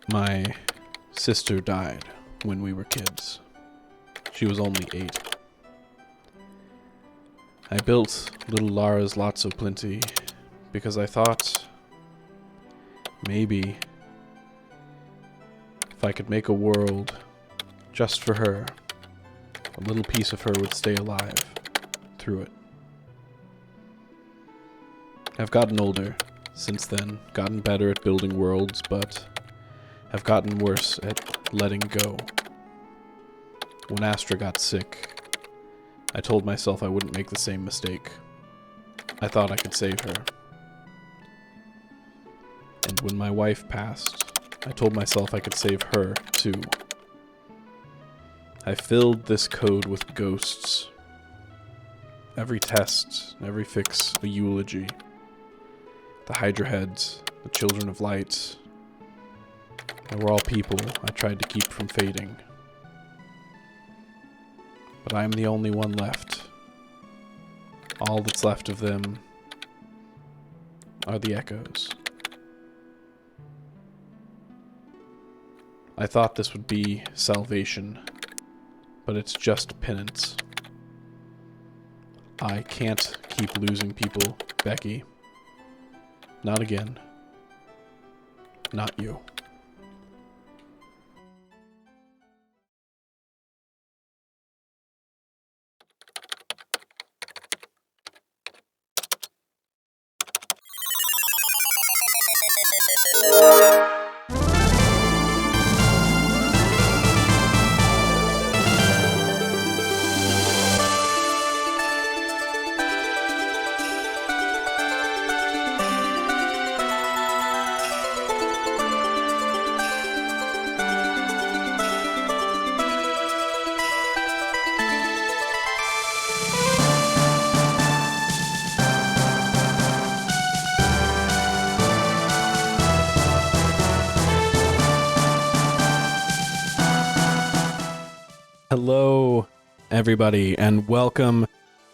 My sister died when we were kids. She was only 8. I built little Lara's Lots of Plenty because I thought maybe if I could make a world just for her, a little piece of her would stay alive through it. I've gotten older since then, gotten better at building worlds, but have gotten worse at letting go. When Astra got sick, I told myself I wouldn't make the same mistake. I thought I could save her. And when my wife passed, I told myself I could save her, too. I filled this code with ghosts. Every test, every fix, a eulogy. The Hydra heads, the Children of Light. They were all people I tried to keep from fading. But I am the only one left. All that's left of them are the echoes. I thought this would be salvation, but it's just penance. I can't keep losing people, Becky. Not again. Not you. Hello, everybody, and welcome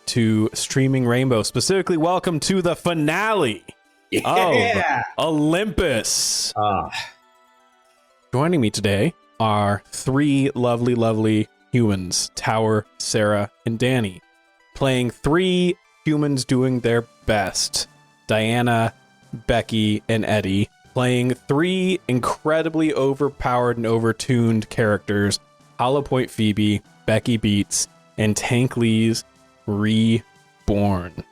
to Streaming Rainbow. Specifically, welcome to the finale of Olympus. Joining me today are 3 lovely humans, Tower, Sera, and Danny, playing 3 humans doing their best. Diana, Becky, and Eddie, playing 3 incredibly overpowered and overtuned characters, Hollow Point Phoebe, Becky Beats, and Tank Lee's Reborn.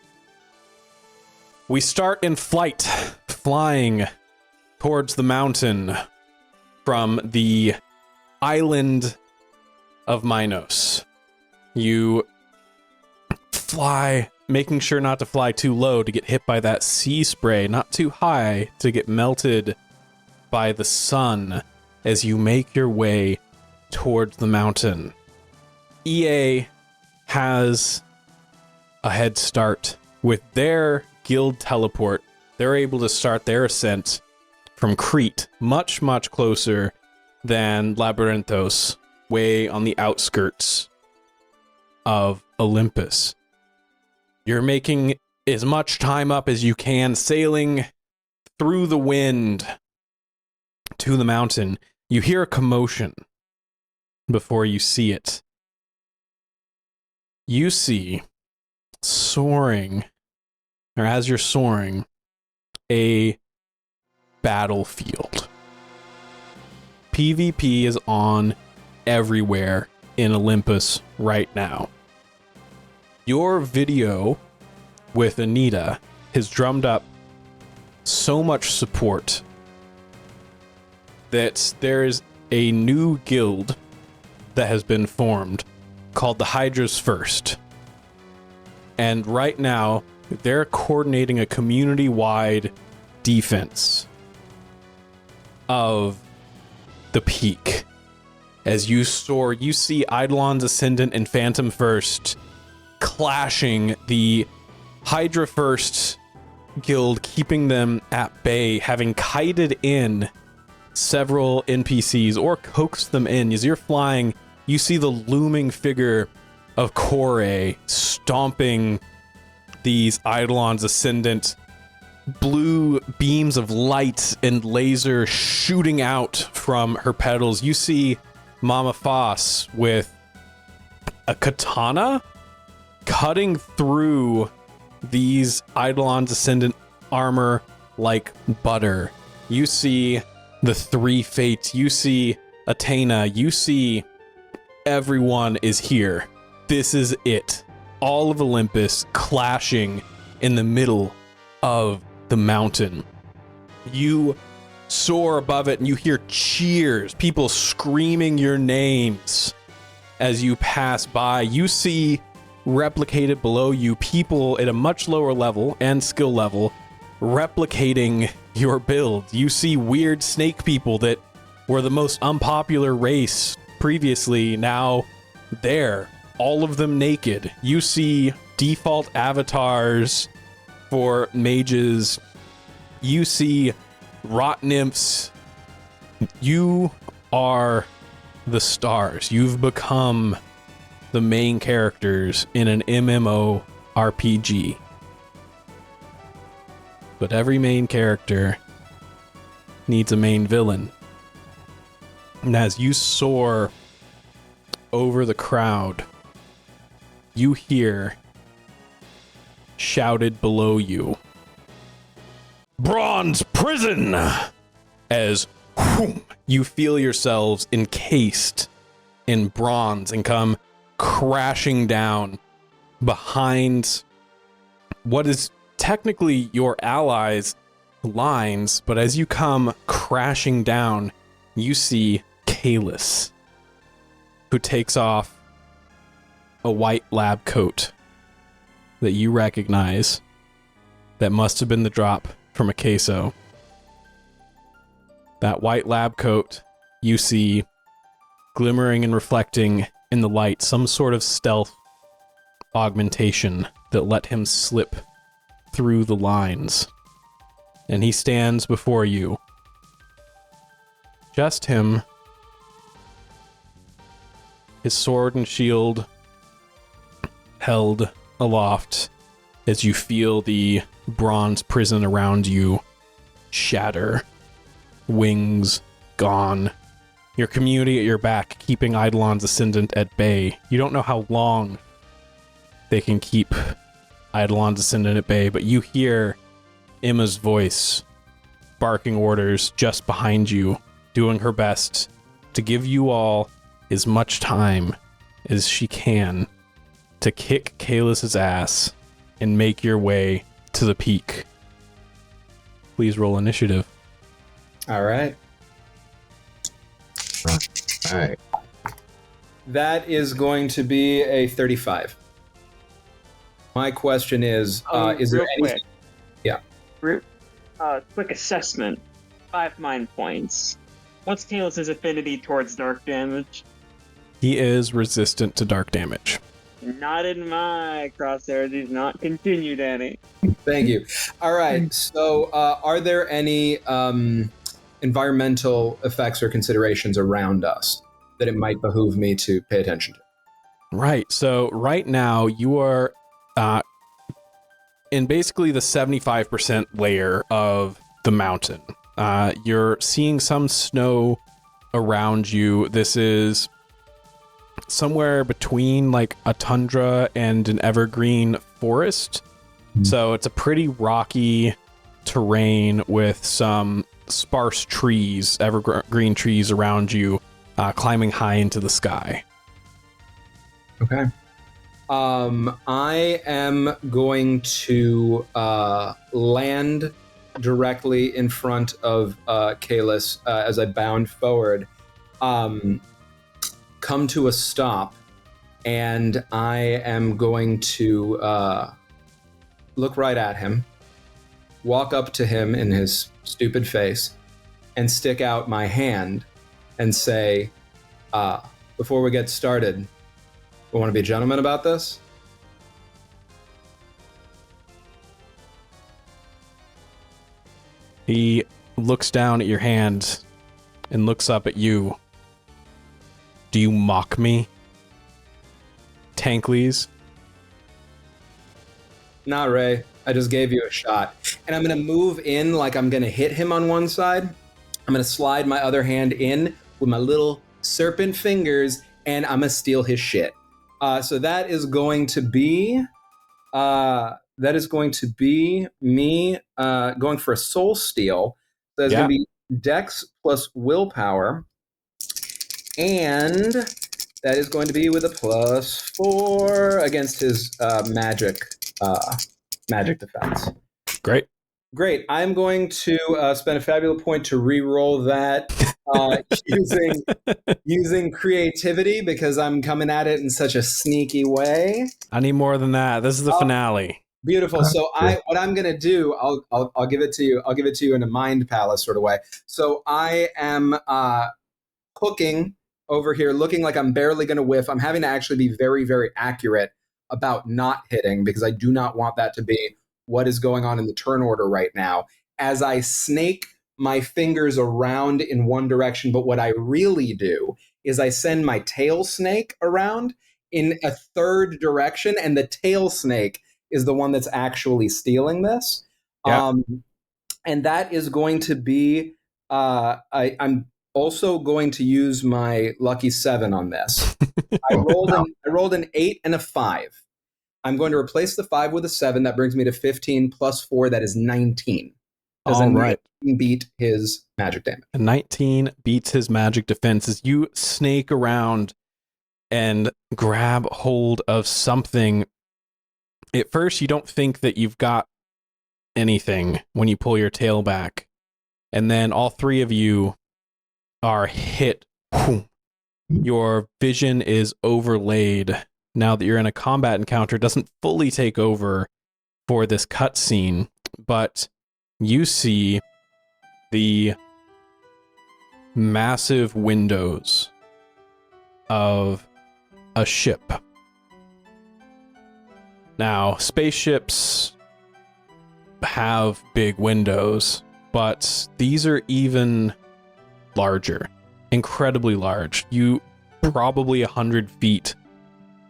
We start in flight, flying towards the mountain from the island of Minos. You fly, making sure not to fly too low to get hit by that sea spray, not too high to get melted by the sun as you make your way towards the mountain. EA has a head start with their guild teleport. They're able to start their ascent from Crete, much closer than Labyrinthos, way on the outskirts of Olympus. You're making as much time up as you can, sailing through the wind to the mountain. You hear a commotion before you see it. You see soaring, or as you're soaring, a battlefield. PvP is on everywhere in Olympus right now. Your video with Anita has drummed up so much support that there's a new guild that has been formed called the Hydras First. And right now, they're coordinating a community-wide defense of the peak. As you soar, you see Eidolon's Ascendant and Phantom First clashing, the Hydra First guild keeping them at bay, having kited in several NPCs or coaxed them in. As you're flying, you see the looming figure of Kore stomping these Eidolon's Ascendant blue beams of light and laser shooting out from her petals. You see Mama Foss with a katana cutting through these Eidolon Descendant armor like butter. You see the three fates. You see Athena. You see everyone is here. This is it. All of Olympus clashing in the middle of the mountain. You soar above it and you hear cheers, people screaming your names as you pass by. You see replicated below you people at a much lower level and skill level replicating your build. You see weird snake people that were the most unpopular race previously, now there, all of them naked. You see default avatars for mages. You see rot nymphs. You are the stars. You've become the main characters in an MMORPG. But every main character needs a main villain. And as you soar over the crowd, you hear shouted below you, "Bronze prison!" As whoom, you feel yourselves encased in bronze and come crashing down behind what is technically your allies' lines, but as you come crashing down, you see Kalis, who takes off a white lab coat that you recognize that must have been the drop from a queso. That white lab coat, you see glimmering and reflecting in the light, some sort of stealth augmentation that let him slip through the lines. And he stands before you. Just him. His sword and shield held aloft as you feel the bronze prison around you shatter. Wings gone. Your community at your back, keeping Eidolon's Ascendant at bay. You don't know how long they can keep Eidolon's Ascendant at bay, but you hear Emma's voice barking orders just behind you, doing her best to give you all as much time as she can to kick Kalis's ass and make your way to the peak. Please roll initiative. All right. All right. That is going to be a 35. My question is there anything... Yeah. Quick assessment. 5 mind points. What's Kalis' affinity towards dark damage? He is resistant to dark damage. Not in my crosshairs. He's not continued any. Thank you. All right. So are there any environmental effects or considerations around us that it might behoove me to pay attention to? Right. So right now you are in basically the 75% layer of the mountain. You're seeing some snow around you. This is somewhere between like a tundra and an evergreen forest. So it's a pretty rocky terrain with some sparse trees, evergreen trees around you, climbing high into the sky. Okay. I am going to land directly in front of Kalis as I bound forward, come to a stop, and I am going to look right at him, walk up to him in his stupid face, and stick out my hand and say, before we get started, we want to be gentlemen about this? He looks down at your hand and looks up at you. Do you mock me, Tankleys? Nah, Ray. I just gave you a shot. And I'm going to move in like I'm going to hit him on one side. I'm going to slide my other hand in with my little serpent fingers, and I'm going to steal his shit. So that is going to be me going for a soul steal. So that's going to be Dex plus willpower. And that is going to be with a +4 against his magic defense. Great. I'm going to spend a Fabula point to re-roll that using creativity because I'm coming at it in such a sneaky way. I need more than that. This is the finale. Beautiful. So what I'm going to do, I'll give it to you. I'll give it to you in a mind palace sort of way. So I am hooking over here, looking like I'm barely going to whiff. I'm having to actually be very, very accurate about not hitting because I do not want that to be what is going on in the turn order right now. As I snake my fingers around in one direction, but what I really do is I send my tail snake around in a third direction, and the tail snake is the one that's actually stealing this. Yeah. And that is going to be, I'm also going to use my lucky 7 on this. I rolled an 8 and a 5. I'm going to replace the 5 with a 7. That brings me to 15 plus 4. That is 19. Does All right. 19 beat his magic damage? A 19 beats his magic defense as you snake around and grab hold of something. At first, you don't think that you've got anything when you pull your tail back. And then all three of you are hit. Your vision is overlaid now that you're in a combat encounter. It doesn't fully take over for this cutscene, but you see the massive windows of a ship. Now, spaceships have big windows, but these are even larger, incredibly large. You probably 100 feet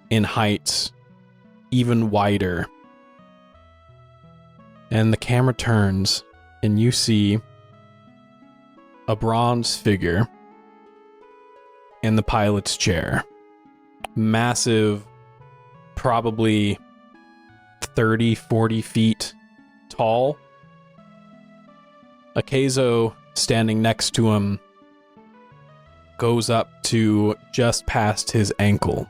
in height, even wider. And the camera turns, and you see a bronze figure in the pilot's chair. Massive, probably 30, 40 feet tall. Akezo, standing next to him, goes up to just past his ankle.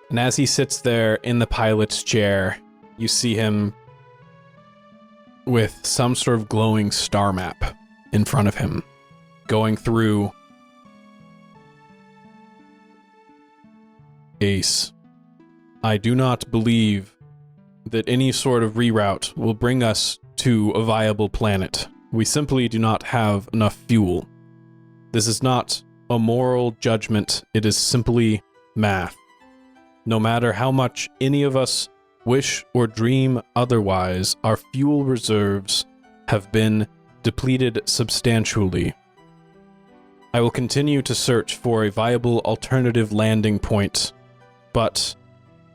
And as he sits there in the pilot's chair, you see him with some sort of glowing star map in front of him, going through. Ace, I do not believe that any sort of reroute will bring us to a viable planet. We simply do not have enough fuel. This is not a moral judgment, it is simply math. No matter how much any of us wish or dream otherwise, our fuel reserves have been depleted substantially. I will continue to search for a viable alternative landing point, but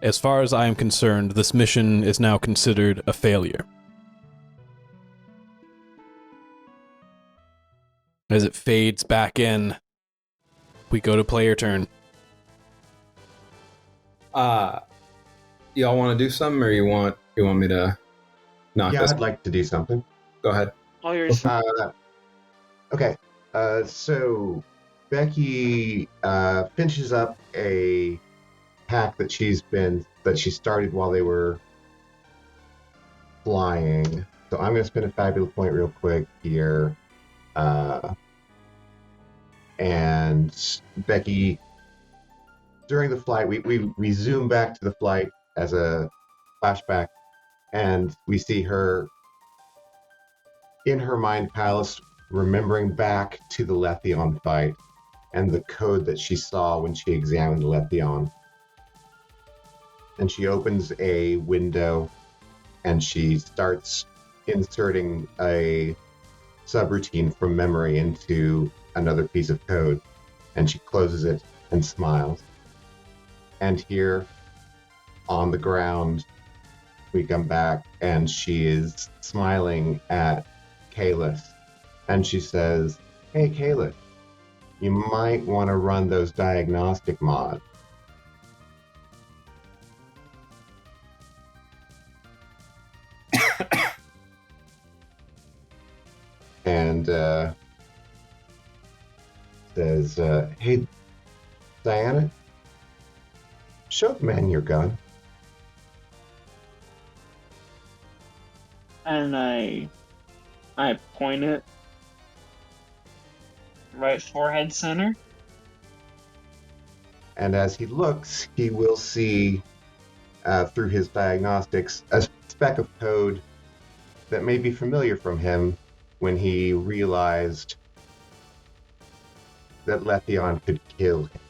as far as I am concerned, this mission is now considered a failure. As it fades back in, we go to player turn. Y'all want to do something, or you want me to knock this? Yeah, I'd like to do something. Go ahead. All yours. Okay. So Becky finishes up a pack that she started while they were flying. So I'm going to spend a Fabula point real quick here. And Becky, during the flight, we zoom back to the flight as a flashback, and we see her in her mind palace remembering back to the Letheon fight and the code that she saw when she examined Letheon. And she opens a window and she starts inserting a subroutine from memory into another piece of code, and she closes it and smiles. And here on the ground. We come back, and she is smiling at Kalis. And she says, "Hey, Kalis, you might want to run those diagnostic mods." And says, "Hey, Diana, show the man your gun." And I point it right forehead center. And as he looks, he will see through his diagnostics a speck of code that may be familiar from him when he realized that Letheon could kill him.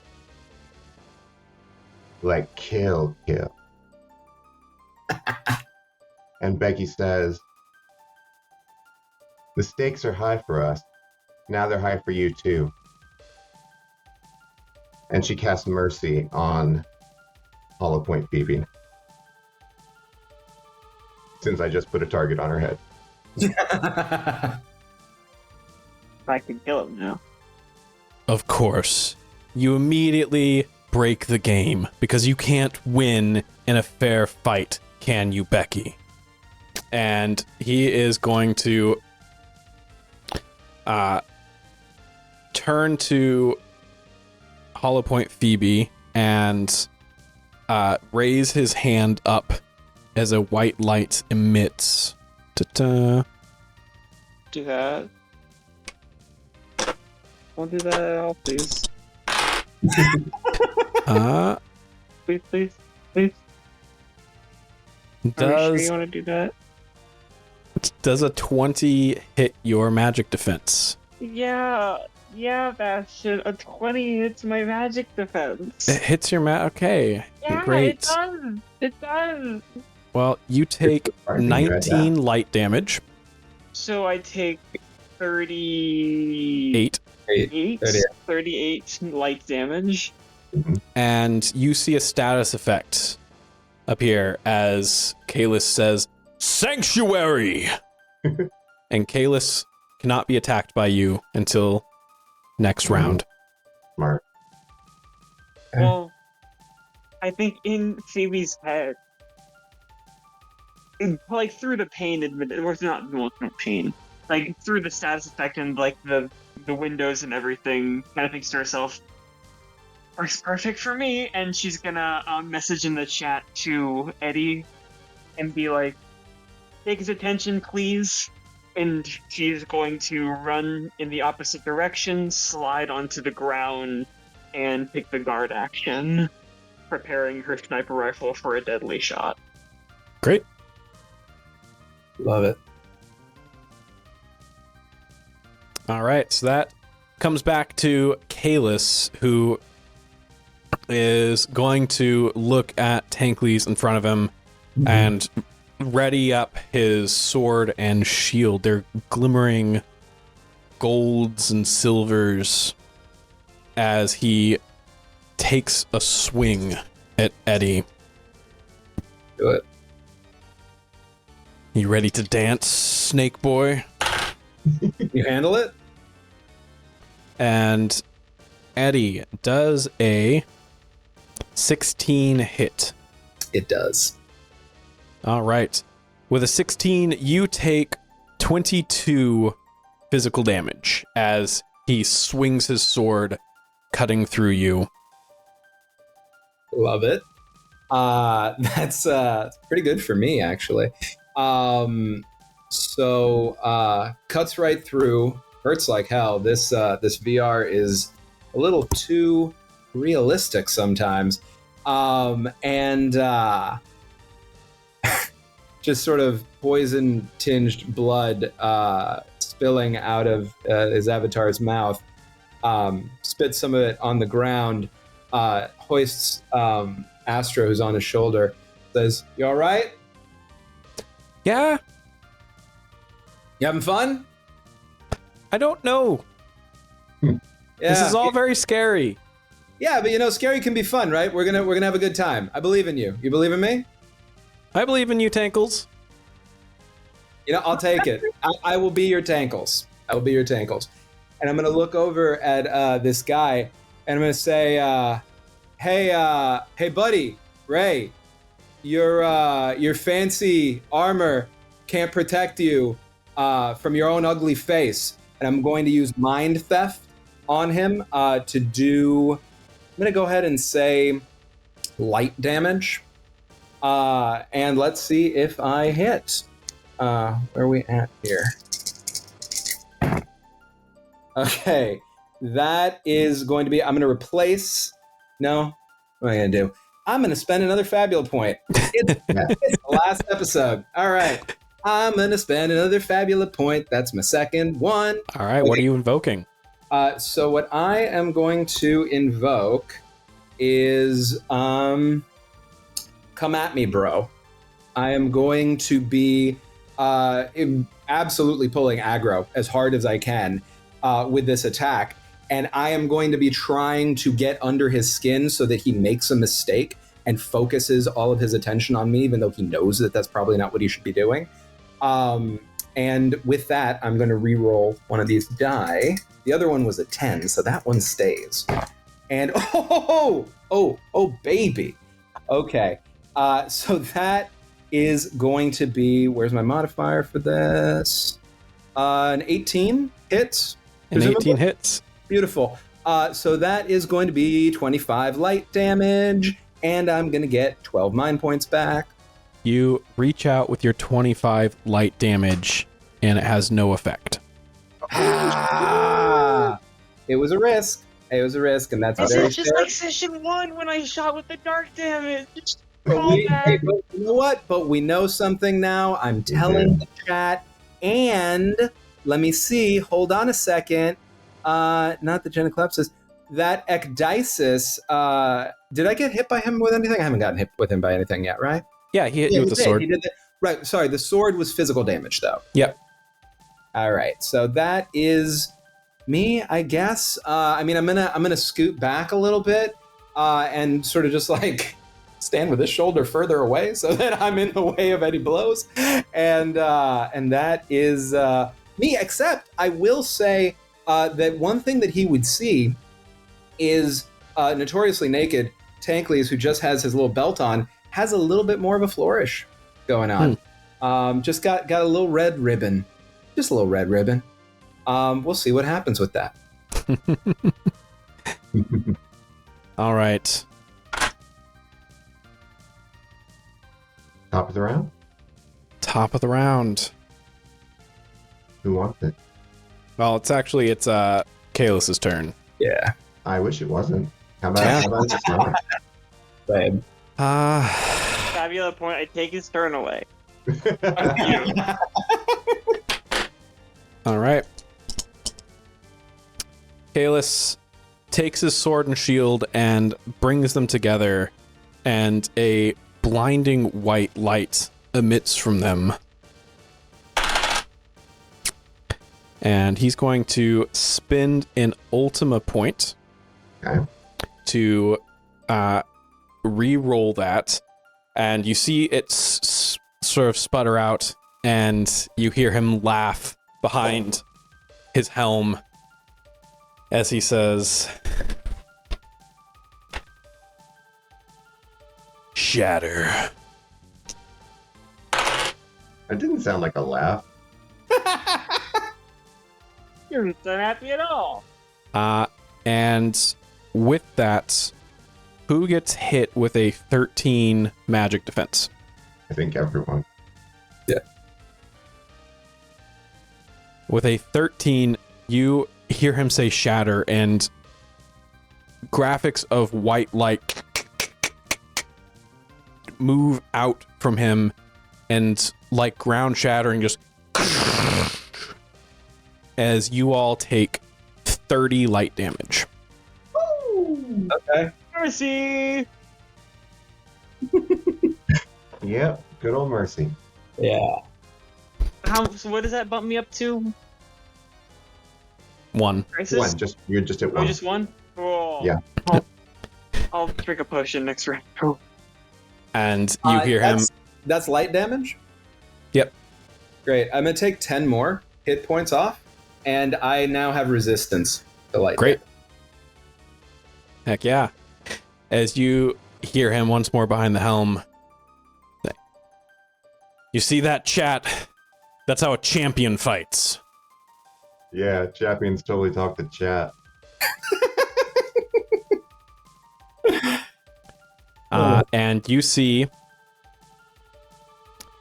Like, kill. And Becky says, "The stakes are high for us. Now they're high for you, too." And she casts mercy on Hollow Point Phoebe, since I just put a target on her head. I can kill him now. Of course. You immediately break the game because you can't win in a fair fight, can you, Becky? And he is going to turn to Hollow Point Phoebe and raise his hand up as a white light emits. Ta-ta. Do that. Won't do that at all, please. Please. Are you sure you want to do that? Does a 20 hit your magic defense? Yeah, Bastion. A 20 hits my magic defense. It hits your okay. Yeah, Great. It does. Well, you take Surprising 19 light damage. So I take 38 light damage. And you see a status effect appear as Kalis says, "Sanctuary!" And Kalis cannot be attacked by you until next round. Smart. Well, I think in Phoebe's head, like through the pain, or not emotional pain, like through the status effect and like the windows and everything, kind of thinks to herself, "Works perfect for me," and she's gonna message in the chat to Eddie and be like, "Take his attention, please." And she's going to run in the opposite direction, slide onto the ground, and take the guard action, preparing her sniper rifle for a deadly shot. Great. Love it. All right, so that comes back to Kalis, who is going to look at Tankles in front of him and ready up his sword and shield. They're glimmering golds and silvers as he takes a swing at Eddie. Do it. You ready to dance, Snake Boy? You handle it? And Eddie, does a 16 hit? It does. All right. With a 16, you take 22 physical damage as he swings his sword, cutting through you. Love it. That's pretty good for me, actually. So cuts right through, hurts like hell. This VR is a little too realistic sometimes. And just sort of poison-tinged blood spilling out of his avatar's mouth. Spits some of it on the ground, hoists Astro, who's on his shoulder, says, "You all right? Yeah, You having fun?" I don't know. Yeah. This is all very scary. Yeah, but scary can be fun, right? We're gonna have a good time. I believe in you. You believe in me? I believe in you, Tankles. I'll take it. I will be your Tankles. I will be your Tankles. And I'm gonna look over at this guy, and I'm gonna say, "Hey, buddy, Ray, your fancy armor can't protect you from your own ugly face." And I'm going to use mind theft on him to do. I'm gonna go ahead and say light damage, and let's see if I hit. Where are we at here? Okay, that is going to be. I'm going to replace. No, what am I going to do? I'm going to spend another Fabula point. It's the last episode. All right, I'm going to spend another Fabula point. That's my second one. All right, what are you invoking? So what I am going to invoke is come at me, bro. I am going to be absolutely pulling aggro as hard as I can with this attack, and I am going to be trying to get under his skin so that he makes a mistake and focuses all of his attention on me, even though he knows that that's probably not what he should be doing. And with that, I'm going to re-roll one of these die. The other one was a 10, so that one stays. And oh, baby. Okay, so that is going to be, where's my modifier for this? An 18 hits. An 18 hits. Beautiful. So that is going to be 25 light damage, and I'm going to get 12 mind points back. You reach out with your 25 light damage, and it has no effect. It was a risk. And that's This very is just fair. like session 1 when I shot with the dark damage. But you know what? But we know something now. I'm telling the chat. And let me see. Hold on a second. Not the Genoclepsis. That Ecdysis. Did I get hit by him with anything? I haven't gotten hit with him by anything yet, right? Yeah, he hit you with the sword. He did that. Right. Sorry. The sword was physical damage, though. Yep. All right. So that is me, I guess. I'm gonna scoot back a little bit and sort of just like stand with his shoulder further away so that I'm in the way of any blows. And that is me, except I will say that one thing that he would see is notoriously naked Tankles, who just has his little belt on, has a little bit more of a flourish going on. Just got a little red ribbon. Just a little red ribbon. We'll see what happens with that. All right. Top of the round? Top of the round. Who wants it? Well, it's Kaelus's turn. Yeah. I wish it wasn't. How about it's not? Babe. Fabula point, I take his turn away. All right. Kaelus takes his sword and shield and brings them together, and a blinding white light emits from them. And he's going to spend an Ultima point to re-roll that, and you see it sort of sputter out, and you hear him laugh behind his helm as he says, "Shatter." That didn't sound like a laugh. You're not happy at all. And with that, who gets hit with a 13 magic defense? I think everyone. Yeah. With a 13, you hear him say shatter, and graphics of white light move out from him, and like ground shattering, just as you all take 30 light damage. Okay. Mercy! Yep, good old Mercy. Yeah. So what does that bump me up to? 1. Crisis? One, you're just at one. Oh, just one? Oh. Yeah. I'll drink a potion next round. And you hear him. That's light damage? Yep. Great. I'm going to take 10 more hit points off, and I now have resistance to light Great. damage. Heck yeah. As you hear him once more behind the helm. You see that, chat? That's how a champion fights. Yeah, champions totally talk to chat. And you see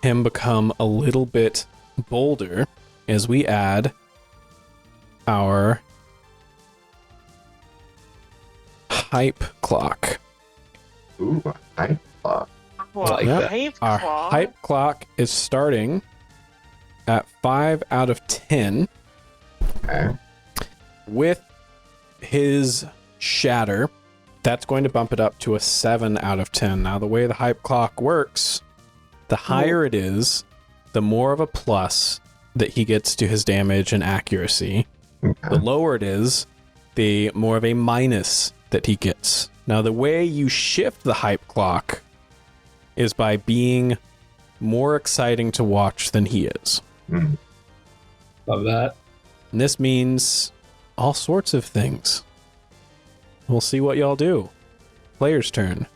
him become a little bit bolder as we add our hype clock. Ooh, a hype clock. Like Yep. that. Hype Our claw. hype clock is starting at 5 out of 10 Okay. with his shatter. That's going to bump it up to a 7 out of 10. Now, the way the hype clock works, the higher it is, the more of a plus that he gets to his damage and accuracy. Okay. The lower it is, the more of a minus that he gets. Now, the way you shift the hype clock is by being more exciting to watch than he is. Mm. Love that. And this means all sorts of things. We'll see what y'all do. Player's turn.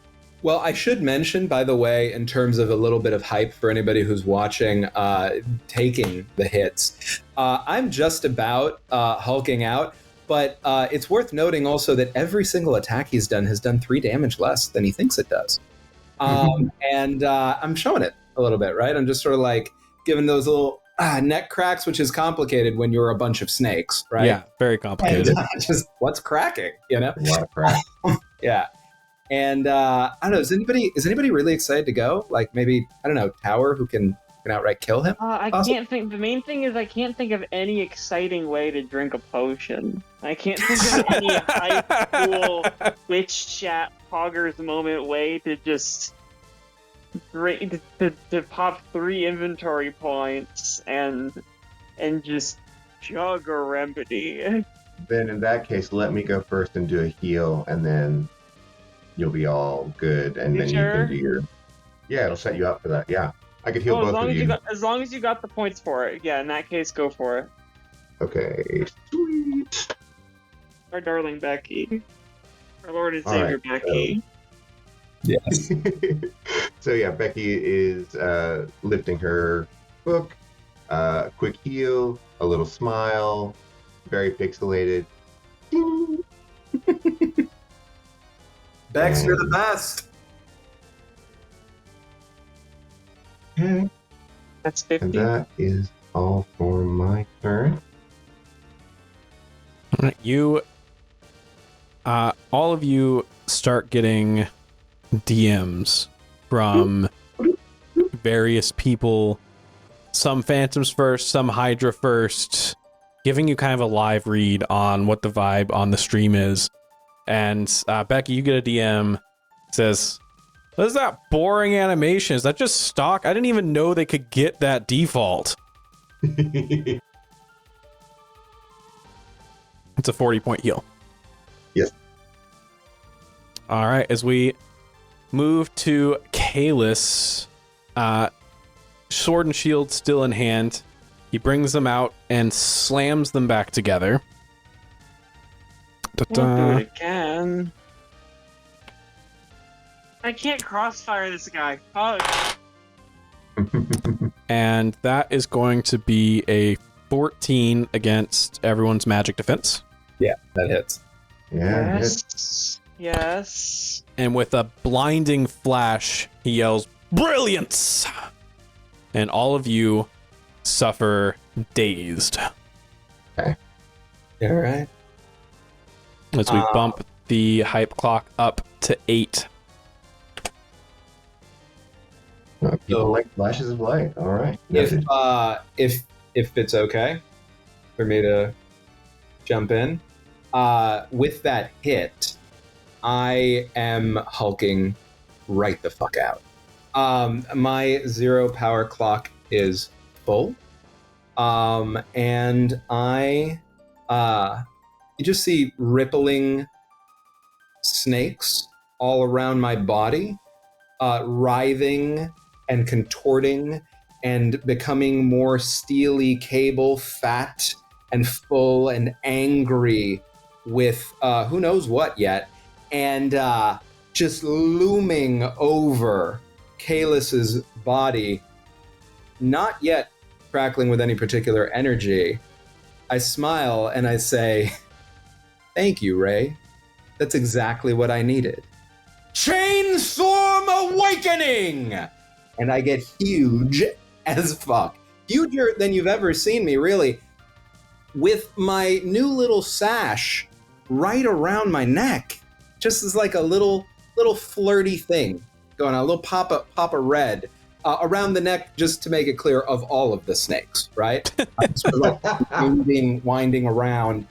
Well, I should mention, by the way, in terms of a little bit of hype for anybody who's watching, taking the hits, I'm just about hulking out, but it's worth noting also that every single attack he's done has done 3 damage less than he thinks it does. And I'm showing it a little bit, right? I'm just sort of like giving those little neck cracks, which is complicated when you're a bunch of snakes, right? Yeah, very complicated. And, just what's cracking, you know? A lot of crap. Yeah. And I don't know, is anybody really excited to go? Like maybe, I don't know, Tower who can outright kill him? I Awesome. can't think. The main thing is I can't think of any exciting way to drink a potion. I can't think of any hype, cool, Twitch chat, poggers moment way to just to pop 3 inventory points and just chug a remedy. Then in that case, let me go first and do a heal, and then you'll be all good, and You then sure? you can do your... Yeah, it'll set you up for that. Yeah, I could heal Well, both of you. as long as you got the points for it. Yeah, in that case, go for it. Okay, sweet. Our darling Becky. Our Lord and All Savior right, Becky. Yes. So yeah, Becky is lifting her book, quick heal, a little smile, very pixelated. Bex, you're the best. Okay, That's 50. and that is all for my turn. You, all of you start getting DMs from various people, some Phantoms first, some Hydra first, giving you kind of a live read on what the vibe on the stream is. And Becky, you get a DM, says, "What is that boring animation? Is that just stock? I didn't even know they could get that default." It's a 40-point heal. Yes. All right, as we move to Kalis, sword and shield still in hand, he brings them out and slams them back together. We'll do it again. I can't crossfire this guy. Fuck. And that is going to be a 14 against everyone's magic defense. Yeah, that hits. Yeah, Yes. Yes. And with a blinding flash, he yells, "Brilliance!" And all of you suffer dazed. All right. As we bump the hype clock up to 8. people like flashes of light. All right. If Noted. if it's okay for me to jump in, with that hit, I am hulking right the fuck out. My 0 power clock is full, and I you just see rippling snakes all around my body, writhing and contorting and becoming more steely cable, fat and full and angry with who knows what yet, and just looming over Kalis's body, not yet crackling with any particular energy. I smile and I say, "Thank you, Ray. That's exactly what I needed." Chainstorm Awakening! And I get huge as fuck. Huger than you've ever seen me, really. With my new little sash right around my neck. Just as like a little flirty thing going on, a little pop of red around the neck, just to make it clear, of all of the snakes, right? Sort of like winding around.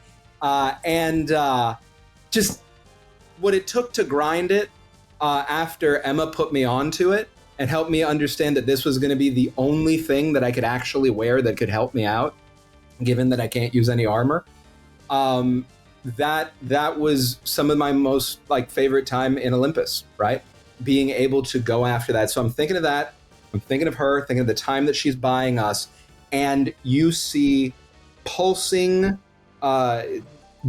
Just what it took to grind it after Emma put me onto it and helped me understand that this was going to be the only thing that I could actually wear that could help me out, given that I can't use any armor. That was some of my most favorite time in Olympus, right? Being able to go after that. So I'm thinking of that. I'm thinking of her, thinking of the time that she's buying us. And you see pulsing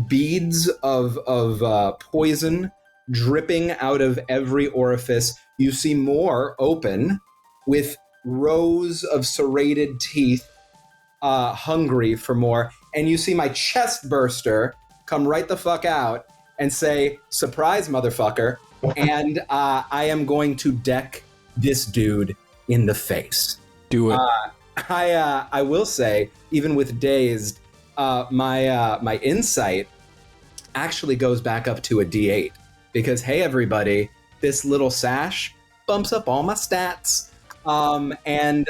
beads of poison dripping out of every orifice. You see more open with rows of serrated teeth, hungry for more. And you see my chest burster come right the fuck out and say, "Surprise, motherfucker." And I am going to deck this dude in the face. Do it. I will say, even with dazed, my insight actually goes back up to a D8 because, hey, everybody, this little sash bumps up all my stats. And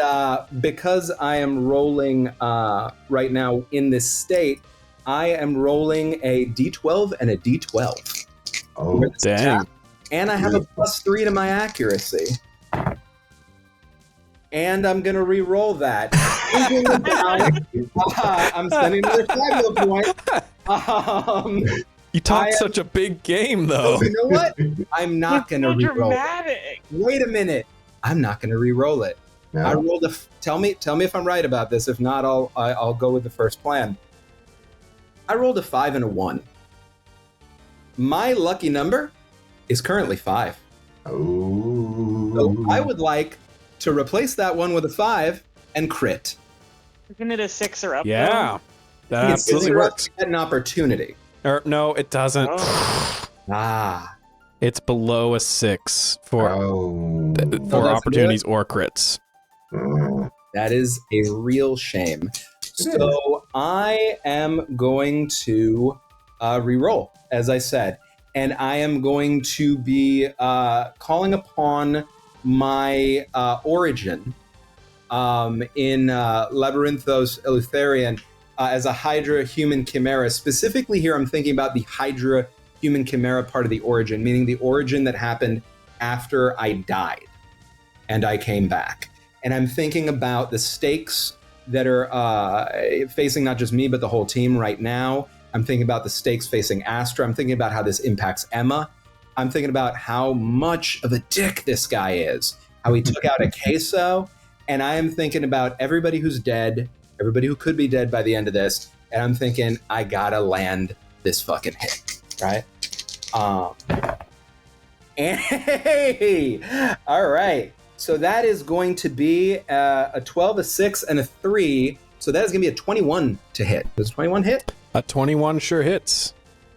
because I am rolling right now in this state, I am rolling a D12 and a D12. Oh, dang. And I have a +3 to my accuracy. And I'm going to re-roll that. I'm spending another Fabula point. You talk such a big game, though. You know what? I'm not going to so re-roll dramatic. it. Wait a minute. I'm not going to re-roll it. no. I rolled tell me if I'm right about this. If not, I'll go with the first plan. I rolled a 5 and a 1. My lucky number is currently 5. Oh. So I would like to replace that one with a 5 and crit. Isn't it a 6 or up? Yeah, that It's absolutely zero works. to get an opportunity. No, it doesn't. Oh. Ah. It's below a 6 for Oh. for that's opportunities or crits. Oh. That is a real shame. So I am going to re-roll, as I said, and I am going to be calling upon my origin in Labyrinthos Eleutherian as a Hydra human chimera. Specifically here, I'm thinking about the Hydra human chimera part of the origin, meaning the origin that happened after I died and I came back. And I'm thinking about the stakes that are facing not just me, but the whole team right now. I'm thinking about the stakes facing Astra. I'm thinking about how this impacts Emma. I'm thinking about how much of a dick this guy is, how he took out a queso. And I am thinking about everybody who's dead, everybody who could be dead by the end of this. And I'm thinking, I gotta land this fucking hit, right? And hey, all right. So that is going to be a 12, a 6, and a 3. So that is going to be a 21 to hit. Does 21 hit? A 21 sure hits.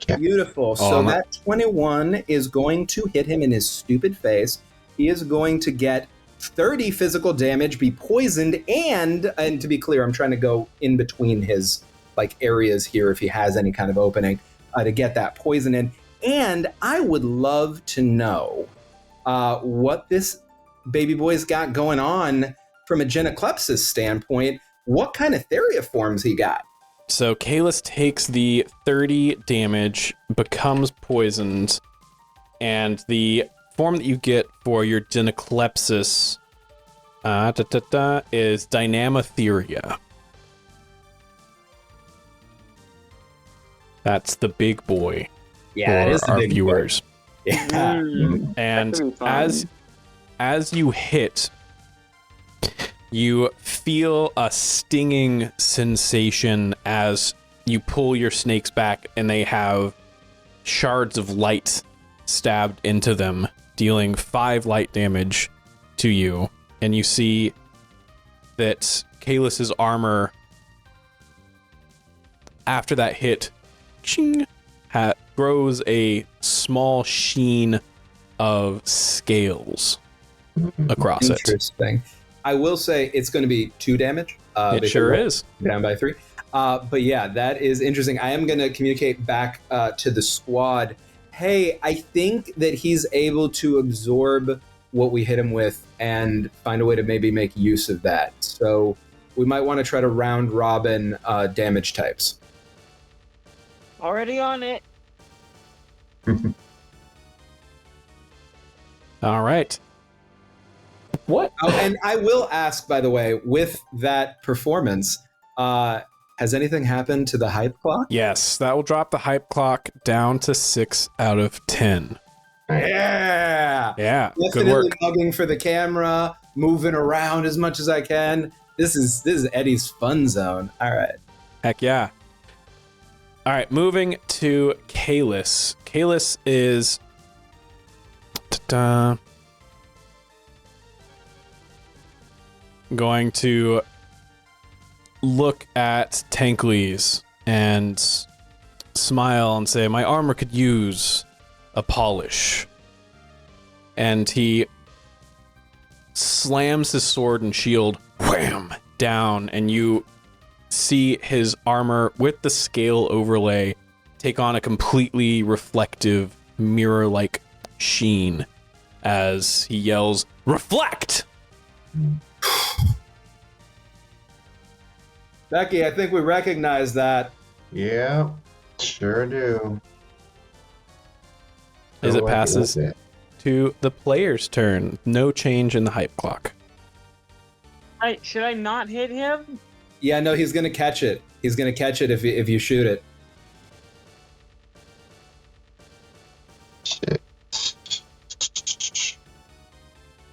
Beautiful. So that 21 is going to hit him in his stupid face. He is going to get 30 physical damage, be poisoned, and to be clear, I'm trying to go in between his areas here if he has any kind of opening to get that poison in. And I would love to know what this baby boy's got going on from a genoclepsis standpoint. What kind of theriaforms he got? So Kalis takes the 30 damage, becomes poisoned, and the form that you get for your genoclepsis is Dynamotheria. That's the big boy. Yeah, that is for the our big viewers. Boy. Yeah. That And could be fun. as you hit, you feel a stinging sensation as you pull your snakes back, and they have shards of light stabbed into them, dealing 5 light damage to you. And you see that Kalis's armor, after that hit, ching, grows a small sheen of scales across it. Interesting. I will say it's going to be 2 damage. It because sure I'm is. down by 3. But yeah, that is interesting. I am going to communicate back to the squad. Hey, I think that he's able to absorb what we hit him with and find a way to maybe make use of that. So we might want to try to round robin damage types. Already on it. All right. What? Oh, and I will ask, by the way, with that performance, has anything happened to the hype clock? Yes, that will drop the hype clock down to 6 out of 10. Yeah. Yeah, good Definitely work. hugging for the camera, moving around as much as I can. This is Eddie's fun zone. All right. Heck yeah. All right, moving to Kalis. Kalis is going to look at Tankles and smile and say, my armor could use a polish. And he slams his sword and shield, wham, down, and you see his armor with the scale overlay take on a completely reflective, mirror-like sheen as he yells, reflect! Becky, I think we recognize that. Yeah, sure do. As Go it like passes like that. to the player's turn. No change in the hype clock. Should I not hit him? Yeah, no, he's gonna catch it. He's gonna catch it if you shoot it. Shit.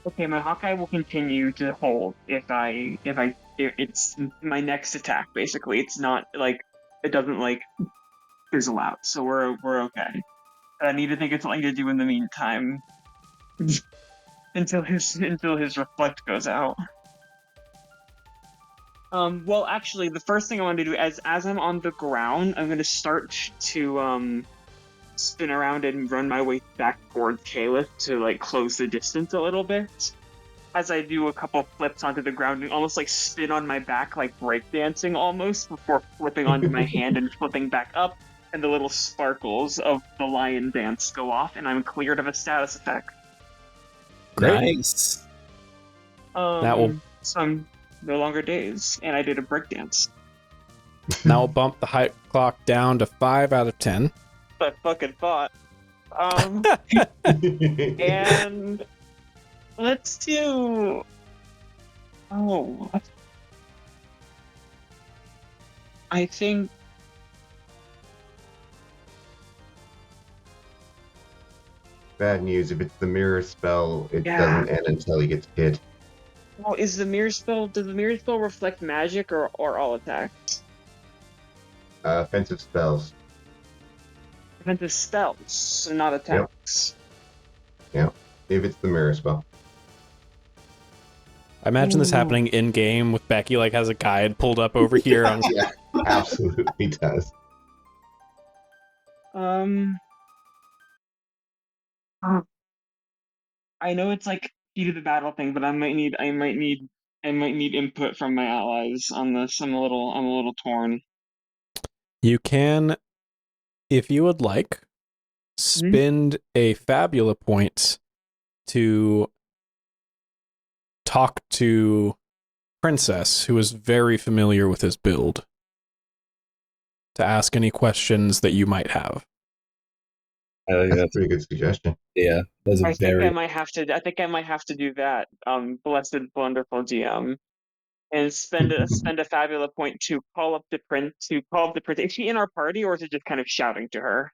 Okay, my Hawkeye will continue to hold if it's my next attack. Basically, it's not like it doesn't like fizzle out, so we're okay. But I need to think of something to do in the meantime until his reflect goes out. Well, actually, the first thing I want to do as I'm on the ground, I'm going to start to spin around and run my way back towards Caliph to like close the distance a little bit. As I do a couple flips onto the ground and almost like spin on my back like breakdancing almost before flipping onto my hand and flipping back up, and the little sparkles of the lion dance go off, and I'm cleared of a status effect. Great. Nice. That will- So I'm no longer dazed, and I did a breakdance. Now we'll bump the hype clock down to 5 out of 10. I fucking thought. And let's do. Oh, I think. Bad news. If it's the mirror spell, it Yeah. doesn't end until he gets hit. Oh, is the mirror spell? Does the mirror spell reflect magic or all attacks? Offensive spells. Defensive spells, so not attacks. If it's the mirror spell. I imagine this Ooh. happening in game with Becky, like has a guide pulled up over here. On Yeah, absolutely does. I know it's like heat of the battle thing, but I might need input from my allies on this. I'm a little torn. You can, if you would like, spend a Fabula point to talk to Princess, who is very familiar with his build, to ask any questions that you might have. I think That's a that's pretty good suggestion. yeah. That's a I think very I might have to do that. Blessed, wonderful GM, and spend a Fabula point to call up the prince. Is she in our party, or is it just kind of shouting to her?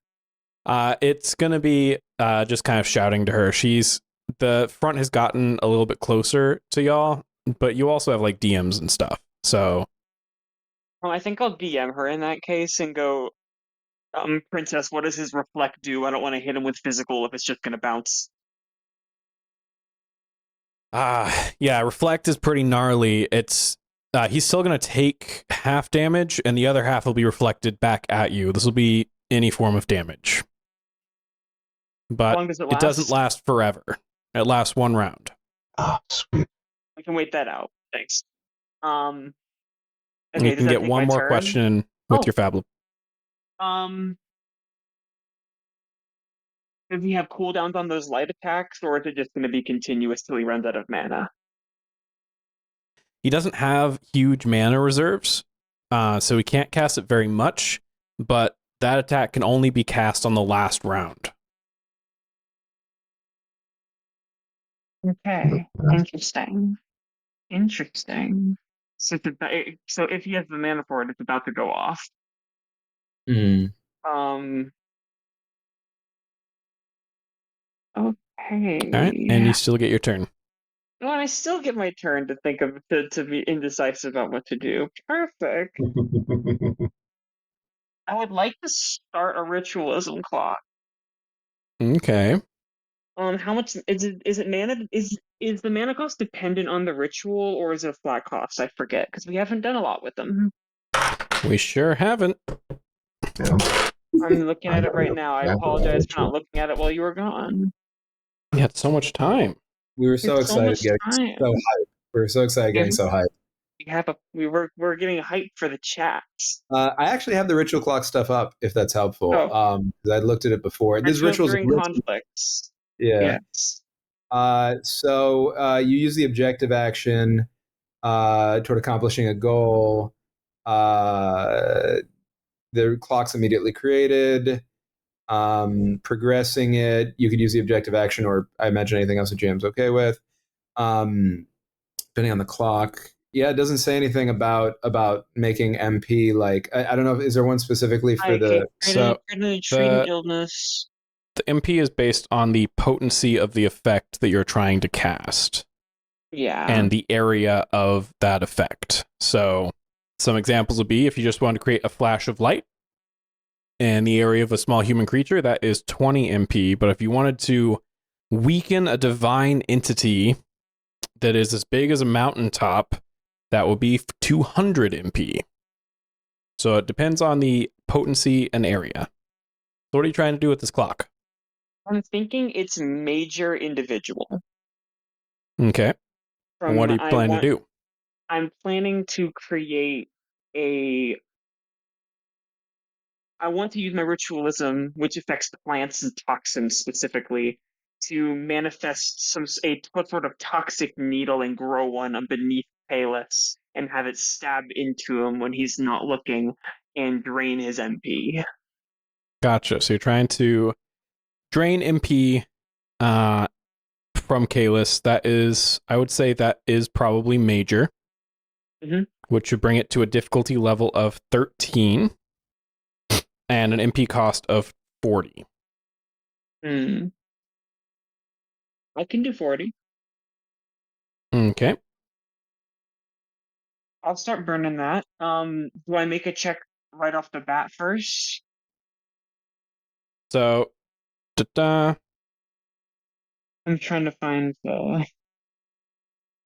It's gonna be just kind of shouting to her. The front has gotten a little bit closer to y'all, but you also have like DMs and stuff. So Well, I think I'll DM her in that case and go, Princess, what does his reflect do? I don't want to hit him with physical if it's just gonna bounce. yeah, reflect is pretty gnarly. It's he's still gonna take half damage, and the other half will be reflected back at you. This will be any form of damage, How but long does it it last? doesn't last forever. It lasts one round. Oh, sweet. I can wait that out. Thanks. And Okay, you does can that get take one my more turn? question with Oh. your Fabula. Does he have cooldowns on those light attacks, or is it just going to be continuous till he runs out of mana? He doesn't have huge mana reserves, so he can't cast it very much, but that attack can only be cast on the last round. Okay, interesting. So, so if he has the mana for it, it's about to go off. Hmm. Okay. All right, and you still get your turn. Well, I still get my turn to think of to be indecisive about what to do. Perfect. I would like to start a ritualism clock. Okay. How much is it? Is it mana? Is the mana cost dependent on the ritual, or is it a flat cost? I forget because we haven't done a lot with them. We sure haven't. Yeah. I'm looking at it right now. I Yeah. apologize for not looking at it while you were gone. You had so much time. We were so It's so excited much getting time. so hyped. We were so excited getting so hyped. We're getting hyped for the chats. I actually have the ritual clock stuff up, if that's helpful. Oh. 'Cause I looked at it before. This ritual's during conflicts. Yeah. Yes. So you use the objective action toward accomplishing a goal. The clock's immediately created. Progressing it, you could use the objective action, or I imagine anything else that GM's okay with. Depending on the clock. Yeah, it doesn't say anything about making MP. Like I don't know. Is there one specifically for the? Treating illness. The MP is based on the potency of the effect that you're trying to cast. Yeah. And the area of that effect. So some examples would be if you just want to create a flash of light in the area of a small human creature, that is 20 MP. But if you wanted to weaken a divine entity that is as big as a mountaintop, that will be 200 MP. So it depends on the potency and area. So what are you trying to do with this clock? I'm thinking it's major individual. Okay. And what do you plan to do? I'm planning to create I want to use my ritualism, which affects the plants and toxins specifically, to manifest a sort of toxic needle and grow one beneath Palis and have it stab into him when he's not looking and drain his MP. Gotcha. So you're trying to drain MP from Kalis. That is, I would say that is probably major, which would bring it to a difficulty level of 13 and an MP cost of 40. I can do 40. Okay. I'll start burning that. Do I make a check right off the bat first? So, I'm trying to find the.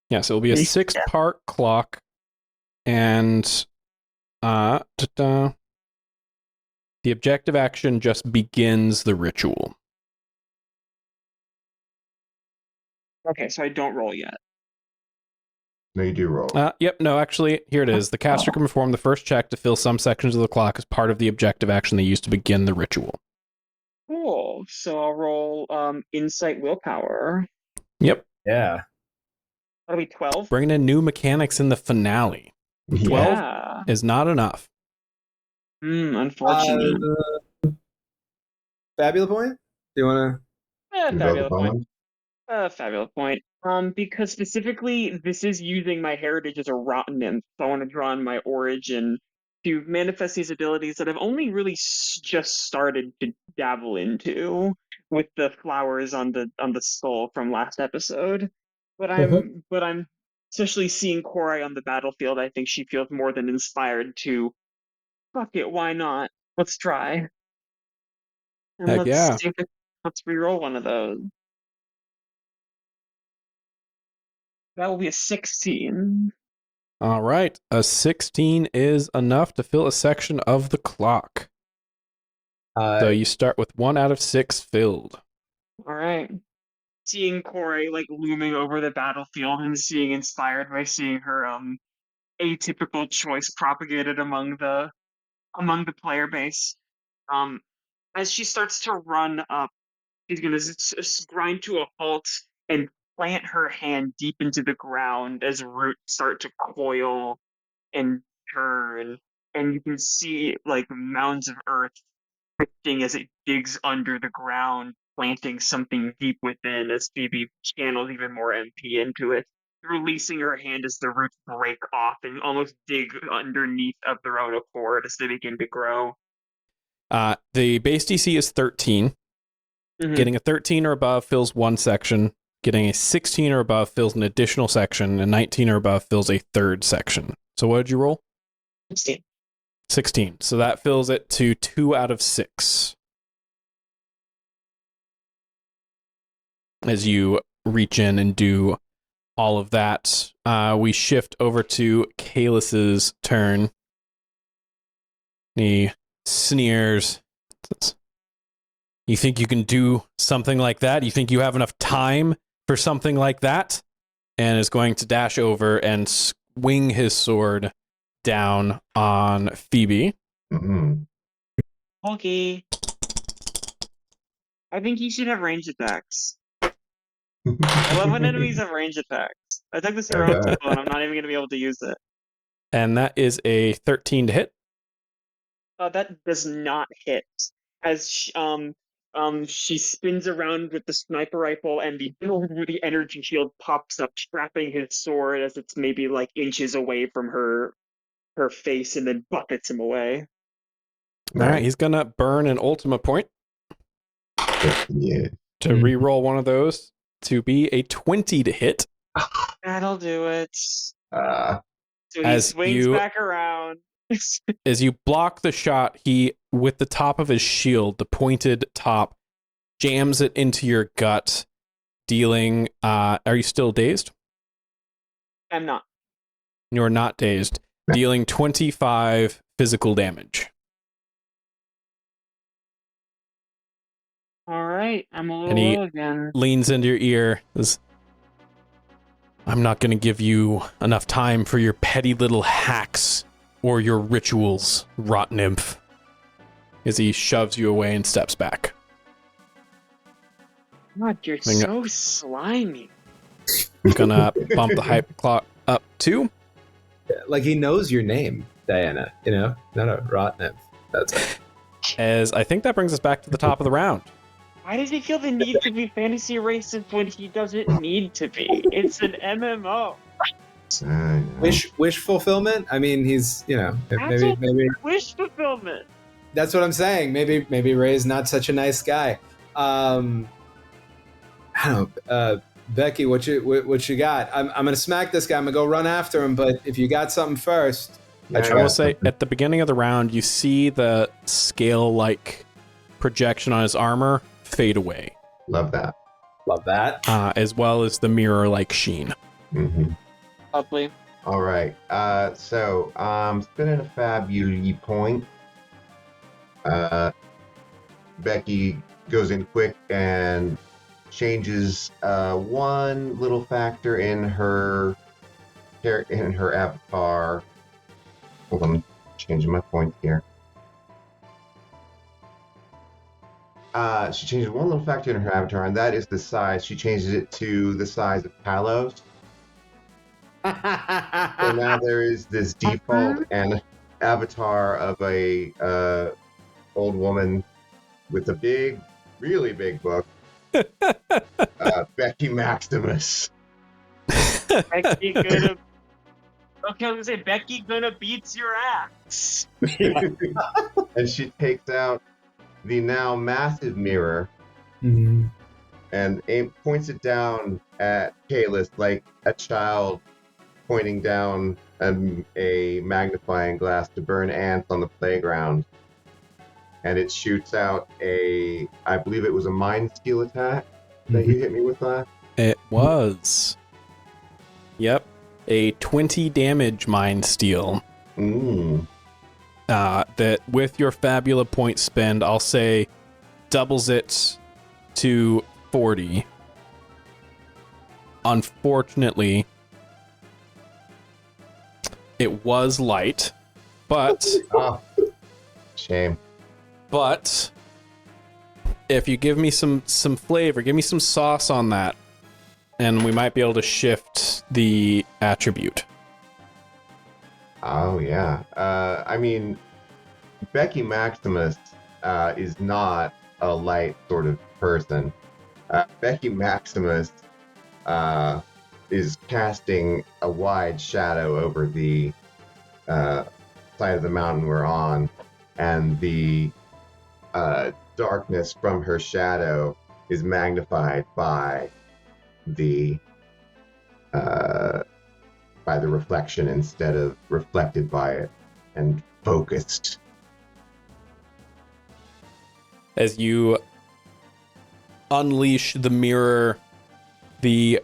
Yeah, so it'll be a 6-part clock, and the objective action just begins the ritual. Okay, so I don't roll yet. No, you do roll. Yep, no, actually, here it is. The caster can perform the first check to fill some sections of the clock as part of the objective action they use to begin the ritual. Cool. So I'll roll insight willpower. Yep. Yeah. That'll be 12. Bringing in new mechanics in the finale. 12 is not enough. Unfortunately. Fabula point? Do you want to? Fabula point. Fabula point. Because specifically, this is using my heritage as a rotten nymph. So I want to draw on my origin to manifest these abilities that I've only really just started to dabble into with the flowers on the skull from last episode. But I'm especially seeing Korai on the battlefield. I think she feels more than inspired to fuck it. Why not? Let's try and Heck let's yeah. see if let's reroll one of those. That will be a 16. All right. A 16 is enough to fill a section of the clock. So you start with 1 out of 6 filled. All right. Seeing Corey like looming over the battlefield and seeing inspired by seeing her atypical choice propagated among the player base. Um, as she starts to run up, she's gonna grind to a halt and plant her hand deep into the ground as roots start to coil and turn, and you can see like mounds of earth shifting as it digs under the ground, planting something deep within as Phoebe channels even more MP into it, releasing her hand as the roots break off and almost dig underneath of their own accord as they begin to grow. The base DC is 13. Mhm. Getting a 13 or above fills one section. Getting a 16 or above fills an additional section. And 19 or above fills a third section. So what did you roll? 16. So that fills it to 2 out of 6. As you reach in and do all of that, we shift over to Kalis's turn. He sneers. You think you can do something like that? You think you have enough time for something like that? And is going to dash over and swing his sword down on Phoebe. Mm-hmm. Okay. I think he should have range attacks. Mm-hmm. I love when enemies have range attacks. I took this heroic tool and I'm not even going to be able to use it. And that is a 13 to hit. That does not hit. As she spins around with the sniper rifle, and the energy shield pops up, trapping his sword as it's maybe like inches away from her face, and then buffets him away. All right, he's going to burn an Ultima point Yeah. to re-roll one of those to be a 20 to hit. That'll do it. Uh, So he As swings you- back around. As you block the shot, he, with the top of his shield, the pointed top, jams it into your gut, dealing... are you still dazed? I'm not. You're not dazed. Dealing 25 physical damage. All right, I'm a And he- little low again. Leans into your ear. Says, I'm not going to give you enough time for your petty little hacks or your rituals, rot nymph. As he shoves you away and steps back. God, you're Hang so slimy. I'm gonna bump the hype clock up 2. Like he knows your name, Diana. You know, not a rot nymph. That's it. As I think that brings us back to the top of the round. Why does he feel the need to be fantasy racist when he doesn't need to be? It's an MMO. Wish fulfillment. I mean, he's maybe Wish fulfillment. that's what I'm saying. Maybe Ray's not such a nice guy. I don't know. Becky, what you got? I'm gonna smack this guy. I'm gonna go run after him. But if you got something first, I will say at the beginning of the round, you see the scale-like projection on his armor fade away, Love that. love that. as well as the mirror-like sheen. Mm-hmm. Lovely. All right. So spinning a Fabula point. Becky goes in quick and changes one little factor in her avatar. Hold on, I'm changing my point here. She changes one little factor in her avatar, and that is the size. She changes it to the size of Palos. So now there is this default and avatar of a old woman with a big, really big book. Becky Maximus. Becky gonna. Okay, I was gonna say Becky gonna beats your ass. And she takes out the now massive mirror Mhm. and points it down at Kalis like a child pointing down a magnifying glass to burn ants on the playground. And it shoots out I believe it was a mind steal attack that you hit me with that. It was. Yep. A 20 damage mind steal. That with your Fabula point spend, I'll say doubles it to 40. Unfortunately, it was light, but Shame. But if you give me some flavor, give me some sauce on that, and we might be able to shift the attribute. Oh yeah. I mean, Becky Maximus is not a light sort of person. Becky Maximus is casting a wide shadow over the side of the mountain we're on, and the darkness from her shadow is magnified by the reflection instead of reflected by it and focused. As you unleash the mirror, the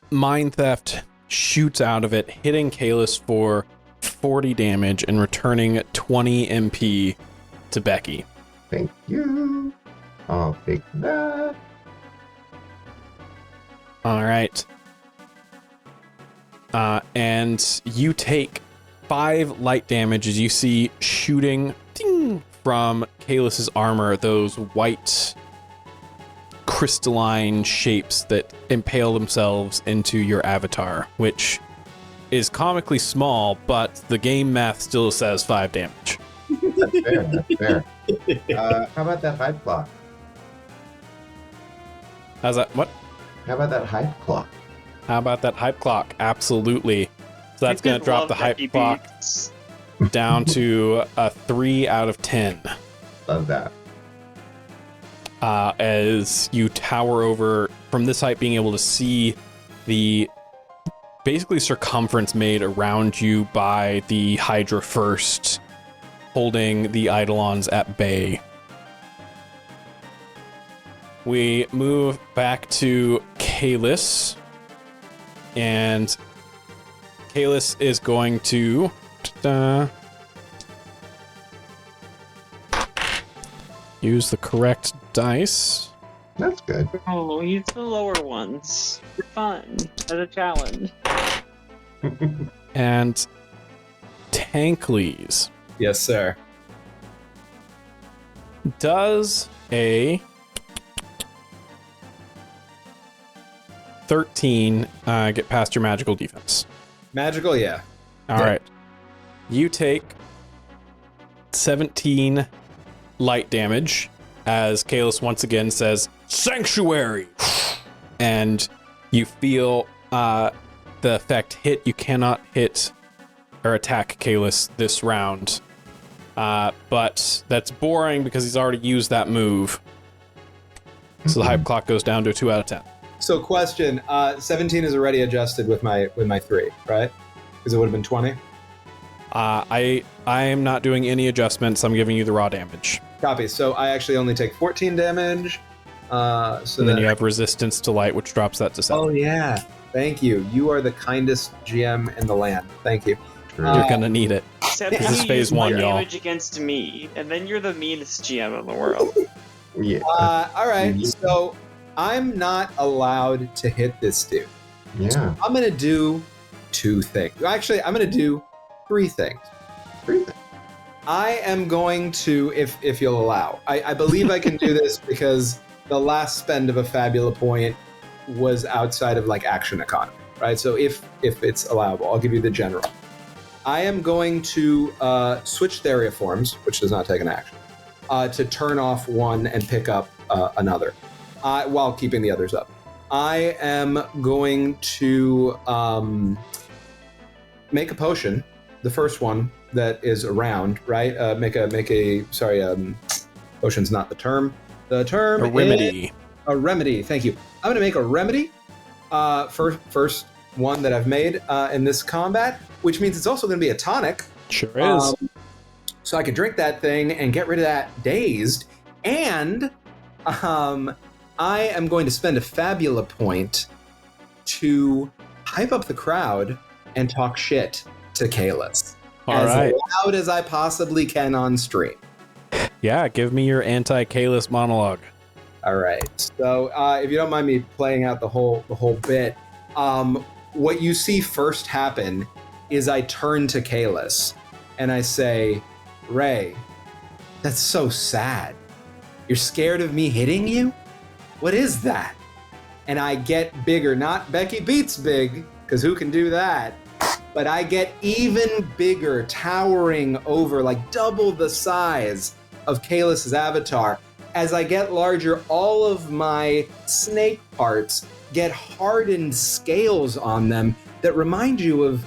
mind theft shoots out of it, hitting Kalis for 40 damage and returning 20 MP to Becky. Thank you. I'll take that. All right. And you take 5 light damage as you see shooting from Kalis's armor, those white crystalline shapes that impale themselves into your avatar, which is comically small, but the game math still says 5 damage. That's fair. That's fair. How about that hype clock? How's that? What? How about that hype clock? How about that hype clock? Absolutely. So that's going to drop the hype clock down to a 3 out of 10. Love that. As you tower over from this height, being able to see the basically circumference made around you by the Hydra First, holding the Eidolons at bay. We move back to Kalis, and Kalis is going to use the correct dice. That's good. Oh, use the lower ones. For fun. As a challenge. And Tankleys Yes, sir. does a 13 get past your magical defense. Magical, yeah. All right. You take 17 light damage as Kalis once again says, "Sanctuary!" And you feel the effect hit. You cannot hit or attack Kalis this round. But that's boring because he's already used that move. So the hype clock goes down to a 2 out of 10. So question, 17 is already adjusted with my 3, right? Because it would have been 20. I am not doing any adjustments. I'm giving you the raw damage. Copy. So I actually only take 14 damage. And then you have resistance to light, which drops that to 7. Oh yeah. Thank you. You are the kindest GM in the land. Thank you. You're gonna need it. Except This is you phase use 1, more y'all. damage against me, and then you're the meanest GM in the world. Yeah. All right. So I'm not allowed to hit this dude. Yeah. I'm gonna do 2 things. Actually, I'm gonna do 3 things. I am going to, if you'll allow, I believe I can do this because the last spend of a Fabula point was outside of like action economy, right? So if it's allowable, I'll give you the general. I am going to switch Theria forms, which does not take an action, to turn off one and pick up another, while keeping the others up. I am going to make a potion, the first one, that is around, right? Make a sorry, potion's not the term. The term A remedy. is a remedy. Thank you. I'm going to make a remedy. First one that I've made in this combat, which means it's also going to be a tonic. Sure is. So I can drink that thing and get rid of that dazed. And I am going to spend a Fabula point to hype up the crowd and talk shit to Kalis All right. loud as I possibly can on stream. Yeah, give me your anti-Kalis monologue. All right. So if you don't mind me playing out the whole bit, what you see first happen is I turn to Kalis and I say, Ray, that's so sad. You're scared of me hitting you? What is that? And I get bigger, not Becky Beats big, because who can do that? But I get even bigger, towering over, like double the size of Kalis's avatar. As I get larger, all of my snake parts get hardened scales on them that remind you of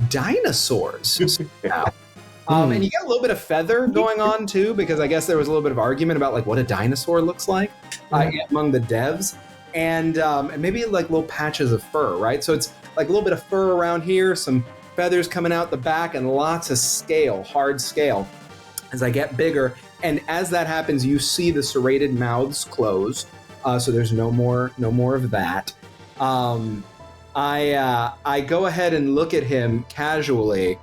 dinosaurs. And you get a little bit of feather going on too, because I guess there was a little bit of argument about like what a dinosaur looks like among the devs, and maybe like little patches of fur, right? So it's like a little bit of fur around here, some feathers coming out the back, and lots of scale, hard scale. As I get bigger, and as that happens, you see the serrated mouths close. So there's no more of that. I go ahead and look at him casually.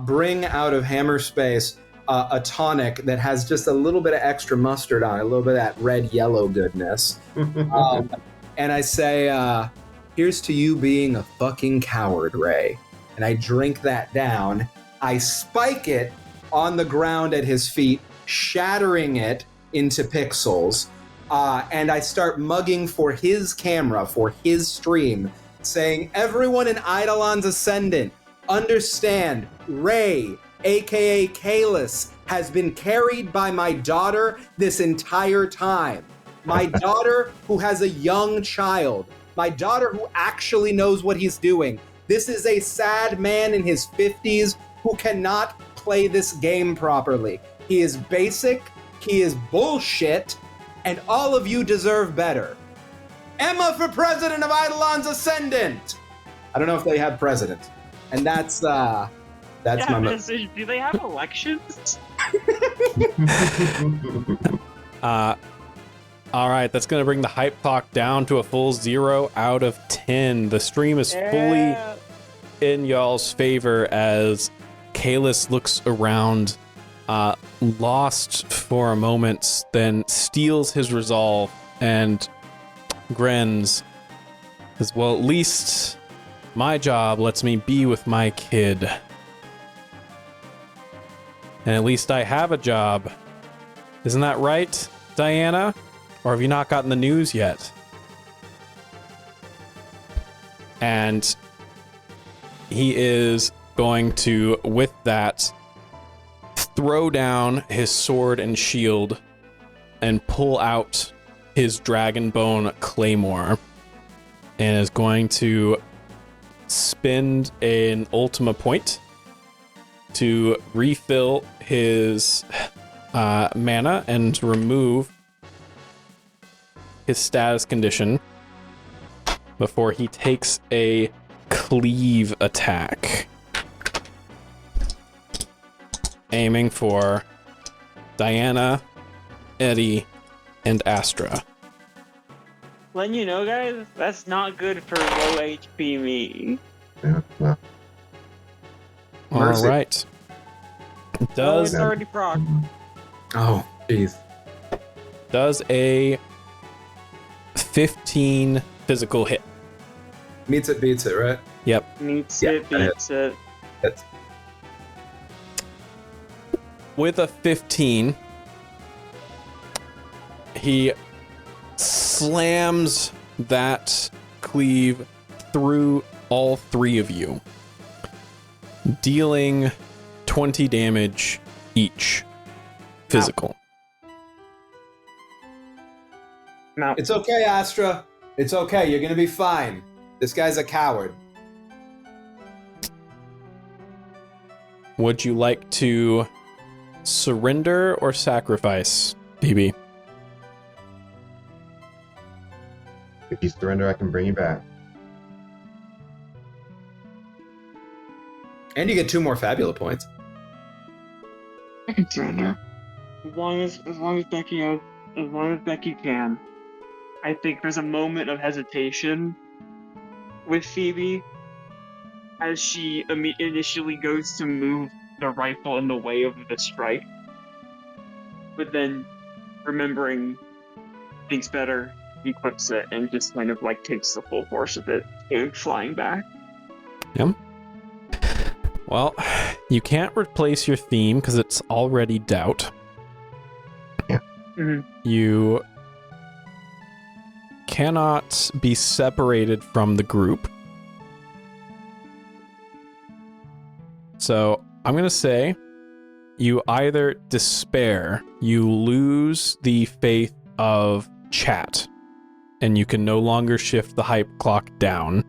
Bring out of hammer space a tonic that has just a little bit of extra mustard on it, a little bit of that red-yellow goodness. And I say, here's to you being a fucking coward, Ray. And I drink that down. I spike it on the ground at his feet, shattering it into pixels. And I start mugging for his camera, for his stream, saying, everyone in Eidolon's Ascendant, understand, Ray, aka Kalis, has been carried by my daughter this entire time. My daughter who has a young child. My daughter who actually knows what he's doing. This is a sad man in his 50s who cannot play this game properly. He is basic, he is bullshit, and all of you deserve better. Emma for president of Eidolon's Ascendant! I don't know if they have president. And that's my message. Do they have elections? All right, that's going to bring the hype talk down to a full 0 out of 10. The stream is fully in y'all's favor as Kalis looks around, lost for a moment, then steals his resolve and grins as well. At least my job lets me be with my kid. And at least I have a job. Isn't that right, Diana? Or have you not gotten the news yet? And he is going to, with that, throw down his sword and shield and pull out his dragon bone claymore and is going to spend an Ultima point to refill his mana and remove his status condition before he takes a cleave attack, aiming for Diana, Eddie, and Astra. Letting you know, guys, that's not good for low HP me. Yeah, well, All Mercy. right. It's already proc. Oh, jeez. Does a 15 physical hit? Meets it, beats it, right? Yep. Meets Yeah, it, beats it. That's With a 15, he slams that cleave through all three of you, dealing 20 damage each. Physical. Now, It's okay, Astra. It's okay. You're gonna be fine. This guy's a coward. Would you like to surrender or sacrifice, Phoebe? If you surrender, I can bring you back. And you get 2 more Fabula points. I can surrender. As long as Becky can. I think there's a moment of hesitation with Phoebe as she initially goes to move the rifle in the way of the strike, but then remembering thinks better, equips it, and just kind of like takes the full force of it, flying back. Yep. Well, you can't replace your theme because it's already doubt. Yeah. Mm-hmm. You cannot be separated from the group. So I'm going to say you either despair, you lose the faith of chat, and you can no longer shift the hype clock down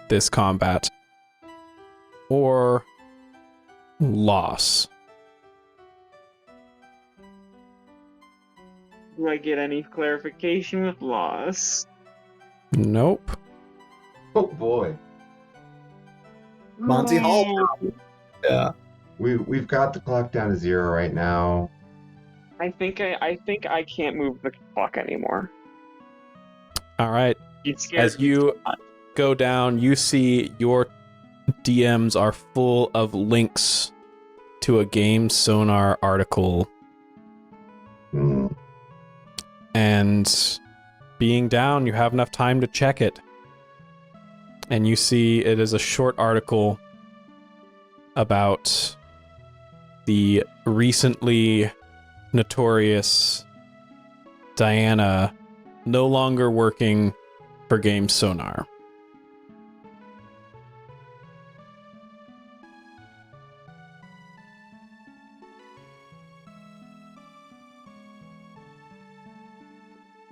this combat, or loss. Do I get any clarification with loss? Nope. Oh boy. Monty Hall. Yeah. We've got the clock down to 0 right now. I think I can't move the clock anymore. All right. It scared As me you so much. go down, you see your DMs are full of links to a Game Sonar article. Hmm. And being down, you have enough time to check it. And you see it is a short article about the recently notorious Diana no longer working for Game Sonar.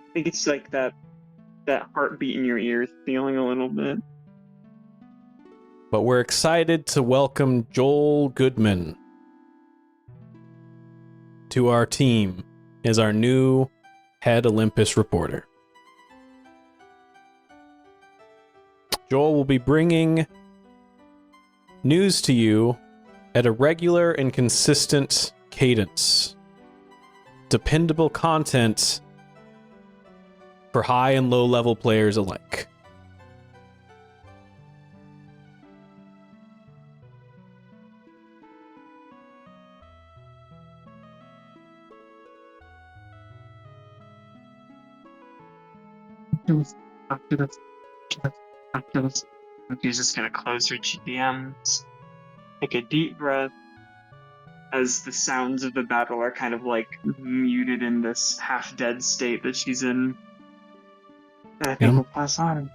I think it's like that heartbeat in your ears feeling a little bit. But we're excited to welcome Joel Goodman to our team as our new head Olympus reporter. Joel will be bringing news to you at a regular and consistent cadence. Dependable content for high and low level players alike. He's just gonna close her GDMs, take a deep breath, as the sounds of the battle are kind of like muted in this half-dead state that she's in. And I think we'll pass on.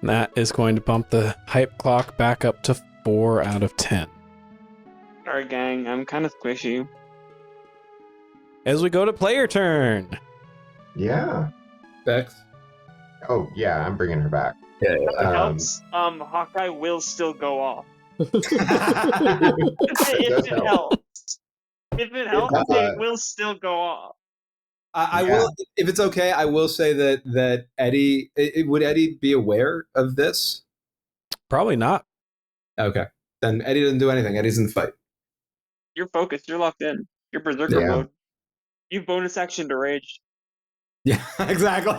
That is going to bump the hype clock back up to 4 out of 10. Sorry, gang, I'm kind of squishy. As we go to player turn. Yeah. Bex. Oh, yeah, I'm bringing her back. Yeah. If it helps, Hawkeye will still go off. If does it help. helps. If it helps, it will still go off. I Yeah. will, if it's okay, I will say that Eddie, would Eddie be aware of this? Probably not. Okay. Then Eddie doesn't do anything. Eddie's in the fight. You're focused, you're locked in. You're berserker Yeah. mode. You bonus action to rage. Yeah, exactly.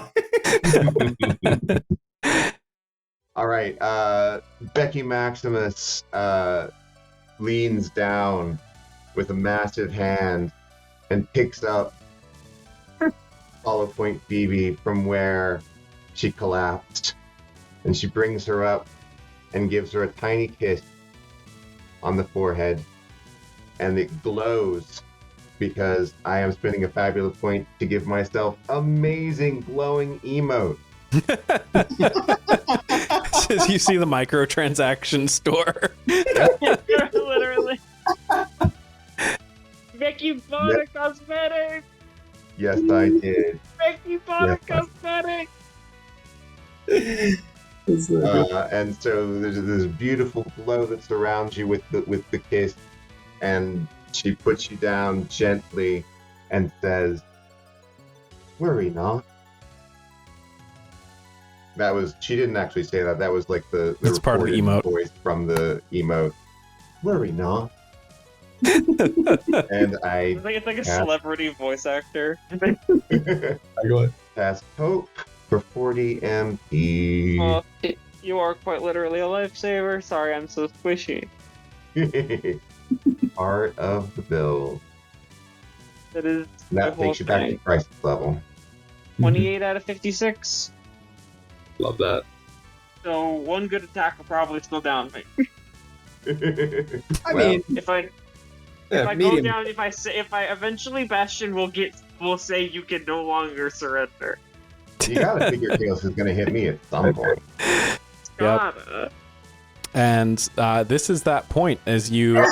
All right. Becky Maximus leans down with a massive hand and picks up Hollow Point Phoebe from where she collapsed. And she brings her up and gives her a tiny kiss on the forehead. And it glows because I am spending a fabulous point to give myself amazing glowing emote. As you see the microtransaction store. Literally. Becky bought a cosmetic. Yes, I did. Becky bought a Yes, I- cosmetic. And so there's this beautiful glow that surrounds you with the kiss, and she puts you down gently and says, "Worry not." She didn't actually say that. That was like the That's part of the recorded emote. voice from the emote. Worry not. And I It's like a Yeah. celebrity voice actor. cast Hope for 40 MP. Oh, you are quite literally a lifesaver. Sorry, I'm so squishy. Part of the build. That is my That whole takes you back to thing. crisis level. 28 out of 56. Love that. So one good attack will probably still down me. I mean, If I go medium. down, if I eventually Bastion will say you can no longer surrender. You gotta figure Chaos is gonna hit me at some point. Gotta. And this is that point as you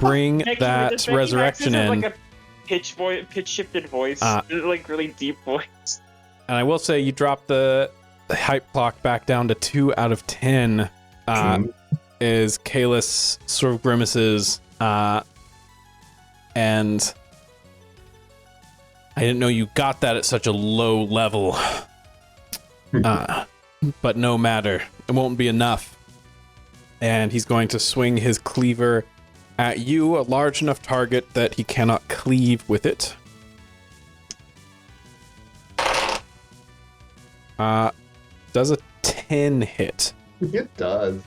bring that Becky resurrection Maxis has, in. like a pitch shifted voice, like really deep voice. And I will say you drop the hype clock back down to 2 out of 10 as Kalis sort of grimaces. And I didn't know you got that at such a low level. But no matter. It won't be enough. And he's going to swing his cleaver at you, a large enough target that he cannot cleave with it. Does a 10 hit? It does.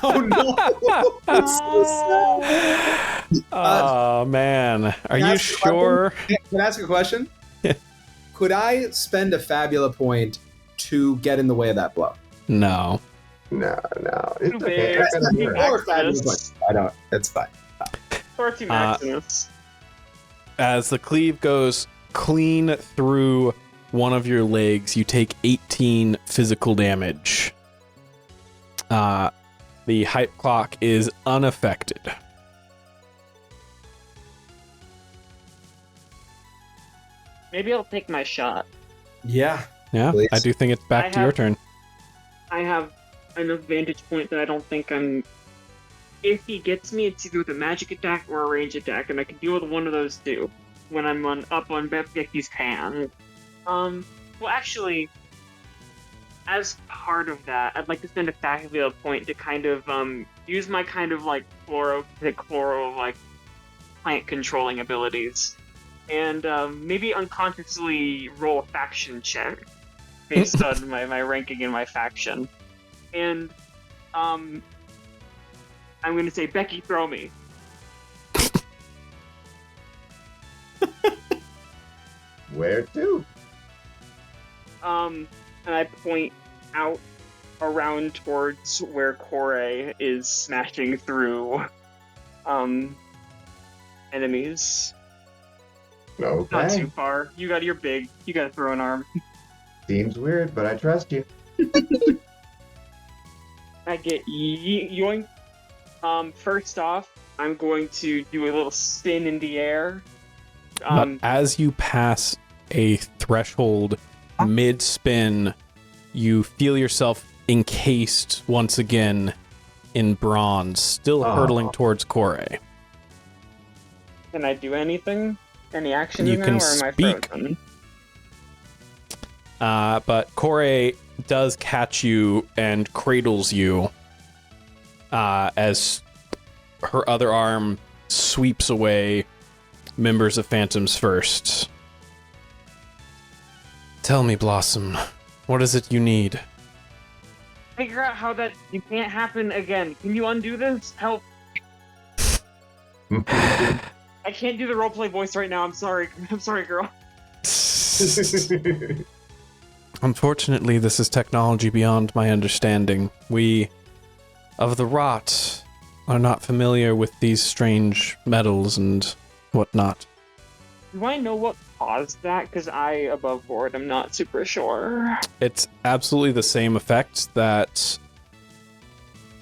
Oh no! That's so sad. Oh man, are Can I you ask a question? sure? Can I ask a question? Could I spend a Fabula point to get in the way of that blow? No. No. It's Too okay. big. It's gonna Too work. big. Or Fabula point. I don't. It's fine. Torty Maximus. As the cleave goes clean through one of your legs, you take 18 physical damage. The hype clock is unaffected. Maybe I'll take my shot. Yeah. Yeah, Please. I do think it's back to your turn. I have an advantage point that I don't think I'm. If he gets me, it's either with a magic attack or a range attack, and I can deal with one of those two when I'm up on Becky's hand. Well, actually, as part of that, I'd like to spend a Fabula point to kind of use my kind of like chloro like plant controlling abilities, and maybe unconsciously roll a faction check based on my ranking in my faction, and I'm going to say, Becky, throw me. Where to? And I point out around towards where Kore is smashing through enemies. Okay. Not too far. You're big. You gotta throw an arm. Seems weird, but I trust you. I get yoink. First off, I'm going to do a little spin in the air. But as you pass a threshold mid-spin, you feel yourself encased once again in bronze, still hurtling towards Kore. Can I do anything? Any actions You now, can or am I speak. frozen? But Kore does catch you and cradles you as her other arm sweeps away members of Phantom's First. Tell me, Blossom, what is it you need? Figure out how that you can't happen again. Can you undo this? Help! I can't do the roleplay voice right now. I'm sorry. I'm sorry, girl. Unfortunately, this is technology beyond my understanding. We, of the rot, are not familiar with these strange metals and whatnot. Do I know what caused that? Because I, above board, am not super sure. It's absolutely the same effect that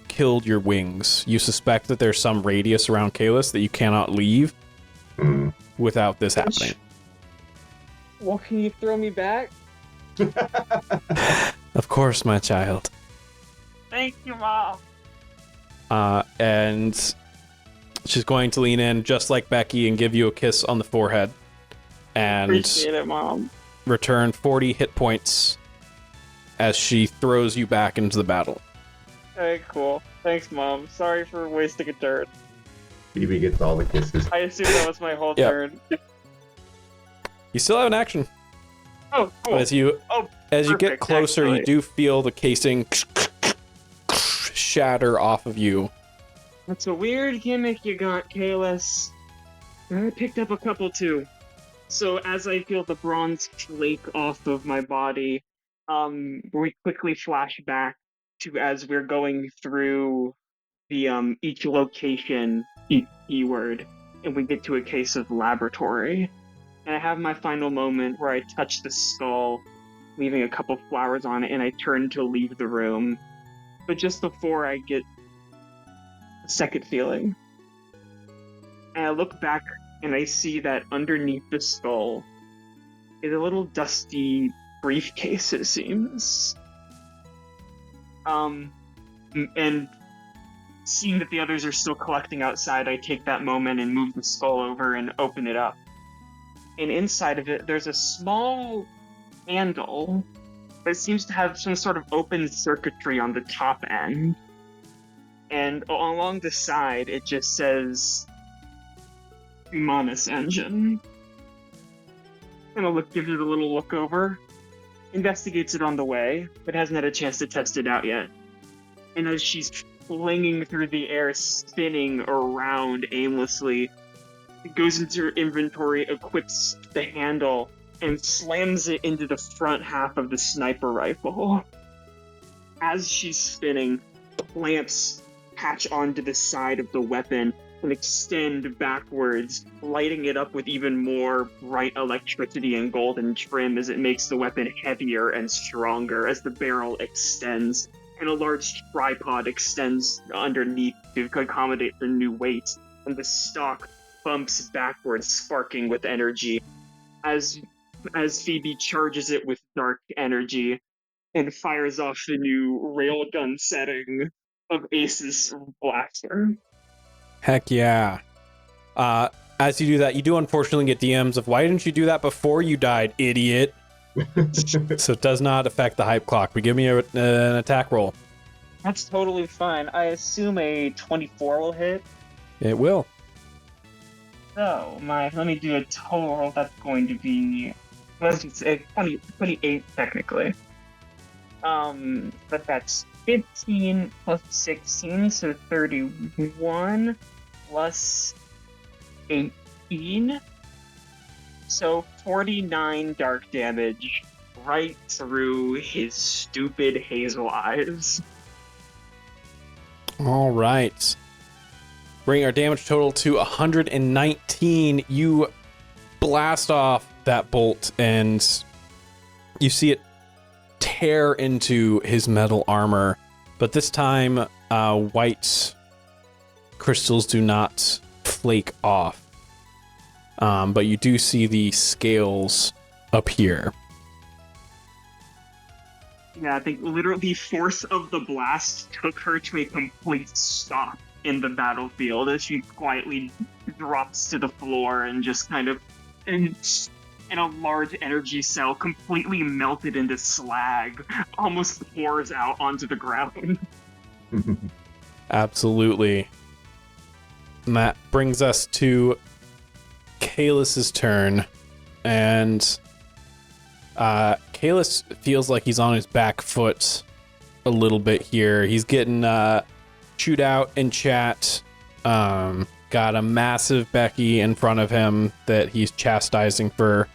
killed your wings. You suspect that there's some radius around Kalis that you cannot leave without this happening. Well, can you throw me back? Of course, my child. Thank you, Mom. And she's going to lean in just like Becky and give you a kiss on the forehead. And Appreciate it, Mom. return 40 hit points as she throws you back into the battle. Okay, cool. Thanks, Mom. Sorry for wasting a turn. Phoebe gets all the kisses. I assume that was my whole Yep. turn. You still have an action. Oh, cool. As you get perfect, closer, you actually. do feel the casing shatter off of you. That's a weird gimmick you got, Kalis. I picked up a couple too. So as I feel the bronze flake off of my body, we quickly flash back to as we're going through the each location, each keyword, and we get to a case of laboratory. And I have my final moment where I touch the skull, leaving a couple flowers on it, and I turn to leave the room. But just before I get a second feeling, and I look back and I see that underneath the skull is a little dusty briefcase, it seems. And seeing that the others are still collecting outside, I take that moment and move the skull over and open it up. And inside of it, there's a small handle that seems to have some sort of open circuitry on the top end. And along the side, it just says Humanus Engine. Gives it a little look over, investigates it on the way, but hasn't had a chance to test it out yet. And as she's flinging through the air, spinning around aimlessly, it goes into her inventory, equips the handle, and slams it into the front half of the sniper rifle. As she's spinning, clamps patch onto the side of the weapon and extend backwards, lighting it up with even more bright electricity and golden trim as it makes the weapon heavier and stronger as the barrel extends, and a large tripod extends underneath to accommodate the new weight, and the stock bumps backwards, sparking with energy as Phoebe charges it with dark energy and fires off the new railgun setting of Ace's blaster. Heck yeah. As you do that, you do unfortunately get DMs of, why didn't you do that before you died, idiot? So it does not affect the hype clock, but give me an attack roll. That's totally fine. I assume a 24 will hit. It will. So, let me do a total. That's going to be, let's say 28 technically. But that's 15 plus 16, so 31 plus 18. So 49 dark damage right through his stupid hazel eyes. All right. Bring our damage total to 119. You blast off that bolt and you see it tear into his metal armor, but this time white crystals do not flake off, but you do see the scales appear. Yeah, I think literally the force of the blast took her to a complete stop in the battlefield as she quietly drops to the floor and just kind of in a large energy cell completely melted into slag, almost pours out onto the ground. Absolutely. And that brings us to Kalis's turn, and Kalis feels like he's on his back foot a little bit here. He's getting chewed out in chat. Got a massive Becky in front of him that he's chastising for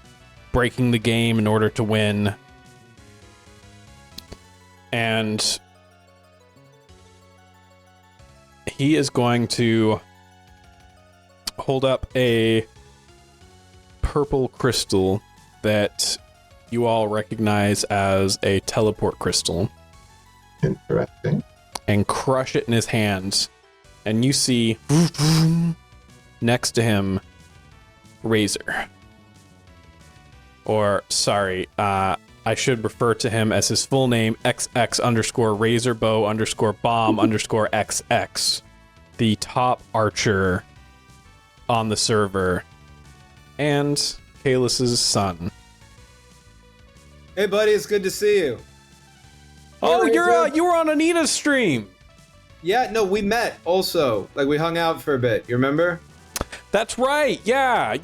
breaking the game in order to win. And he is going to hold up a purple crystal that you all recognize as a teleport crystal. Interesting. And crush it in his hands. And you see next to him Razor. Or, sorry, I should refer to him as his full name, XX_razorbow_bomb_XX, the top archer on the server, and Kalus's son. Hey, buddy, it's good to see you. Oh, Hey, you were on Anita's stream. Yeah, no, we met also. Like, we hung out for a bit. You remember? That's right. Yeah.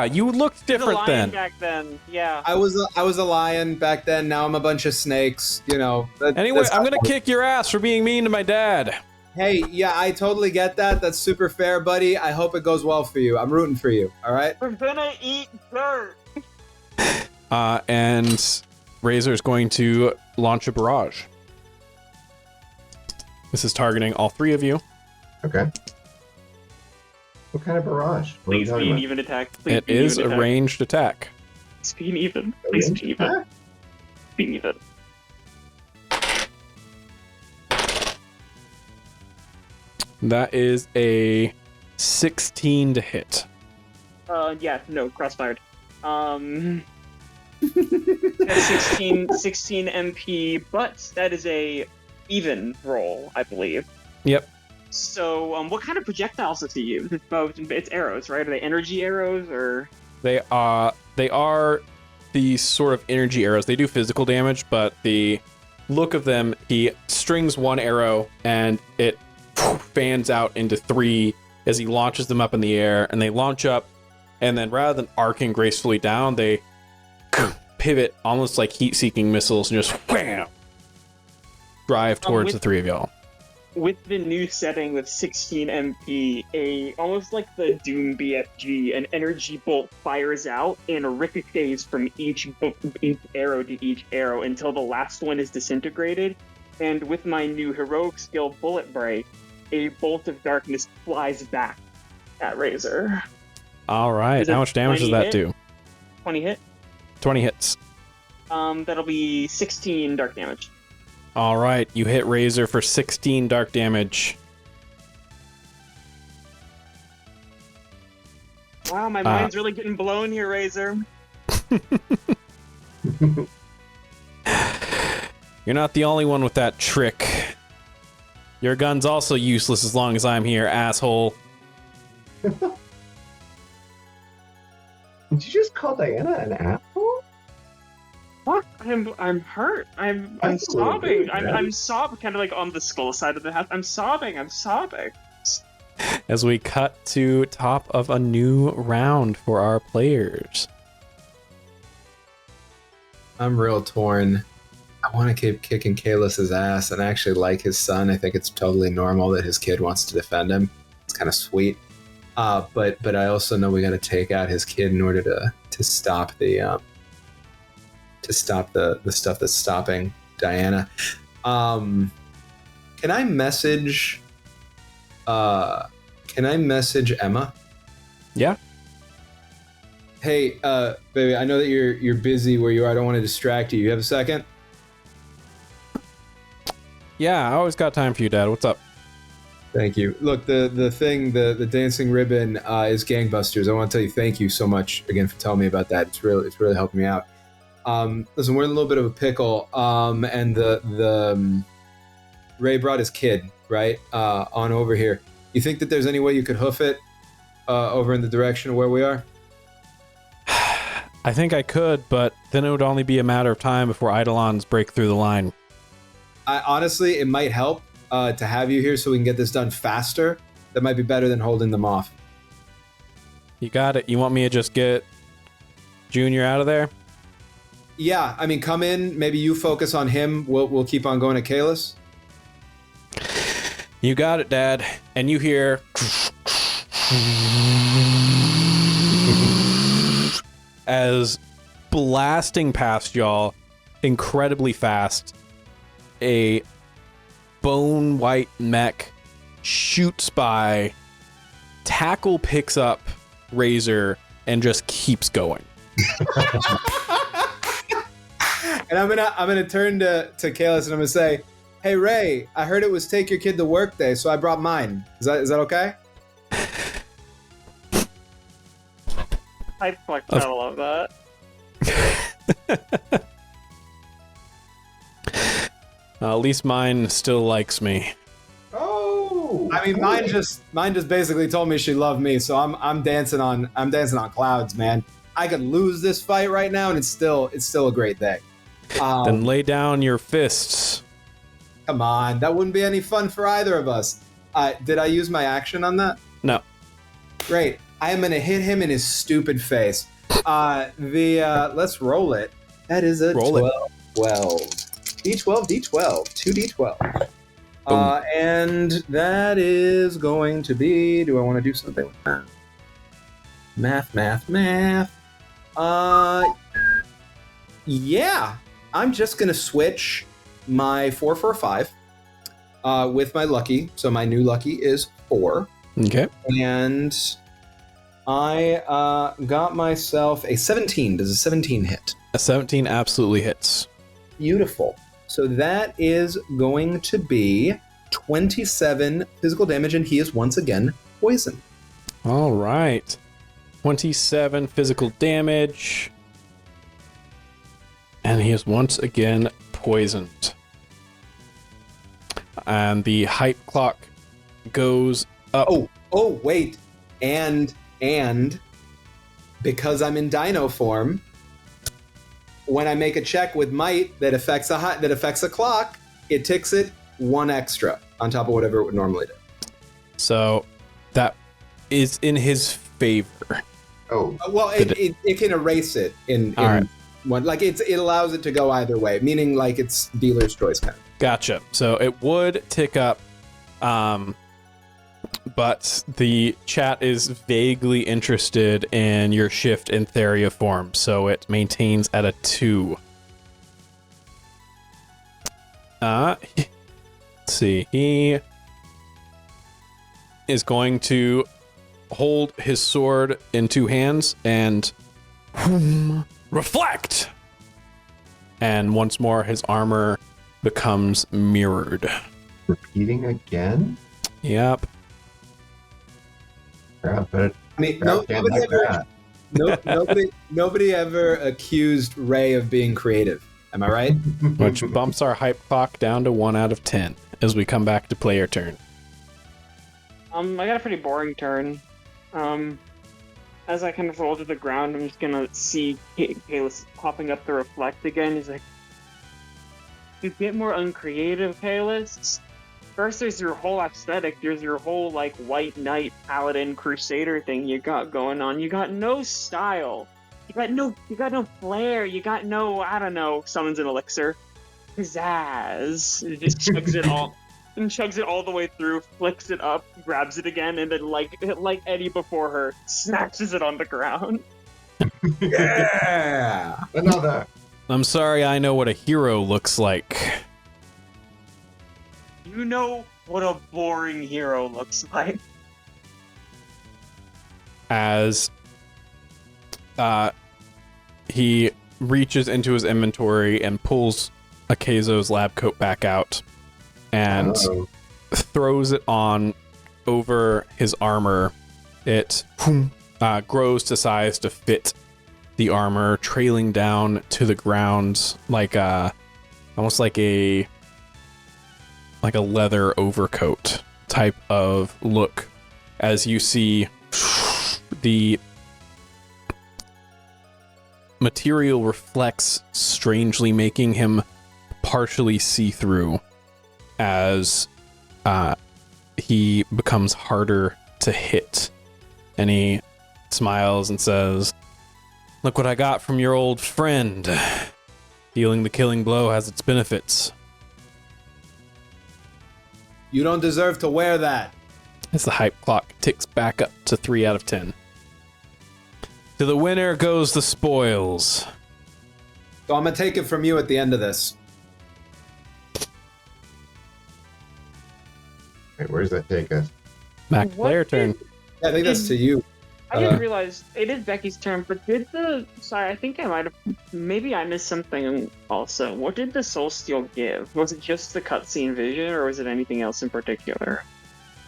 You looked different lion then. back then. Yeah. I was a lion back then. Now I'm a bunch of snakes. You know. Anyway, I'm gonna kick your ass for being mean to my dad. Hey, yeah, I totally get that. That's super fair, buddy. I hope it goes well for you. I'm rooting for you. All right. We're gonna eat dirt. And Razor is going to launch a barrage. This is targeting all three of you. Okay. What kind of barrage? What are you Please talking be an about? even attack. Please It be an is even a attack. ranged attack. Please be an even. A Please ranged be even. attack? Be even. That is a 16 to hit. Yeah, no, crossfired. That's 16 MP, but that is a even roll, I believe. Yep. So, what kind of projectiles does he use? It's arrows, right? Are they energy arrows, or? They are the sort of energy arrows. They do physical damage, but the look of them, he strings one arrow and it fans out into three as he launches them up in the air, and they launch up, and then rather than arcing gracefully down, they pivot almost like heat-seeking missiles and just wham, drive towards the three of y'all. With the new setting with 16 MP, almost like the Doom BFG, an energy bolt fires out and ricochets from each arrow to each arrow until the last one is disintegrated. And with my new heroic skill, Bullet Break, a bolt of darkness flies back at Razor. All right. Is it How much damage does 20 that hit? do? 20 hit. 20 hits. That'll be 16 dark damage. All right. You hit Razor for 16 dark damage. Wow, my mind's really getting blown here, Razor. You're not the only one with that trick. Your gun's also useless as long as I'm here, asshole. Did you just call Diana an asshole? What? I'm hurt. I'm That's a little sobbing. rude, man. I'm sobbing, kind of like on the skull side of the house. I'm sobbing. As we cut to top of a new round for our players. I'm real torn. I want to keep kicking Kalus's ass and actually like his son. I think it's totally normal that his kid wants to defend him. It's kind of sweet. But I also know we got to take out his kid in order to stop the stuff that's stopping Diana. Can I message Emma? Yeah. Hey, baby, I know that you're busy where you are. I don't want to distract you. You have a second? Yeah, I always got time for you, Dad. What's up? Thank you. Look, the dancing ribbon is gangbusters. I want to tell you thank you so much again for telling me about that. It's really helped me out. Listen, we're in a little bit of a pickle, and the Ray brought his kid right on over here. You think that there's any way you could hoof it over in the direction of where we are? I think I could, but then it would only be a matter of time before Eidolons break through the line. Honestly, it might help to have you here so we can get this done faster. That might be better than holding them off. You got it. You want me to just get Junior out of there? Yeah, I mean, come in. Maybe you focus on him. We'll keep on going to Kalus. You got it, Dad. And you hear as blasting past y'all incredibly fast, a bone white mech shoots by, Tackle picks up Razor and just keeps going. And I'm gonna turn to Kalus and I'm gonna say, "Hey Ray, I heard it was take your kid to work day, so I brought mine. Is that okay?" I fucking love that. At least mine still likes me. Oh, I mean, cool. mine just basically told me she loved me, so I'm dancing on clouds, man. I could lose this fight right now, and it's still a great day. Then lay down your fists. Come on, that wouldn't be any fun for either of us. Did I use my action on that? No. Great. I am gonna hit him in his stupid face. Let's roll it. That is a Roll it. 12. D12, 2D12. Boom. And that is going to be. Do I want to do something with that? Math. Yeah. I'm just gonna switch my 4 with my lucky. So my new lucky is 4. Okay. And I got myself a 17. Does a 17 hit? A 17 absolutely hits. Beautiful. So that is going to be 27 physical damage, and he is once again poisoned. All right. 27 physical damage. And he is once again poisoned. And the hype clock goes up. Oh, wait. And because I'm in dino form, when I make a check with might that affects a clock, it ticks it 1 extra on top of whatever it would normally do. So that is in his favor. Oh, Well, it can erase it in All right. one. Like it allows it to go either way, meaning like it's dealer's choice kind of. Gotcha. So it would tick up, but the chat is vaguely interested in your shift in Theria form, so it maintains at a 2. Let's see. He is going to hold his sword in 2 hands and reflect. And once more, his armor becomes mirrored. repeating again? Yep. Yeah, but I mean, crowd can't like that. nobody ever accused Ray of being creative. Am I right? Which bumps our hype clock down to 1 out of 10 as we come back to player turn. I got a pretty boring turn. As I kind of roll to the ground, I'm just gonna see Kalis popping up the reflect again. He's like, "You get more uncreative, Kalis. First, there's your whole aesthetic. There's your whole like white knight, paladin, crusader thing you got going on. You got no style. You got no flair. You got no, I don't know, summons an elixir, pizzazz. It just chugs it all." And chugs it all the way through, flicks it up, grabs it again, and then, like Eddie before her, snatches it on the ground. Yeah. Another. I'm sorry, I know what a hero looks like. You know what a boring hero looks like. As he reaches into his inventory and pulls Akezo's lab coat back out and throws it on over his armor. It grows to size to fit the armor, trailing down to the ground like almost like a leather overcoat type of look. As you see the material reflects strangely, making him partially see-through as he becomes harder to hit. And he smiles and says, "Look what I got from your old friend. Dealing the killing blow has its benefits." You don't deserve to wear that. As the hype clock ticks back up to 3 out of 10. To the winner goes the spoils. So I'm gonna take it from you at the end of this. Wait, where does that take us? Back to What player turn. Yeah, I think that's to you. I didn't realize it is Becky's turn, but I think I might have, maybe I missed something also. What did the soul steal give? Was it just the cutscene vision, or was it anything else in particular?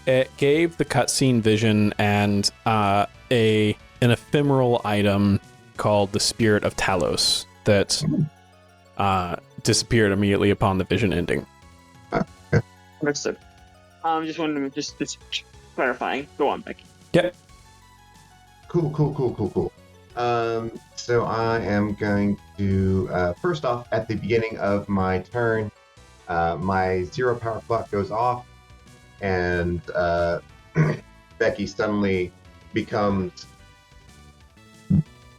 It gave the cutscene vision and an ephemeral item called the Spirit of Talos that disappeared immediately upon the vision ending. Understood. Just wanted to just clarifying. Go on, Becky. Yep. Cool. So I am going to, first off, at the beginning of my turn, my 0 power clock goes off, and Becky suddenly becomes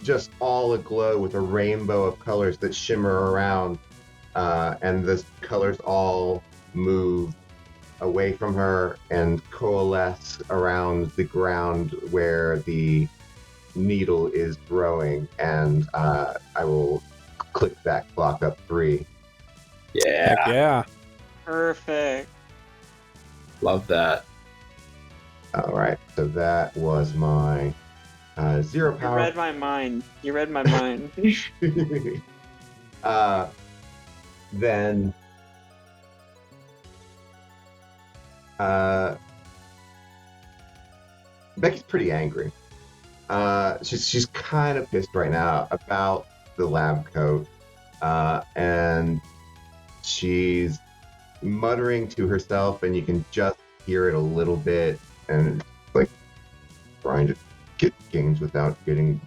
just all aglow with a rainbow of colors that shimmer around, and the colors all move away from her and coalesce around the ground where the needle is growing, and I will click that clock up 3. Yeah. Heck yeah. Perfect. Love that. All right, so that was my 0 You power. read my mind. You read my mind. Then Becky's pretty angry. She's kind of pissed right now about the lab coat, and she's muttering to herself, and you can just hear it a little bit, and it's like trying to get gains without getting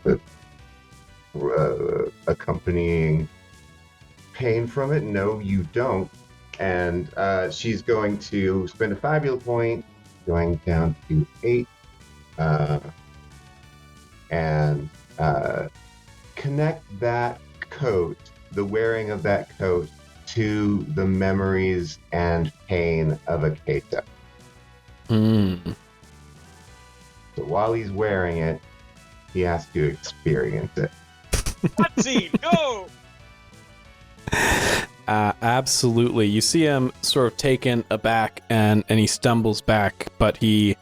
the accompanying pain from it. No, you don't. And she's going to spend a Fabula point, going down to 8, and connect that coat, the wearing of that coat, to the memories and pain of Aketa. Mm. So while he's wearing it, he has to experience it. Cutscene, go! Absolutely. You see him sort of taken aback, and he stumbles back, but he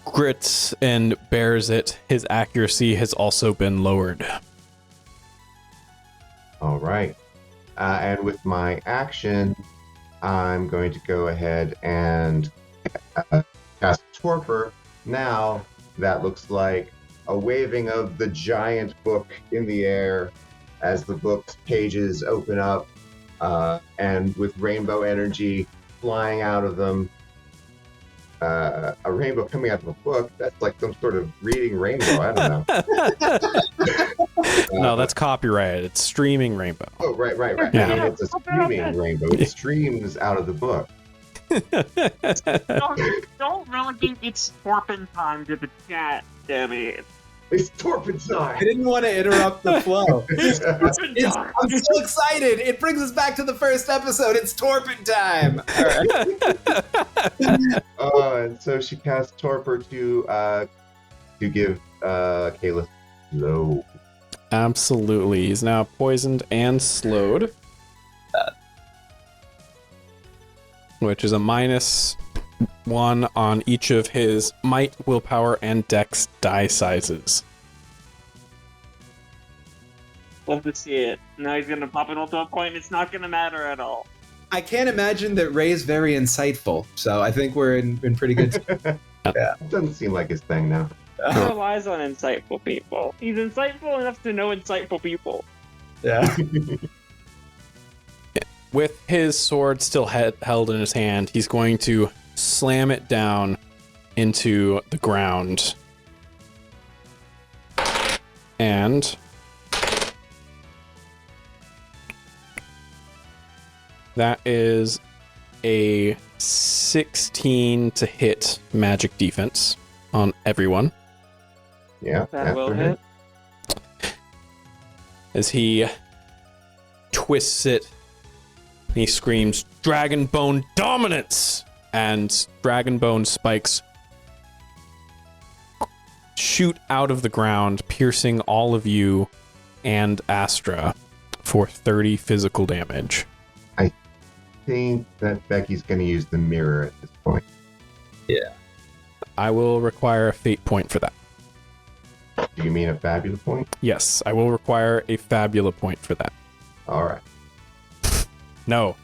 grits and bears it. His accuracy has also been lowered. All right. And with my action, I'm going to go ahead and cast Torpor. Now, that looks like a waving of the giant book in the air as the book's pages open up, and with rainbow energy flying out of them. A rainbow coming out of a book, that's like some sort of reading rainbow. I don't know. No, that's copyrighted. It's streaming rainbow. Oh, right. Yeah. I mean, it's a streaming rainbow. It streams out of the book. Don't relegate its Torpin time to the chat, damn it. It's Torpid I time! didn't want to interrupt the flow. Torpin time. I'm so excited. It brings us back to the first episode. It's Torpin time. All right. And so she casts Torpor to give Kayla slow. Absolutely. He's now poisoned and slowed. Which is a -1 on each of his might, willpower, and dex die sizes. Love to see it. Now he's gonna pop an ultimate point. It's not gonna matter at all. I can't imagine that Ray's very insightful, so I think we're in pretty good. Yeah. Doesn't seem like his thing now. He relies on insightful people. He's insightful enough to know insightful people. Yeah. With his sword still held in his hand, he's going to slam it down into the ground. And that is a 16 to hit magic defense on everyone. Yeah. That will after hit. As he twists it, he screams, "Dragon Bone Dominance!" And Dragon Bone spikes shoot out of the ground, piercing all of you and Astra for 30 physical damage. I think that Becky's going to use the mirror at this point. Yeah. I will require a fate point for that. Do you mean a Fabula point? Yes, I will require a Fabula point for that. All right. No.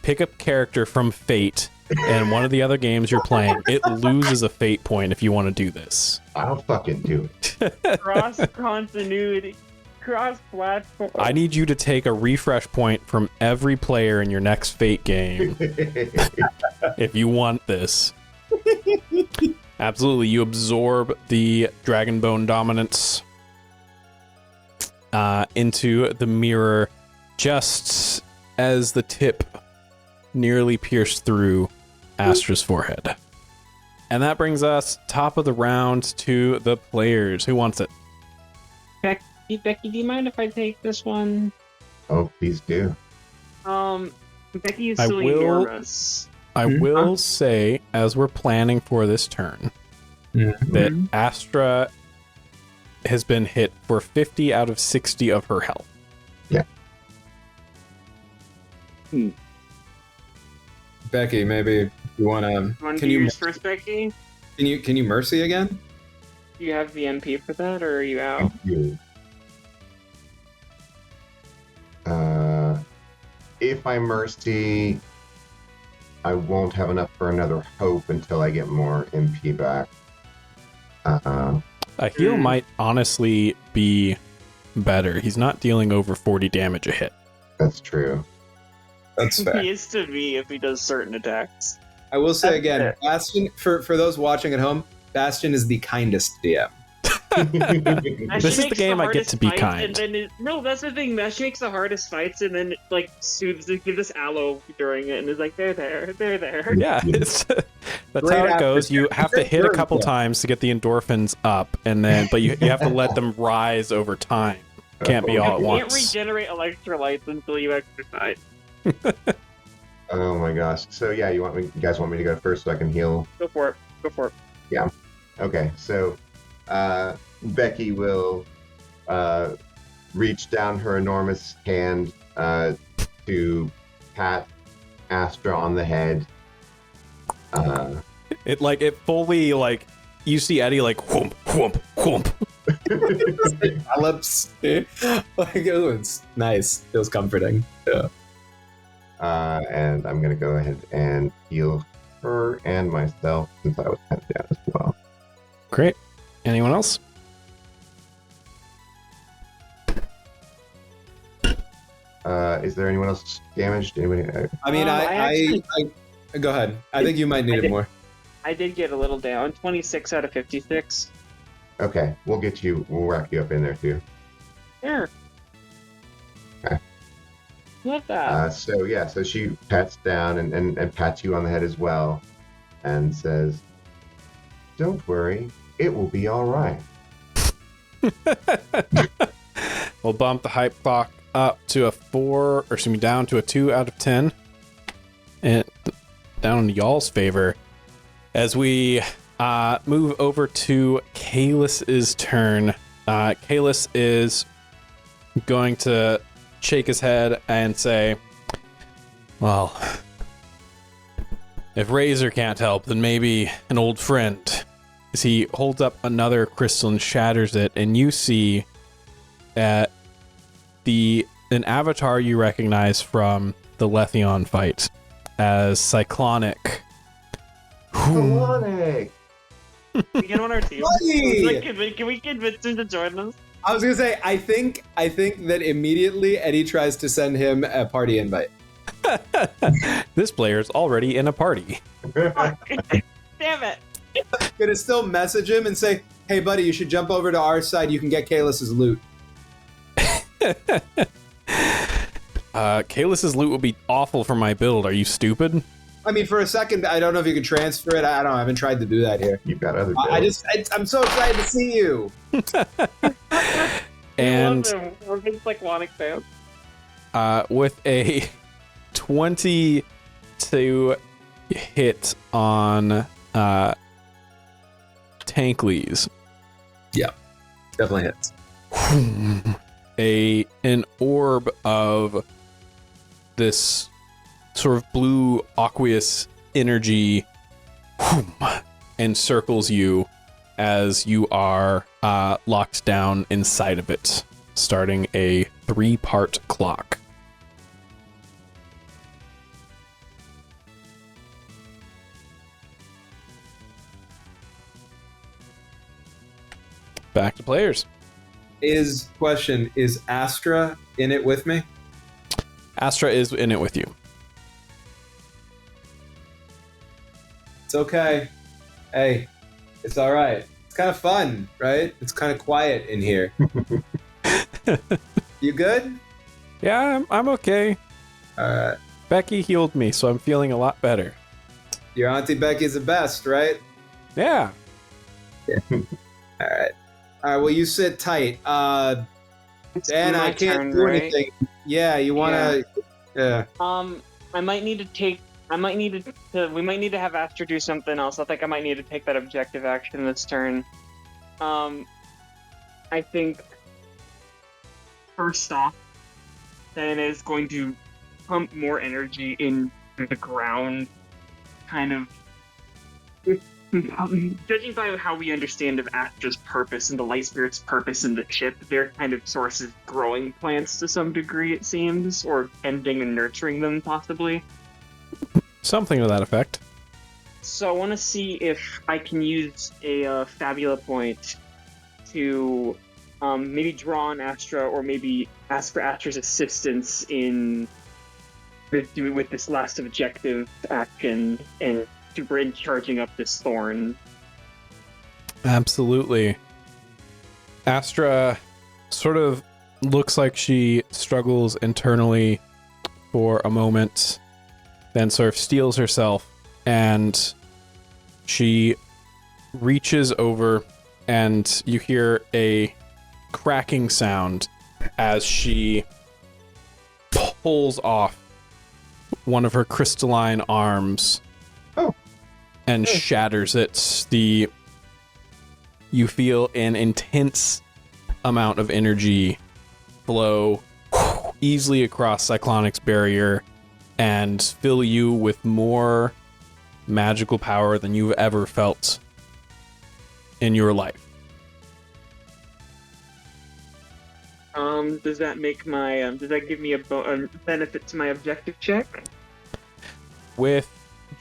Pick up character from Fate, and one of the other games you're playing, it loses a fate point if you want to do this. I'll fucking do it. Cross continuity. Cross-platform. I need you to take a refresh point from every player in your next Fate game if you want this. Absolutely, you absorb the Dragonbone dominance into the mirror just as the tip nearly pierced through Astra's forehead. And that brings us top of the round to the players. Who wants it? Becky, do you mind if I take this one? Oh, please do. Becky is I so will- enormous. I will say, as we're planning for this turn, that Astra has been hit for 50 out of 60 of her health. Yeah. Becky, maybe you want to. You want to do yours first, Becky? Can you mercy again? Do you have the MP for that, or are you out? Thank you. If I mercy, I won't have enough for another hope until I get more MP back. A heal might honestly be better. He's not dealing over 40 damage a hit. That's true. That's fair. He is to me if he does certain attacks. I will say That's again, fair. Bastion, for those watching at home, Bastion is the kindest DM. Actually This is the makes game I get hardest to be fights, kind. And then no, that's the thing. She makes the hardest fights, and then like soothes, gives us aloe during it, and is like, they're there. Yeah, it's, that's Great how it after- goes. You have to hit a couple Yeah. times to get the endorphins up, and then but you have to let them rise over time. Can't be all at You can't once. regenerate electrolytes until you exercise. Oh my gosh. So yeah, you guys want me to go first so I can heal? Go for it. Okay, so Becky will reach down her enormous hand to pat Astra on the head. It fully like you see Eddie like whoomp whoomp whoomp. Lips. Like, it's nice. Feels comforting. Yeah. And I'm gonna go ahead and heal her and myself since I was headed down as well. Great. Anyone else? Is there anyone else damaged? Anybody? I mean, I go ahead. I think you might need it more. I did get a little down. 26 out of 56. Okay, we'll rack you up in there too. Sure. Okay. Love that. So she pats down and pats you on the head as well, and says, "Don't worry, it will be all right." We'll bump the hype clock up to down to a 2 out of 10. And down in y'all's favor. As we move over to Kalis' turn. Kalis is going to shake his head and say, well, if Razor can't help, then maybe an old friend. As he holds up another crystal and shatters it, and you see an avatar you recognize from the Letheon fight as Cyclonic. Cyclonic! We get on our team. Buddy! Can we convince him to join us? I was gonna say, I think that immediately Eddie tries to send him a party invite. This player's already in a party. Damn it. Gonna still message him and say, "Hey, buddy, you should jump over to our side. You can get Kalis' loot." Kalis' loot would be awful for my build. Are you stupid? I mean, for a second, I don't know if you can transfer it. I don't know. I haven't tried to do that here. You've got other I'm so excited to see you. And I love him. We're big Cyclonic fans. with a 20 to hit on Tankleys, Definitely hits. an orb of this sort of blue aqueous energy encircles you as you are locked down inside of it, starting a 3-part clock. Back to players. Is Astra in it with me? Astra is in it with you. It's okay. Hey, it's all right. It's kind of fun, right? It's kind of quiet in here. You good? Yeah, I'm okay. All right. Becky healed me, so I'm feeling a lot better. Your Auntie Becky's the best, right? Yeah. All right. All right, well, you sit tight. It's Dan, my I can't turn, do right? anything. Yeah, you want to... Yeah. I might need to take. I might need to. We might need to have Astra do something else. I think I might need to take that objective action this turn. I think first off, Diana is going to pump more energy into the ground. Kind of. Judging by how we understand of Astra's purpose and the Light Spirit's purpose in the ship, they're kind of sources growing plants to some degree, it seems, or tending and nurturing them, possibly. Something to that effect. So I want to see if I can use a Fabula point to maybe draw on Astra, or maybe ask for Astra's assistance in with this last objective action and to bring charging up this thorn. Absolutely. Astra sort of looks like she struggles internally for a moment, then sort of steels herself, and she reaches over, and you hear a cracking sound as she pulls off one of her crystalline arms and shatters it. You feel an intense amount of energy flow easily across Cyclonic's barrier and fill you with more magical power than you've ever felt in your life. Does that make my does that give me a benefit to my objective check? With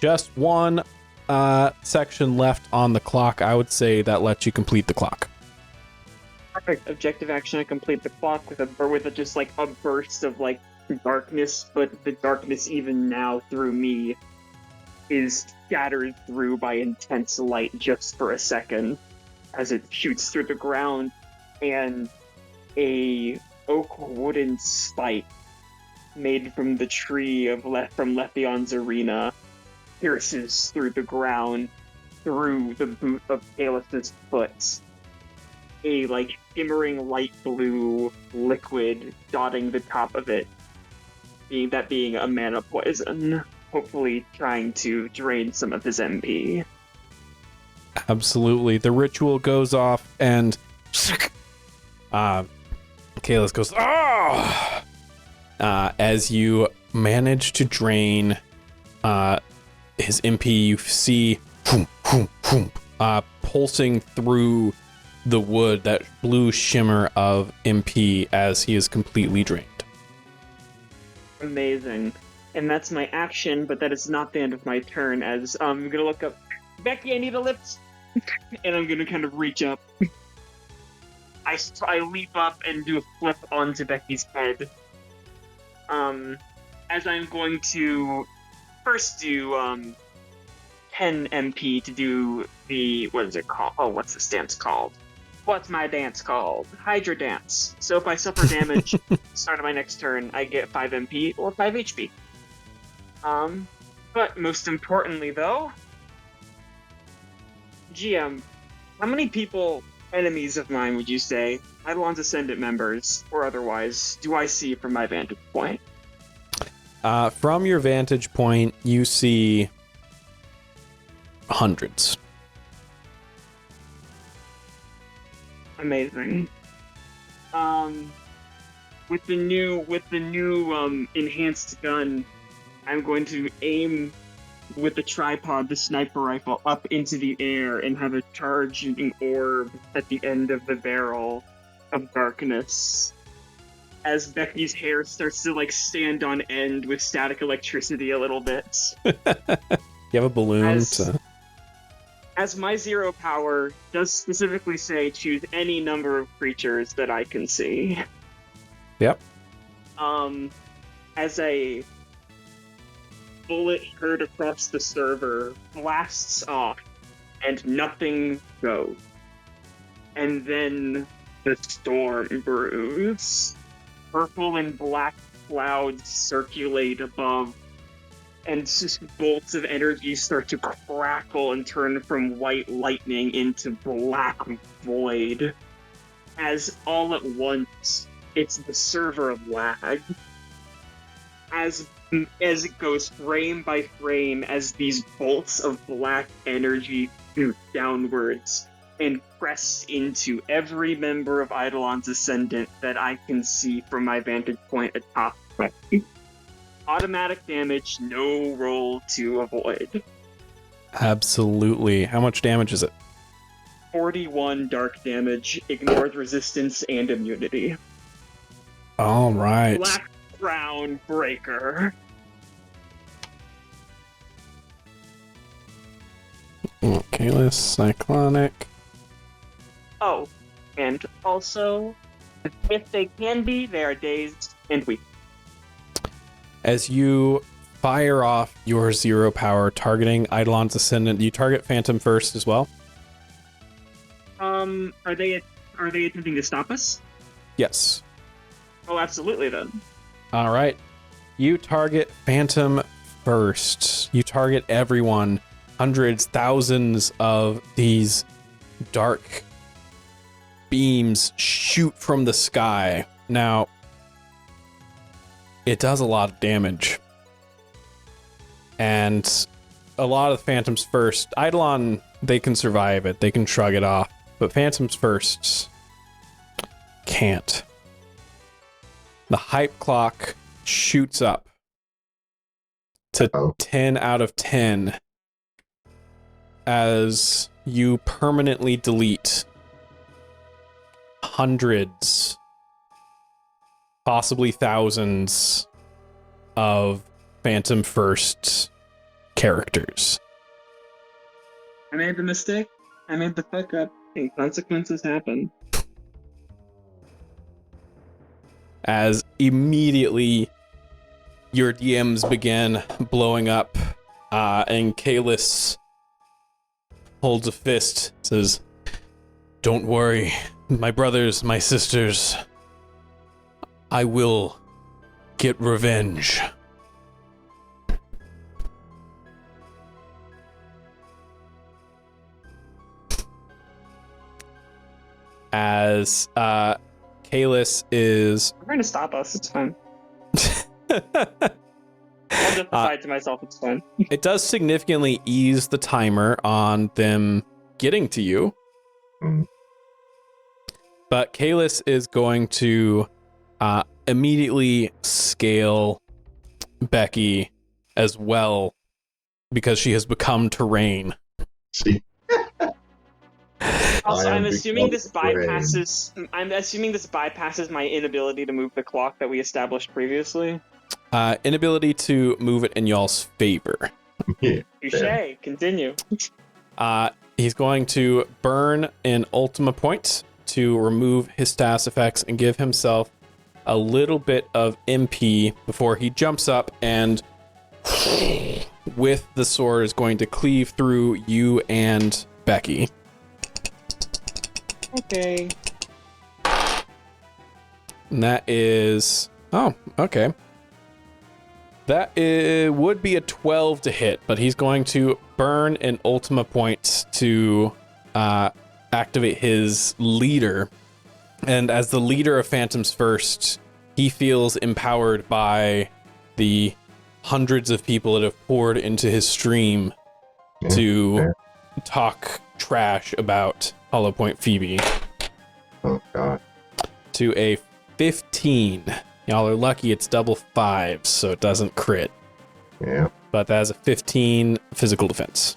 just one section left on the clock, I would say that lets you complete the clock. Perfect. Objective action to complete the clock with just like a burst of like darkness, but the darkness even now through me is scattered through by intense light just for a second as it shoots through the ground, and a oak wooden spike made from the tree from Letheon's arena pierces through the ground, through the boot of Kaelus's foot. A like shimmering light blue liquid dotting the top of it, being a mana poison, hopefully trying to drain some of his MP. Absolutely. The ritual goes off, and Kaelus goes, "Oh!" As you manage to drain his MP, you see pulsing through the wood, that blue shimmer of MP as he is completely drained. Amazing. And that's my action, but that is not the end of my turn, as I'm gonna look up, Becky, I need a lift! And I'm gonna kind of reach up. I leap up and do a flip onto Becky's head. As I'm going to first do 10 MP to do the, what is it called? Oh, what's this dance called? What's my dance called? Hydra Dance. So if I suffer damage start of my next turn, I get 5 MP or 5 HP. But most importantly though, GM, how many enemies of mine would you say, Eidolon's Ascendant members or otherwise, do I see from my vantage point? From your vantage point, you see hundreds. Amazing. With the new enhanced gun, I'm going to aim with the tripod, the sniper rifle, up into the air and have a charging orb at the end of the barrel of darkness. As Becky's hair starts to like stand on end with static electricity a little bit. You have a balloon. as my zero power does specifically say choose any number of creatures that I can see. Yep. As a bullet heard across the server blasts off and nothing goes. And then the storm brews. Purple and black clouds circulate above, and just bolts of energy start to crackle and turn from white lightning into black void. As all at once, it's the server lag. As it goes frame by frame, as these bolts of black energy shoot downwards and press into every member of Eidolon's Ascendant that I can see from my vantage point atop. Automatic damage, no roll to avoid. Absolutely. How much damage is it? 41 dark damage, ignored resistance and immunity. All right. Black Crown Breaker. Okay, let's cyclonic. Oh, and also, if they can be, they are dazed and weak. As you fire off your zero power targeting Eidolon's Ascendant, you target Phantom first as well? Are they attempting to stop us? Yes. Oh, absolutely then. All right. You target Phantom first. You target everyone. Hundreds, thousands of these dark beams shoot from the sky. Now, it does a lot of damage. And a lot of Phantoms first. Eidolon, they can survive it. They can shrug it off. But Phantoms first can't. The hype clock shoots up to 10 out of 10 as you permanently delete hundreds, possibly thousands of Phantom First characters. I made the mistake. I made the fuck up, and consequences happen. As immediately your DMs begin blowing up, and Kalis holds a fist, says, "Don't worry, my brothers, my sisters, I will get revenge." As Kalis is... They're going to stop us, it's fine. I'll justify it to myself, it's fine. It does significantly ease the timer on them getting to you. But Kalis is going to immediately scale Becky as well because she has become terrain. Also, I'm assuming this bypasses my inability to move the clock that we established previously. Inability to move it in y'all's favor. Touché. Continue. He's going to burn an Ultima point to remove his status effects and give himself a little bit of MP before he jumps up and with the sword is going to cleave through you and Becky. Okay. And that is... Oh, okay. That would be a 12 to hit, but he's going to burn an Ultima point to activate his leader. And as the leader of Phantoms First, he feels empowered by the hundreds of people that have poured into his stream to talk trash about Hollow Point Phoebe. Oh, God. To a 15. Y'all are lucky it's double fives, so it doesn't crit. Yeah. But that is a 15 physical defense.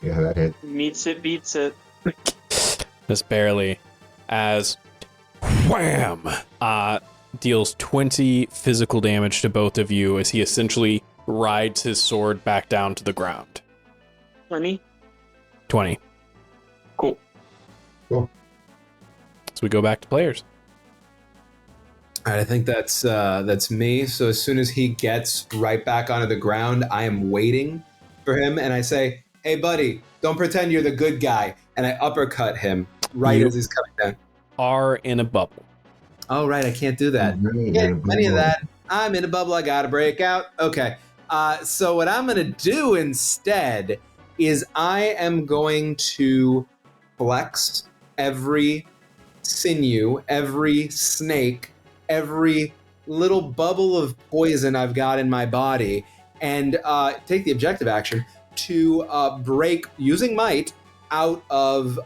Yeah, that hit. Meets it, beats it. Just barely. As wham! Deals 20 physical damage to both of you as he essentially rides his sword back down to the ground. 20? 20. Cool. Cool. So we go back to players. All right, I think that's me. So as soon as he gets right back onto the ground, I am waiting for him, and I say, "Hey, buddy, don't pretend you're the good guy." And I uppercut him right as he's coming down. Are in a bubble. Oh, right, I can't do that. Right, Can't and do any of that. I'm in a bubble. I gotta break out. Okay. So what I'm gonna do instead is I am going to flex every sinew, every snake, every little bubble of poison I've got in my body, and take the objective action to break, using might, out of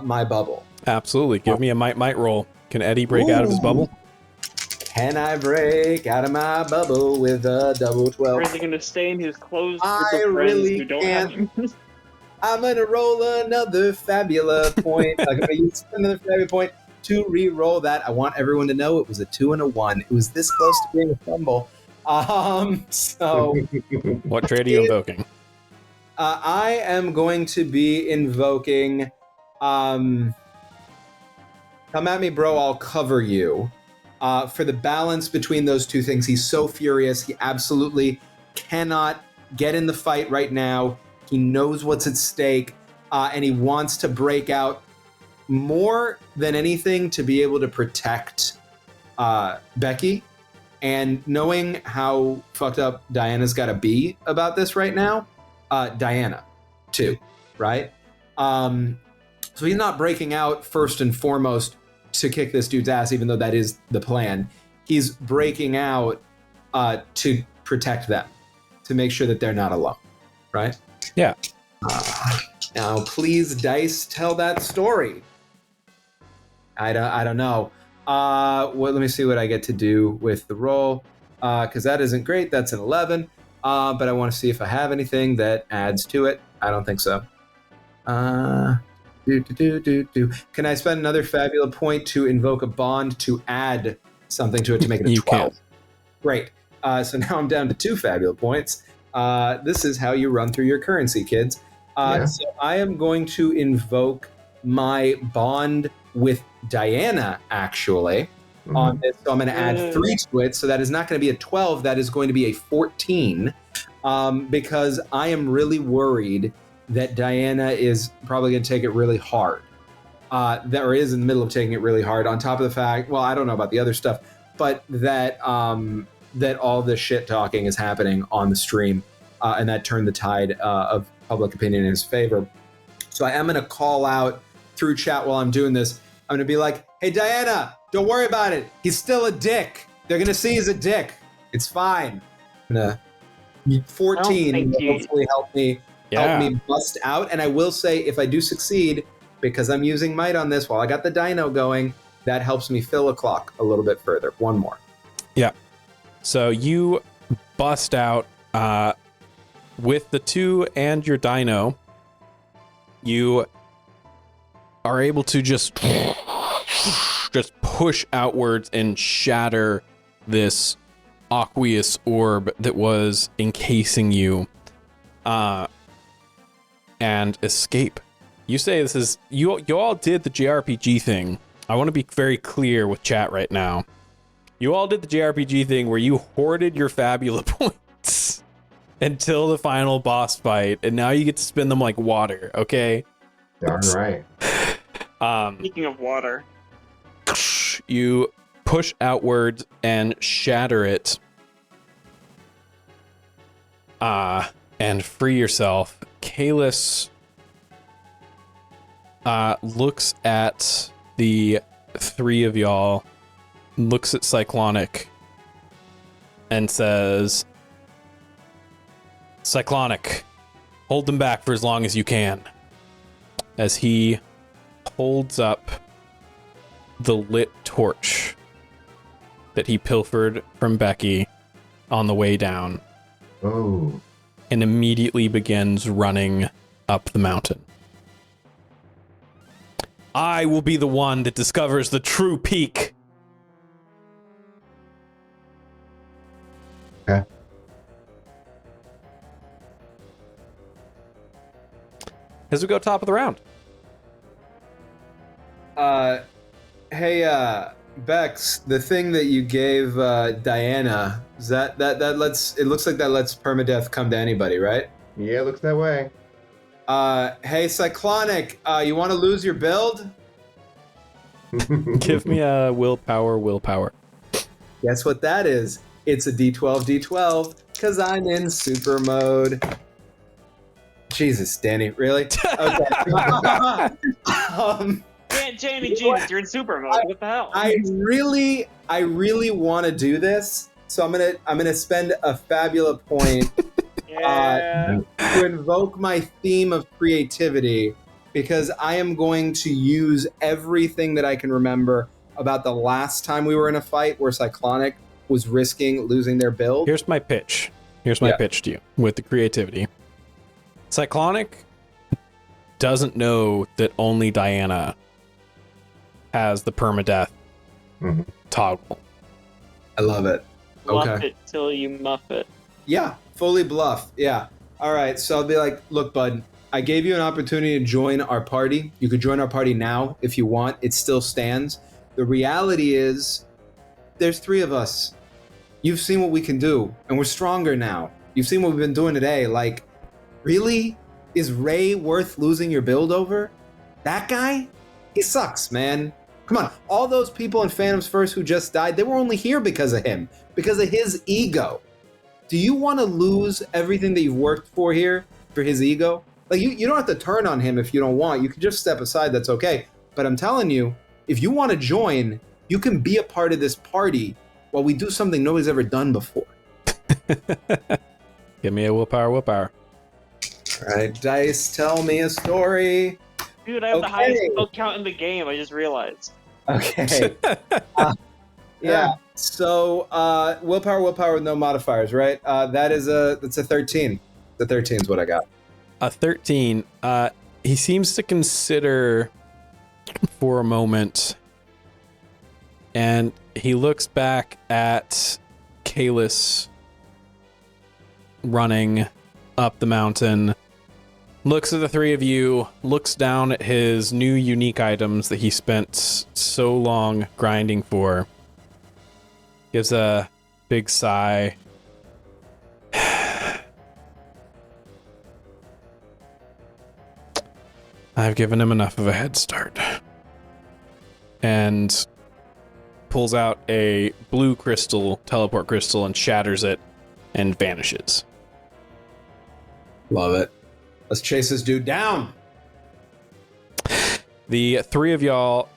my bubble. Absolutely. Give me a might roll. Can Eddie break out of his bubble? Can I break out of my bubble with a double 12? Or is he going to stay in his closed I group of friends really who don't have him? I'm going to roll another Fabula point. I'm going to use another Fabula point to re-roll that. I want everyone to know it was a 2 and a 1. It was this close to being a fumble. So What trait are you invoking? I am going to be invoking Come at me, bro, I'll cover you. For the balance between those two things, he's so furious. He absolutely cannot get in the fight right now. He knows what's at stake, and he wants to break out more than anything to be able to protect Becky. And knowing how fucked up Diana's got to be about this right now, Diana, too, right? So he's not breaking out first and foremost to kick this dude's ass, even though that is the plan. He's breaking out to protect them, to make sure that they're not alone, right? Yeah. Now, please, dice, tell that story. I don't know. Let me see what I get to do with the roll, because that isn't great. That's an 11. But I want to see if I have anything that adds to it. I don't think so. Can I spend another Fabula point to invoke a bond to add something to it to make it a 12? Can. Great. So now I'm down to 2 Fabula points. This is how you run through your currency, kids. So I am going to invoke my bond with Diana, actually, on this. So I'm going to add 3 to it. So that is not going to be a 12. That is going to be a 14, because I am really worried that Diana is probably going to take it really hard. That is in the middle of taking it really hard. On top of the fact, well, I don't know about the other stuff, but that that all this shit talking is happening on the stream, and that turned the tide of public opinion in his favor. So I am going to call out through chat while I'm doing this. I'm going to be like, "Hey, Diana, don't worry about it. He's still a dick. They're going to see he's a dick. It's fine." I'm going to 14 will hopefully help me bust out. And I will say, if I do succeed, because I'm using might on this while I got the dino going, that helps me fill a clock a little bit further. One more. Yeah. So you bust out with the 2 and your dino. You are able to just push outwards and shatter this aqueous orb that was encasing you, and escape. You say this is you all did the JRPG thing. I want to be very clear with chat right now. You all did the JRPG thing where you hoarded your Fabula points until the final boss fight, and now you get to spend them like water, okay? Darn right. Speaking of water, you push outwards and shatter it, and free yourself. Kalis looks at the 3 of y'all, looks at Cyclonic, and says, "Cyclonic, hold them back for as long as you can," as he holds up the lit torch that he pilfered from Becky on the way down, Oh. and immediately begins running up the mountain. "I will be the one that discovers the true peak." Okay. as we go top of the round. Hey, Bex, the thing that you gave Diana, is that lets, it looks like that lets permadeath come to anybody, right? Yeah, looks that way. Hey, Cyclonic, you want to lose your build? Give me a willpower. Guess what that is? It's a D12, because I'm in super mode. Jesus, Danny, really? Okay. Can't Jamie Jesus, you're in super mode. What the hell? I really want to do this, so I'm gonna spend a Fabula point Yeah. to invoke my theme of creativity, because I am going to use everything that I can remember about the last time we were in a fight where Cyclonic was risking losing their build. Here's my pitch. Pitch to you with the creativity. Cyclonic doesn't know that only Diana has the permadeath toggle. I love it. Bluff Okay. it till you muff it. Yeah, fully bluff. Yeah. All right. So I'll be like, look, bud, I gave you an opportunity to join our party. You could join our party now if you want. It still stands. The reality is there's 3 of us. You've seen what we can do, and we're stronger now. You've seen what we've been doing today. Like, really? Is Ray worth losing your build over? That guy? He sucks, man. Come on. All those people in Phantom's First who just died, they were only here because of him, because of his ego. Do you want to lose everything that you've worked for here for his ego? Like, you don't have to turn on him if you don't want. You can just step aside. That's okay. But I'm telling you, if you want to join, you can be a part of this party while we do something nobody's ever done before. Give me a willpower. All right, Dice, tell me a story. Dude, I have the highest kill count in the game, I just realized. Okay. Yeah. So willpower with no modifiers, right? That's a 13. The 13 is what I got. A 13. He seems to consider for a moment, and he looks back at Kalis running up the mountain, looks at the 3 of you, looks down at his new unique items that he spent so long grinding for, gives a big sigh. I've given him enough of a head start. And pulls out a blue crystal, teleport crystal, and shatters it and vanishes. Love it. Let's chase this dude down. The 3 of y'all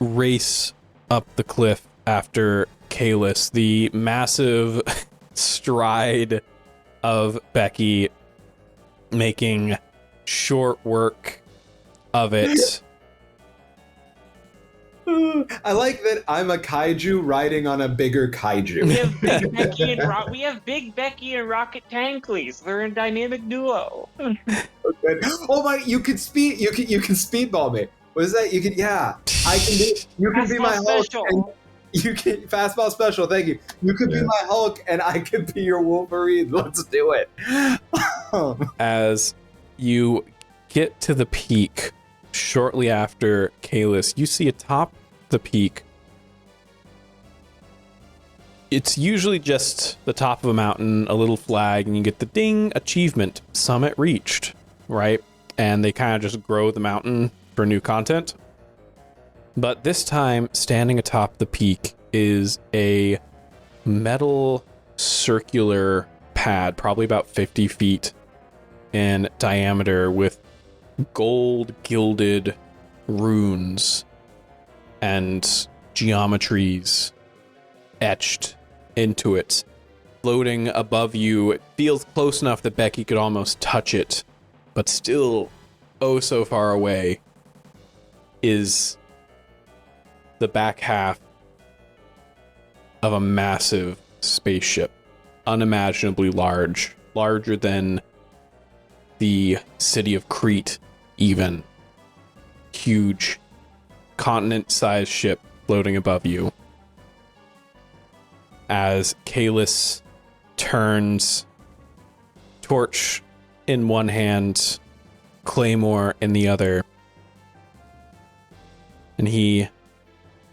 race up the cliff after Kalis. The massive stride of Becky making short work of it. I like that I'm a kaiju riding on a bigger kaiju. We have Big Becky and Rocket Tankleys. They're in dynamic duo. Oh my! You can speedball me. What is that? You can I can be. You can be my Hulk. And you can fastball special. Thank you. You could be my Hulk, and I could be your Wolverine. Let's do it. As you get to the peak, shortly after Kalis, you see atop the peak. It's usually just the top of a mountain, a little flag, and you get the ding achievement, summit reached, right? And they kind of just grow the mountain for new content. But this time, standing atop the peak is a metal circular pad, probably about 50 feet in diameter, with gold gilded runes and geometries etched into it. Floating above you, it feels close enough that Becky could almost touch it, but still oh so far away, is the back half of a massive spaceship, unimaginably large, larger than the city of Crete even. Huge, continent-sized ship floating above you. As Kalis turns, torch in one hand, claymore in the other. And he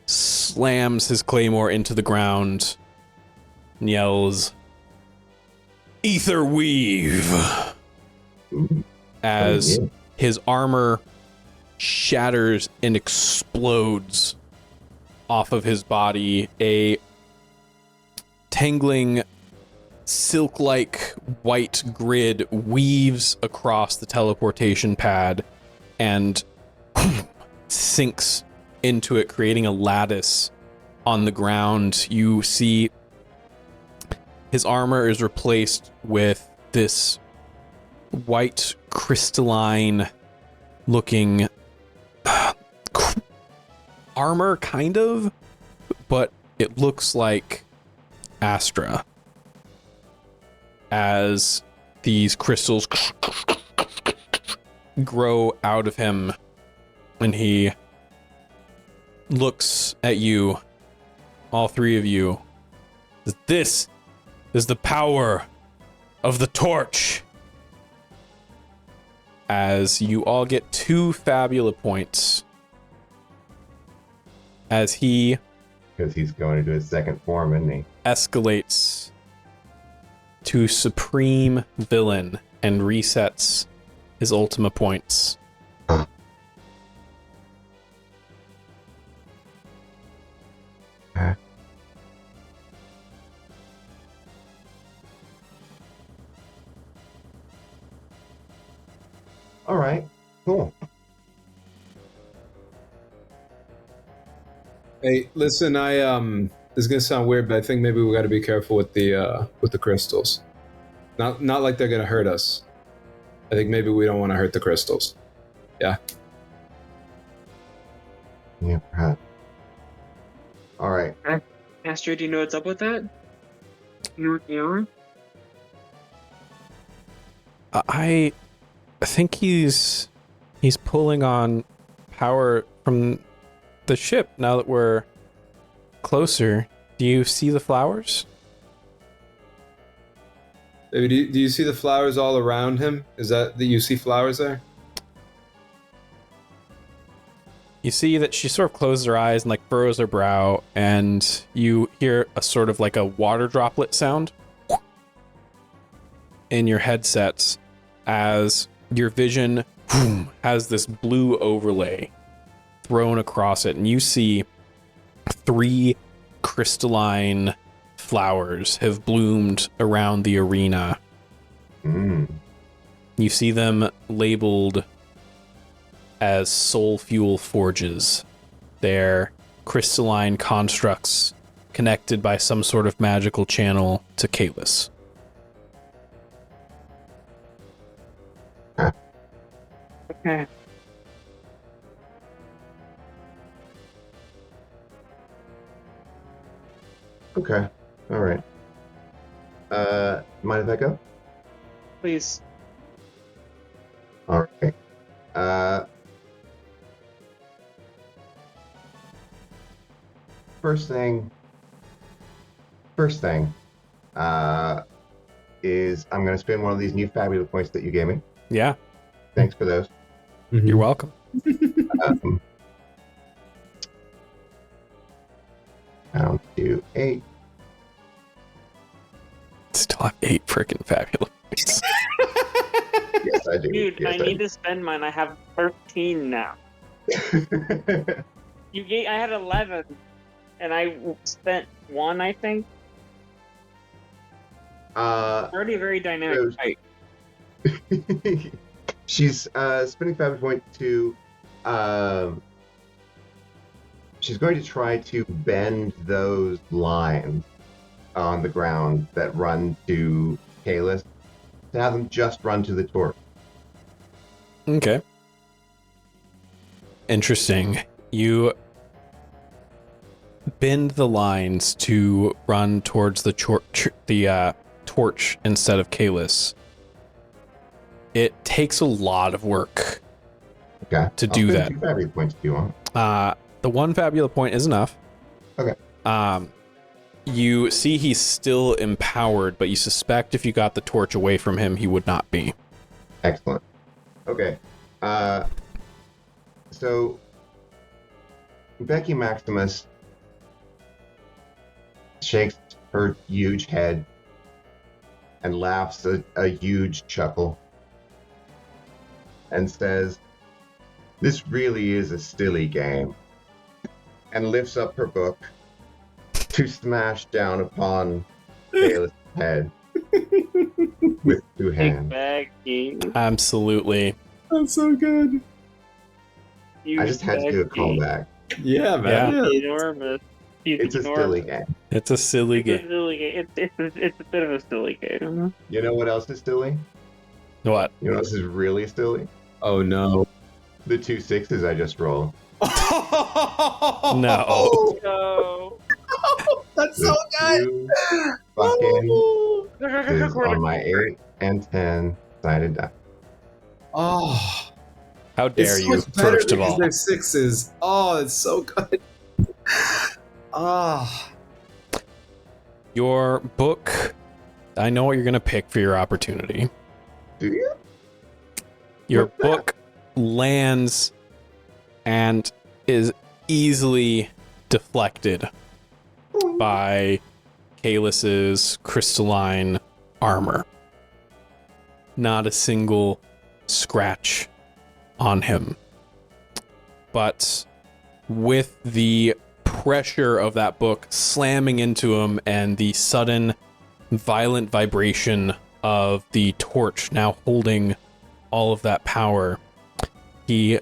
slams his claymore into the ground and yells, "Ether Weave!" as his armor shatters and explodes off of his body. A tangling, silk-like white grid weaves across the teleportation pad and sinks into it, creating a lattice on the ground. You see his armor is replaced with this white, crystalline-looking armor, kind of, but it looks like Astra, as these crystals grow out of him, and he looks at you, all three of you. This is the power of the torch. As you all get 2 Fabula points, as he, because he's going into his second form, isn't he? escalates to Supreme Villain and resets his Ultima points. All right, cool. Hey, listen, this is gonna sound weird, but I think maybe we got to be careful with the crystals. Not like they're gonna hurt us. I think maybe we don't want to hurt the crystals. Yeah. Yeah, perhaps. All right. Astro, do you know what's up with that? You know? I think he's pulling on power from the ship now that we're closer. Do you see the flowers? Maybe do you see the flowers all around him? Is that you see flowers there? You see that she sort of closes her eyes and like furrows her brow, and you hear a sort of like a water droplet sound in your headsets as your vision has this blue overlay thrown across it, and you see 3 crystalline flowers have bloomed around the arena. You see them labeled as soul fuel forges. They're crystalline constructs connected by some sort of magical channel to Kalis. Okay. Okay. All right. Mind if I go? Please. All right. First thing, is I'm going to spend one of these new Fabula points that you gave me. Yeah, Thanks for those. you're welcome. Down to 8. Still have 8 freaking Fabula points. Yes, I do. Dude, Yes, I need to spend mine. I have 13 now. I had 11, and I spent 1, I think. Already a very dynamic fight. She's spending Fabula point to. She's going to try to bend those lines on the ground that run to Kalis to have them just run to the torch. Okay. Interesting. You bend the lines to run towards the torch instead of Kalis. It takes a lot of work Okay. to do that. 2 Fabula points if you want. The 1 Fabula point is enough. Okay. You see he's still empowered, but you suspect if you got the torch away from him, he would not be. Excellent. Okay. So Becky Maximus shakes her huge head and laughs a huge chuckle and says, "This really is a silly game," and lifts up her book to smash down upon Bayless' head with two Big hands. Becky. Absolutely. That's so good. I just had to do a callback. Yeah, man. Yeah. Enormous. He's It's a enormous. silly game. It's a silly It's a game. silly game. It's a bit of a silly game. You know what else is silly? What? You know what else is really silly? Oh no. The 2 6s I just rolled. No. So That's The so good. two fucking Oh. is on my 8 and 10 sided die. Oh. How dare It's so you, much better first of because all. they're 6s. Oh, it's so good. Oh. Your book, I know what you're going to pick for your opportunity. Do you? Your What's that? book lands and is easily deflected by Kalis's crystalline armor. Not a single scratch on him. But with the pressure of that book slamming into him and the sudden violent vibration of the torch now holding all of that power, he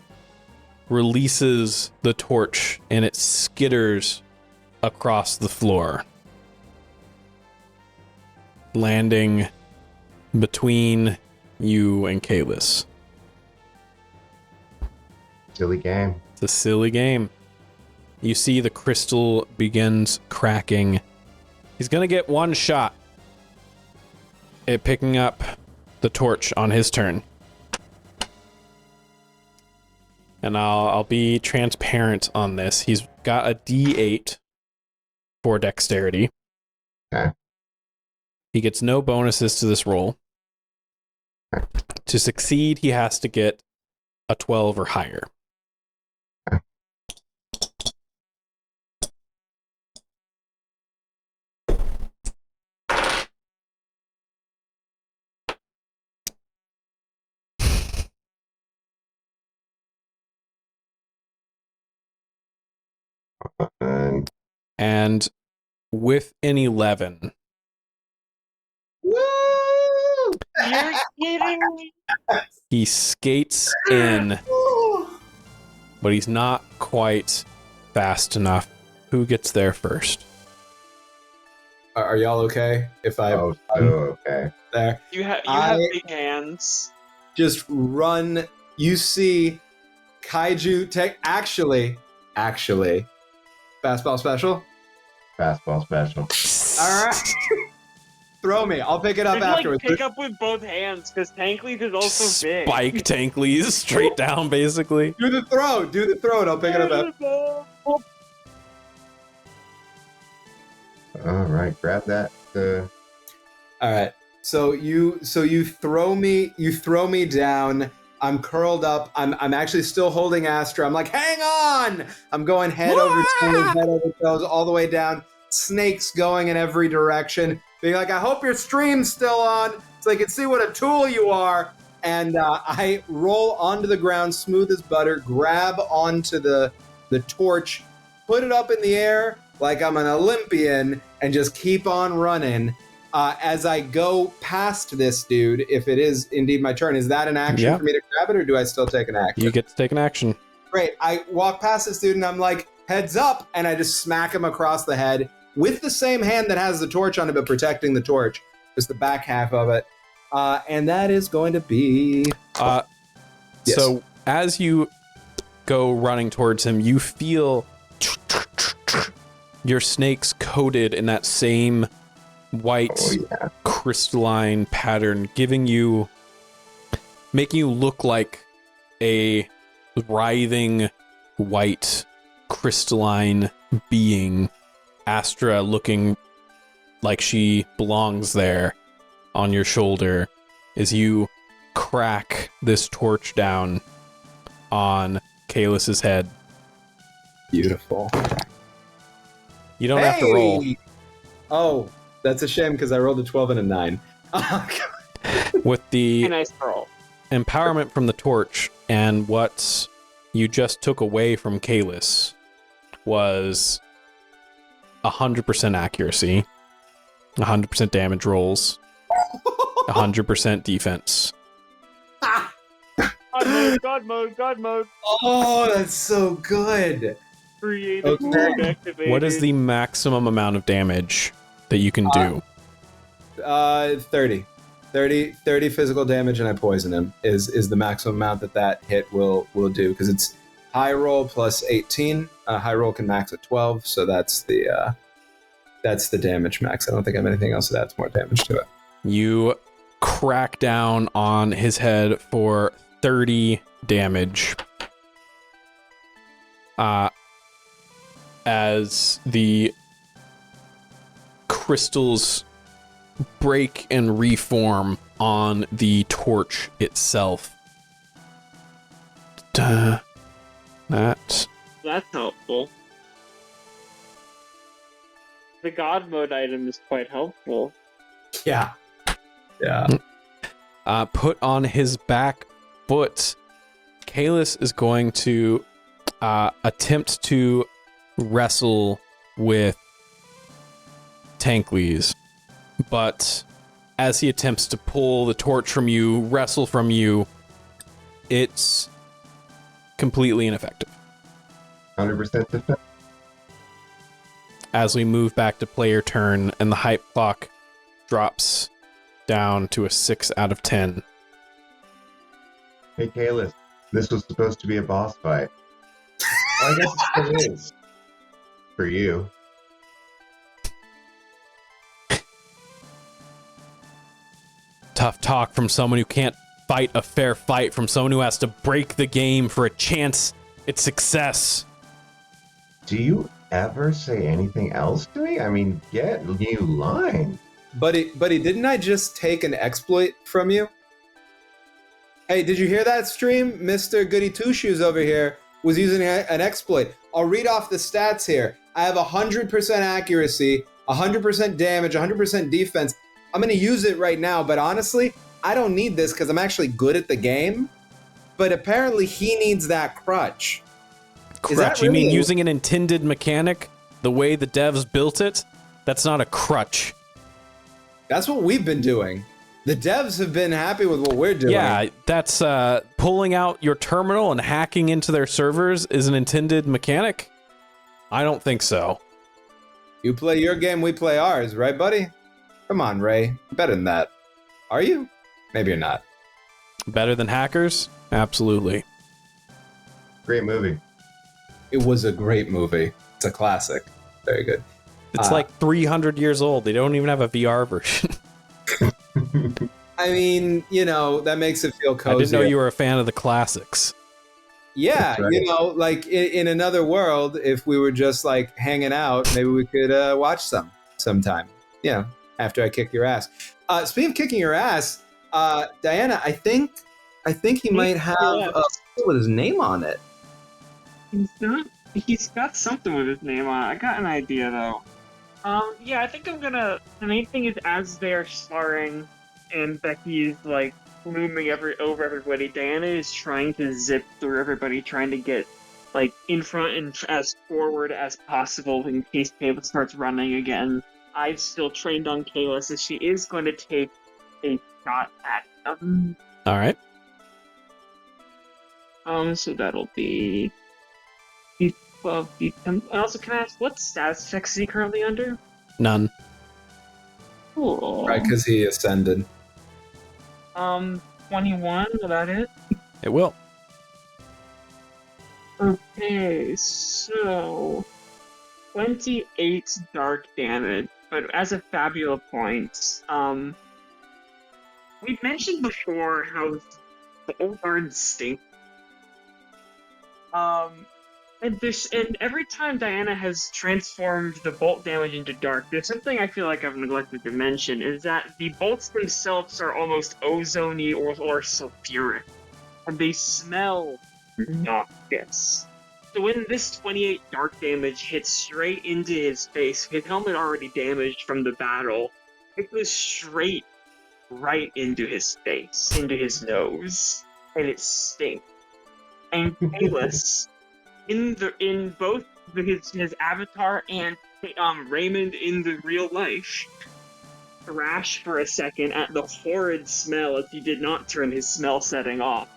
releases the torch and it skitters across the floor, landing between you and Kalis. Silly game. It's a silly game. You see the crystal begins cracking. He's gonna get one shot at picking up the torch on his turn. And I'll be transparent on this. He's got a D8 for dexterity. Okay. He gets no bonuses to this roll. To succeed, he has to get a 12 or higher. And And with an 11, woo! you're kidding me. he skates in, but he's not quite fast enough. Who gets there first? Are y'all okay? If I'm Oh, so okay. there, You have I- big hands. just run. You see, Kaiju tech. Actually, fastball special. Fastball special. All right, throw me. I'll pick it up You like afterwards. pick up with both hands because Tankleaf is also big. Spike Tankleys straight down, basically. Do the throw, and I'll pick it up after. All right, grab that. All right. So you throw me down. I'm curled up. I'm actually still holding Astra. I'm like, hang on. I'm going head over toes, all the way down. Snakes going in every direction. Being like, I hope your stream's still on so I can see what a tool you are. And I roll onto the ground, smooth as butter, grab onto the torch, put it up in the air like I'm an Olympian, and just keep on running. As I go past this dude, if it is indeed my turn, is that an action Yeah. for me to grab it, or do I still take an action? You get to take an action. Great. I walk past this dude and I'm like, heads up, and I just smack him across the head with the same hand that has the torch on it, but protecting the torch, just the back half of it. And that is going to be... Yes. So as you go running towards him, you feel your snakes coated in that same white crystalline pattern, making you look like a writhing white crystalline being. Astra looking like she belongs there on your shoulder as you crack this torch down on Kalis's head. Beautiful. You don't have to roll. Oh, that's a shame because I rolled a 12 and a 9. With the A nice roll. empowerment from the torch and what you just took away from Kalis was 100% accuracy, 100% damage rolls, 100% defense. God mode. Oh, that's so good. Creative Okay. mode activated. What is the maximum amount of damage that you can do? 30 physical damage, and I poison him is the maximum amount that hit will do, because it's high roll plus 18. High roll can max at 12, so that's the damage max. I don't think I have anything else that adds more damage to it. You crack down on his head for 30 damage. As the crystals break and reform on the torch itself. That. That's helpful. The God mode item is quite helpful. Yeah. Put on his back foot. Kalis is going to attempt to wrestle with Tankles, but as he attempts to pull the torch from you, wrestle from you, it's completely ineffective. 100% defense. As we move back to player turn and the hype clock drops down to a 6 out of 10. Hey, Kalis, this was supposed to be a boss fight. Well, I guess it still is. For you. Tough talk from someone who can't fight a fair fight, from someone who has to break the game for a chance at success. Do you ever say anything else to me? I mean, get a new line. Buddy, didn't I just take an exploit from you? Hey, did you hear that stream? Mr. Goody Two Shoes over here was using an exploit. I'll read off the stats here. I have 100% accuracy, 100% damage, 100% defense. I'm going to use it right now, but honestly, I don't need this because I'm actually good at the game. But apparently he needs that crutch. Crutch? You mean using an intended mechanic the way the devs built it? That's not a crutch. That's what we've been doing. The devs have been happy with what we're doing. Yeah, that's pulling out your terminal and hacking into their servers is an intended mechanic? I don't think so. You play your game, we play ours, right, buddy? Come on, Ray. You're better than that. Are you? Maybe you're not. Better than hackers? Absolutely. Great movie. It was a great movie. It's a classic. Very good. It's like 300 years old. They don't even have a VR version. I mean, that makes it feel cozy. I didn't know you were a fan of the classics. Yeah, right. like in another world, if we were just like hanging out, maybe we could watch sometime. After I kick your ass. Speaking of kicking your ass, Diana, I think he might have a with his name on it. He's got something with his name on it. I got an idea though. Yeah, I think I'm gonna. The main thing is as they're sparring and Becky's like looming over everybody, Diana is trying to zip through everybody, trying to get like in front and as forward as possible in case Kayla starts running again. I've still trained on Kayla, so she is going to take a shot at them. All right. So that'll be D12, D10. Also, can I ask what status effects is he currently under? None. Cool. Right, because he ascended. 21, will that hit? It will. Okay, so 28 dark damage, but as a Fabula point, we mentioned before how the old guards stink. And every time Diana has transformed the bolt damage into dark, there's something I feel like I've neglected to mention, is that the bolts themselves are almost ozone-y or sulfuric. And they smell noxious. So when this 28 dark damage hits straight into his face, his helmet already damaged from the battle, it goes straight right into his face, into his nose, and it stinks. And Kalis, in both his avatar and Raymond in the real life, thrash for a second at the horrid smell as he did not turn his smell setting off.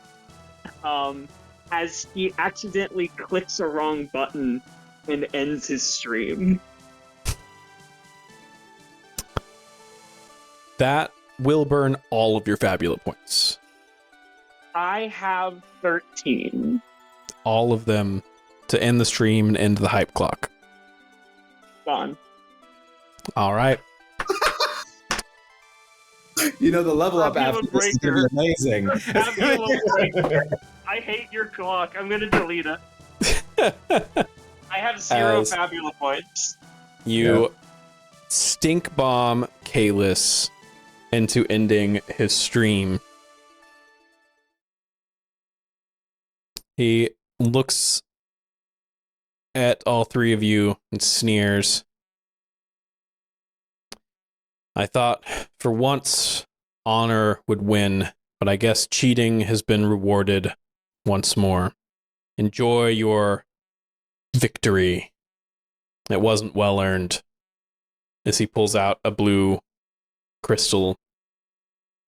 As he accidentally clicks a wrong button and ends his stream. That will burn all of your Fabula points. I have 13. All of them to end the stream and end the hype clock. Done. All right. You know, the level up Fabula after this is going to be amazing. Fabula breaker. I hate your clock. I'm gonna delete it. I have 0 Fabula points. You stink bomb Kalis into ending his stream. He looks at all three of you and sneers. I thought for once honor would win, but I guess cheating has been rewarded once more. Enjoy your victory. It wasn't well earned. As he pulls out a blue crystal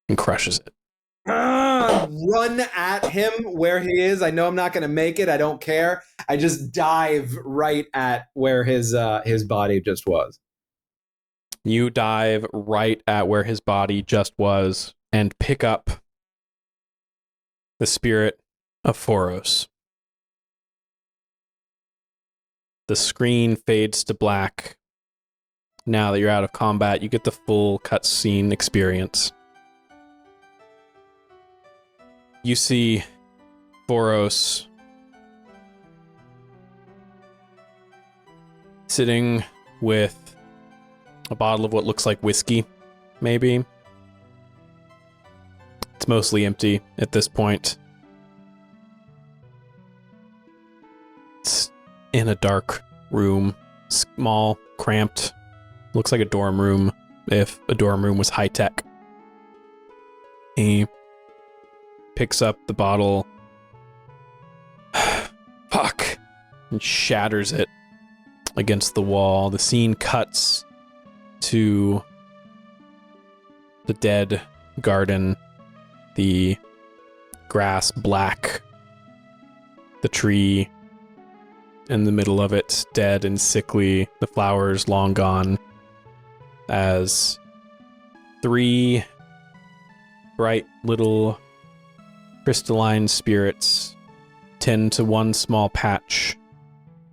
and crushes it. Run at him where he is. I know I'm not going to make it. I don't care. I just dive right at where his body just was. You dive right at where his body just was and pick up the spirit of Foros. The screen fades to black. Now that you're out of combat, you get the full cutscene experience. You see Foros sitting with a bottle of what looks like whiskey, maybe. It's mostly empty at this point. It's in a dark room, small, cramped. Looks like a dorm room, if a dorm room was high-tech. He picks up the bottle. Fuck! And shatters it against the wall. The scene cuts to the dead garden, the grass black, the tree in the middle of it dead and sickly, the flowers long gone, as 3 bright little crystalline spirits tend to one small patch,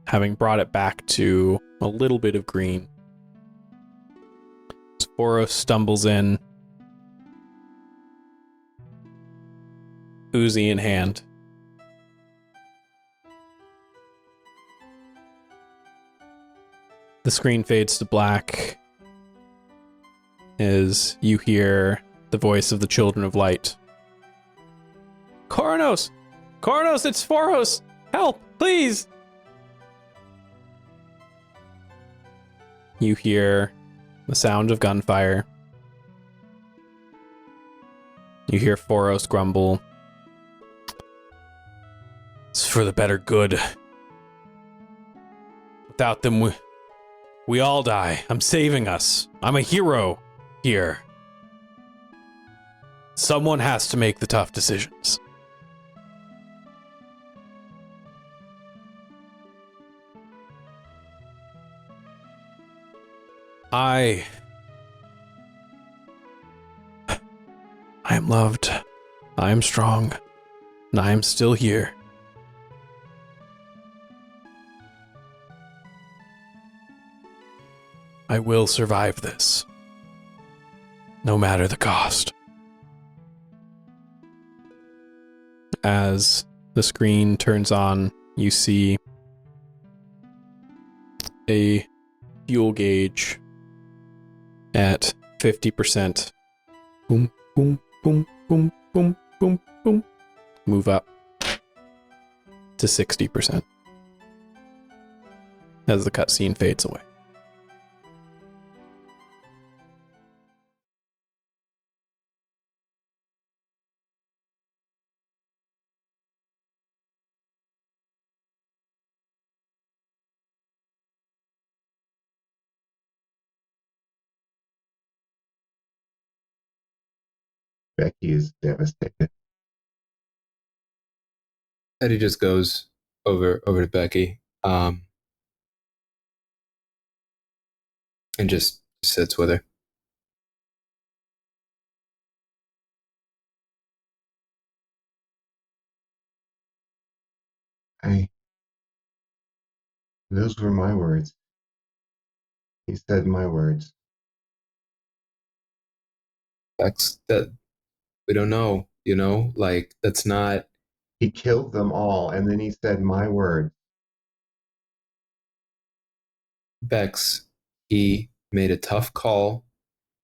having brought it back to a little bit of green. Foros stumbles in, Uzi in hand. The screen fades to black as you hear the voice of the Children of Light. Coronos! Coronos, it's Foros! Help, please! You hear the sound of gunfire. You hear Foros grumble. It's for the better good. Without them, we all die. I'm saving us. I'm a hero here. Someone has to make the tough decisions. I am loved. I am strong. And I am still here. I will survive this. No matter the cost. As the screen turns on, you see a fuel gauge at 50%. Boom, boom, boom, boom, boom, boom, boom. Move up. to 60% as the cutscene fades away. Becky is devastated. Eddie just goes over to Becky, and just sits with her. Those were my words. He said my words. That's that. We don't know, like that's not. He killed them all, and then he said my words. Bex, he made a tough call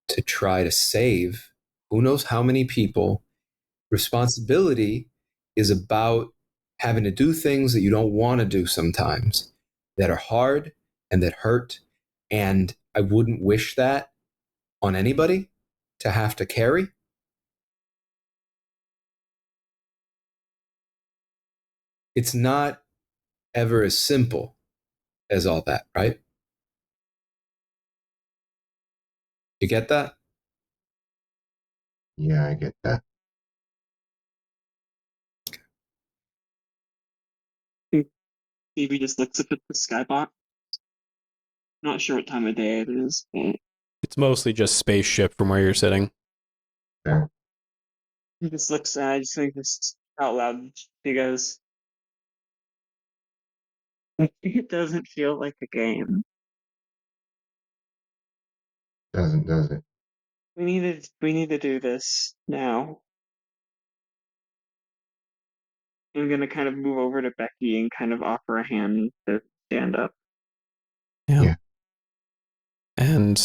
to try to save who knows how many people. Responsibility is about having to do things that you don't want to do sometimes, that are hard and that hurt. And I wouldn't wish that on anybody to have to carry. It's not ever as simple as all that, right? You get that? Yeah, I get that. Phoebe just looks up at the skybox. Not sure what time of day it is, but It's mostly just spaceship from where you're sitting. Fair. he just looks at. I just think this out loud. He goes, "It doesn't feel like a game. Does it? We need to do this now." I'm gonna kind of move over to Becky and kind of offer a hand to stand up. Yeah. And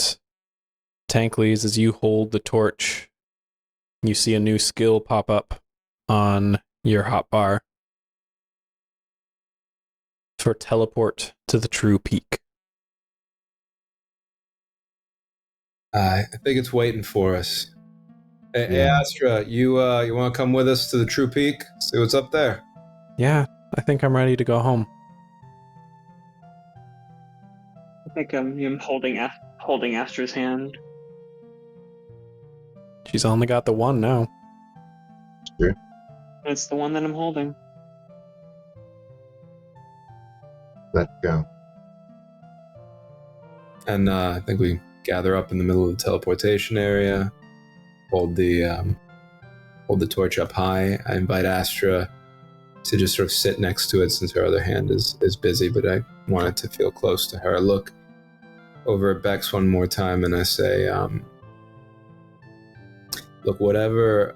Tankleys, as you hold the torch, you see a new skill pop up on your hotbar for teleport to the true peak. I think it's waiting for us. Hey, Yeah. Astra, you want to come with us to the True Peak? See what's up there. Yeah, I think I'm ready to go home. I think I'm holding Astra's hand. She's only got the one now. Sure. It's the one that I'm holding. Let's go. And I think we gather up in the middle of the teleportation area, hold the torch up high. I invite Astra to just sort of sit next to it since her other hand is busy, but I wanted to feel close to her. I look over at Bex one more time and I say, look, whatever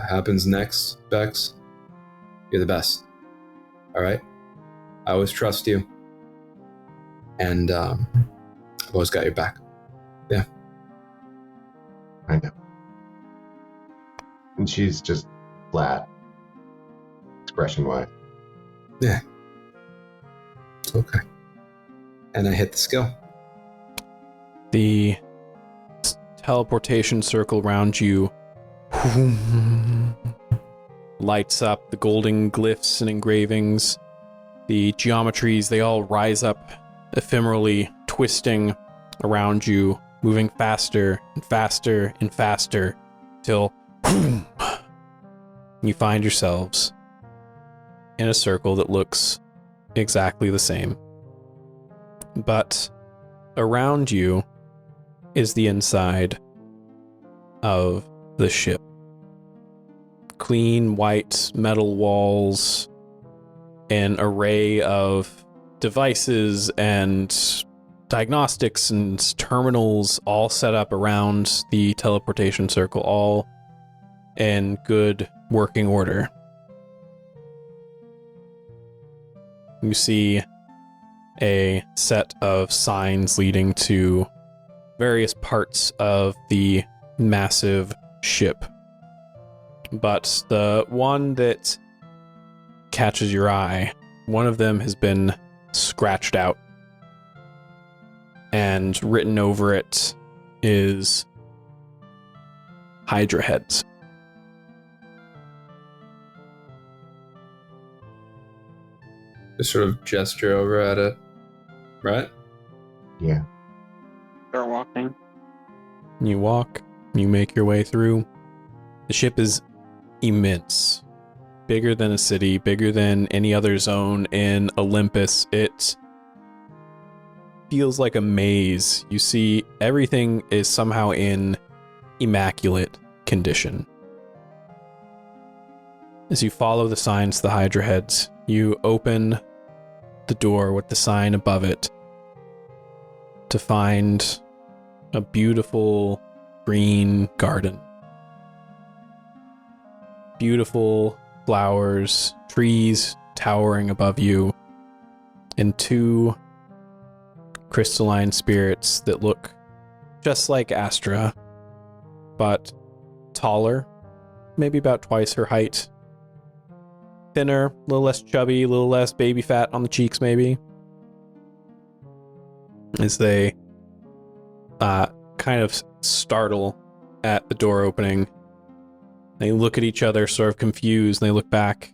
happens next, Bex, you're the best. All right? I always trust you. And I've always got your back. Yeah. I know. And she's just flat, expression-wise. Yeah. It's okay. And I hit the skill. The teleportation circle around you lights up, the golden glyphs and engravings, the geometries, they all rise up ephemerally, twisting around you, moving faster and faster and faster, till you find yourselves in a circle that looks exactly the same. But around you is the inside of the ship. Clean white metal walls, an array of devices and diagnostics and terminals all set up around the teleportation circle, all in good working order. You see a set of signs leading to various parts of the massive ship. But the one that catches your eye one of them has been scratched out, and written over it is Hydra heads. Just sort of gesture over at it, right? Yeah. Start walking. You walk, you make your way through. The ship is immense. Bigger than a city, bigger than any other zone in Olympus. It feels like a maze. You see everything is somehow in immaculate condition. As you follow the signs to the Hydra heads, you open the door with the sign above it to find a beautiful green garden. Beautiful flowers, trees towering above you, and two crystalline spirits that look just like Astra, but taller, maybe about twice her height. Thinner, a little less chubby, a little less baby fat on the cheeks, maybe. As they kind of startle at the door opening. They look at each other, sort of confused, and they look back.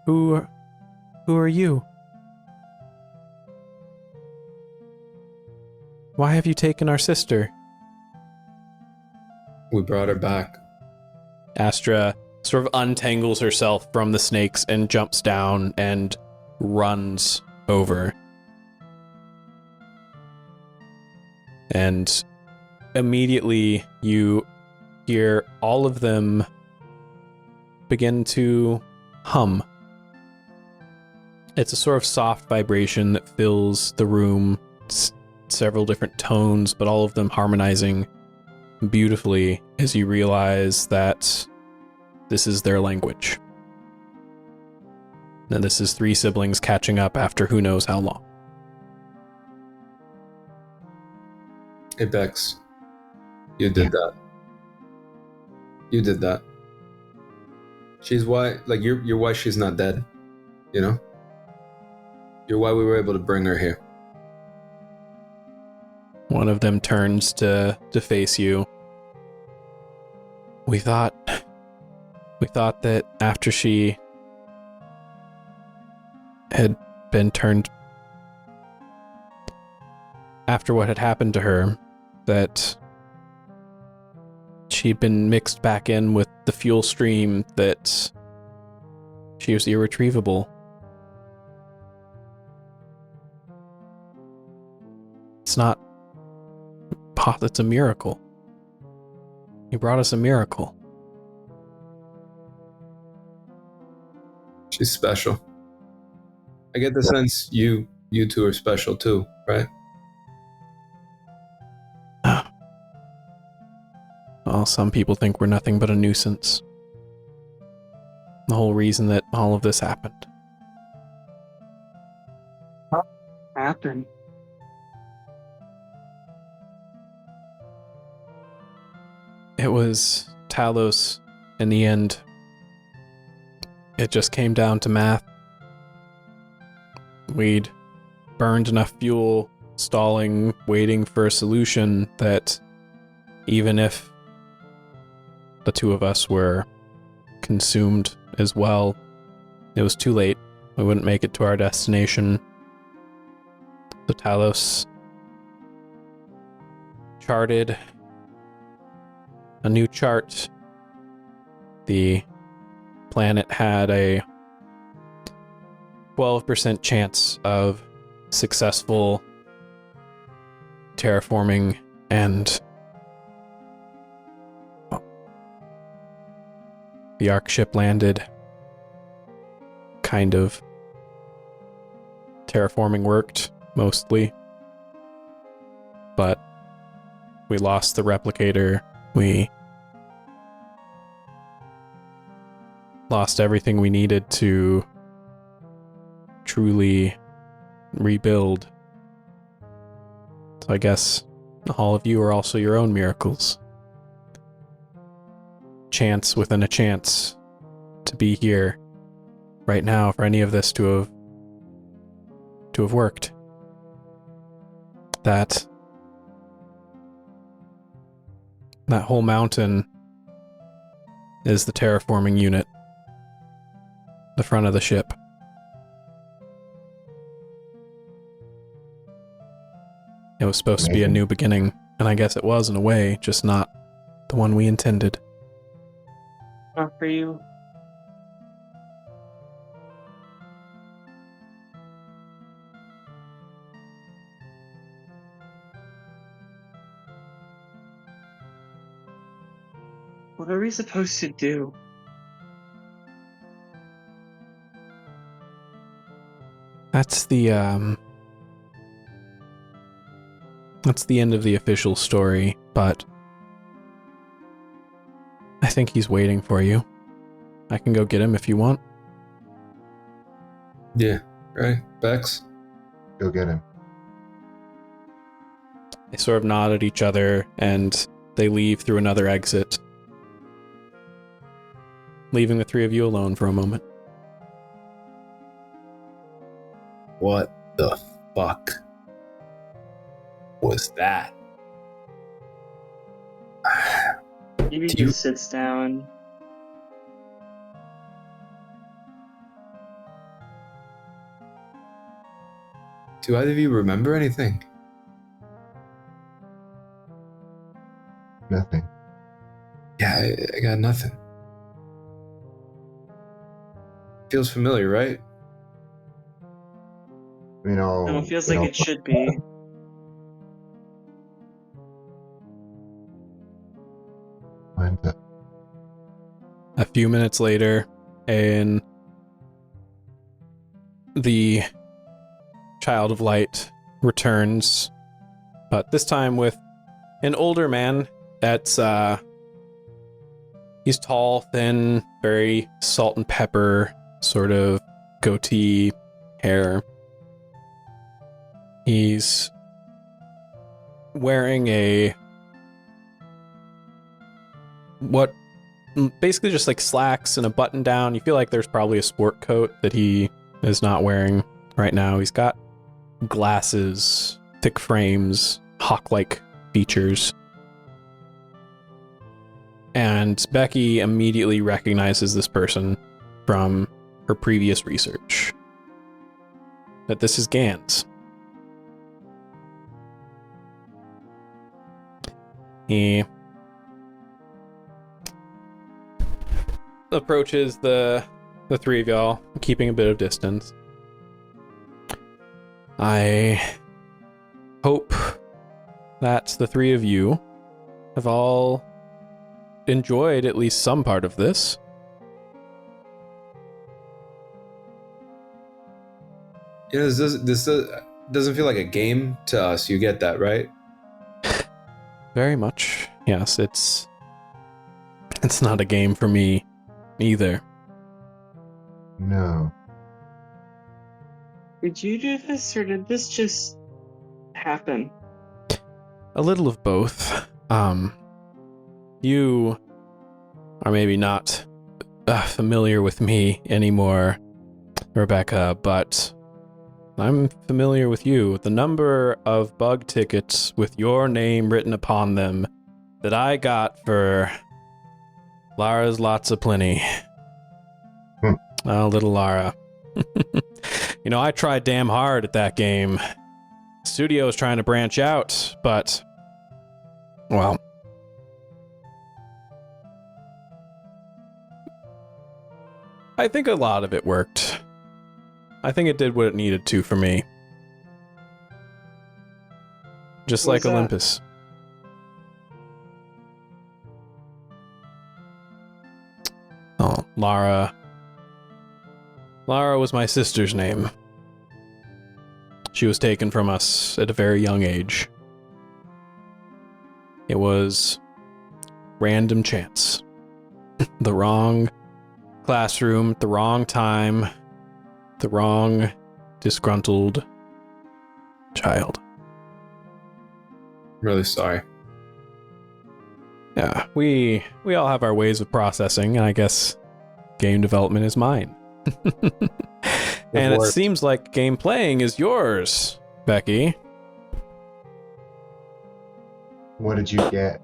Who are you? Why have you taken our sister? We brought her back. Astra sort of untangles herself from the snakes and jumps down and runs over. And immediately you hear all of them begin to hum. It's a sort of soft vibration that fills the room. It's several different tones, but all of them harmonizing beautifully as you realize that this is their language. And this is three siblings catching up after who knows how long. Hey, Bex. You did that. You did that. She's why, like, you're why she's not dead. You know? You're why we were able to bring her here. One of them turns to face you. We thought that after she had been turned, after what had happened to her, that she'd been mixed back in with the fuel stream, that she was irretrievable. It's a miracle. He brought us a miracle. She's special. I get the sense you two are special too, right? Well, some people think we're nothing but a nuisance. The whole reason that all of this happened. Happened. It was Talos in the end. It just came down to math. We'd burned enough fuel, stalling, waiting for a solution, that even if the two of us were consumed as well, it was too late. We wouldn't make it to our destination. So Talos charted a new chart. The planet had a 12% chance of successful terraforming, and the Ark ship landed. Kind of. Terraforming worked, mostly. But we lost the replicator. We lost everything we needed to truly rebuild. So I guess all of you are also your own miracles. Chance within a chance to be here right now for any of this to have worked. That whole mountain is the terraforming unit. The front of the ship. It was supposed to be a new beginning, and I guess it was in a way, just not the one we intended. Not for you. What are we supposed to do? That's the end of the official story, but I think he's waiting for you. I can go get him if you want. Yeah, right. Bex? Go get him. They sort of nod at each other, and they leave through another exit, leaving the three of you alone for a moment. What the fuck was that? Maybe Do you- just sits down. Do either of you remember anything? Nothing. Yeah, I got nothing. Feels familiar, right? We know. No, it feels we like know- it should be. Find it. A few minutes later, and the Child of Light returns, but this time with an older man that's, he's tall, thin, very salt and pepper sort of goatee hair. He's wearing basically just like slacks and a button down. You feel like there's probably a sport coat that he is not wearing right now. He's got glasses, thick frames, hawk-like features. And Becky immediately recognizes this person from her previous research. That this is Gans. He approaches the three of y'all, keeping a bit of distance. I hope that the three of you have all enjoyed at least some part of this. You know, this doesn't feel like a game to us. You get that, right? Very much. Yes, it's not a game for me either. No. Did you do this, or did this just happen? A little of both. You are maybe not familiar with me anymore, Rebecca, but I'm familiar with you. The number of bug tickets with your name written upon them that I got for Lara's Lots of Plenty. Oh, little Lara. You know, I tried damn hard at that game. Studio's trying to branch out, but, well, I think a lot of it worked. I think it did what it needed to for me. Just What like was that? Olympus. Oh, Lara. Lara was my sister's name. She was taken from us at a very young age. It was random chance. The wrong classroom, the wrong time, the wrong disgruntled child. I'm really sorry. Yeah, we all have our ways of processing, and I guess game development is mine. And it worked. seems like game playing is yours, Becky. What did you get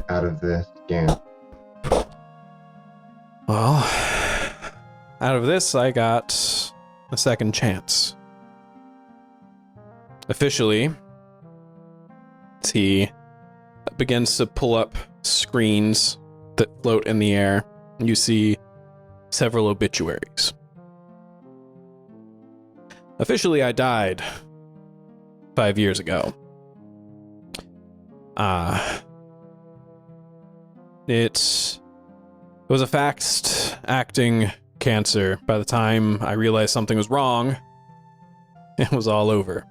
out of this game? Well, out of this, I got a second chance. Officially, as he begins to pull up screens that float in the air, you see several obituaries. Officially, I died 5 years ago. It was a fast-acting cancer. By the time I realized something was wrong, it was all over.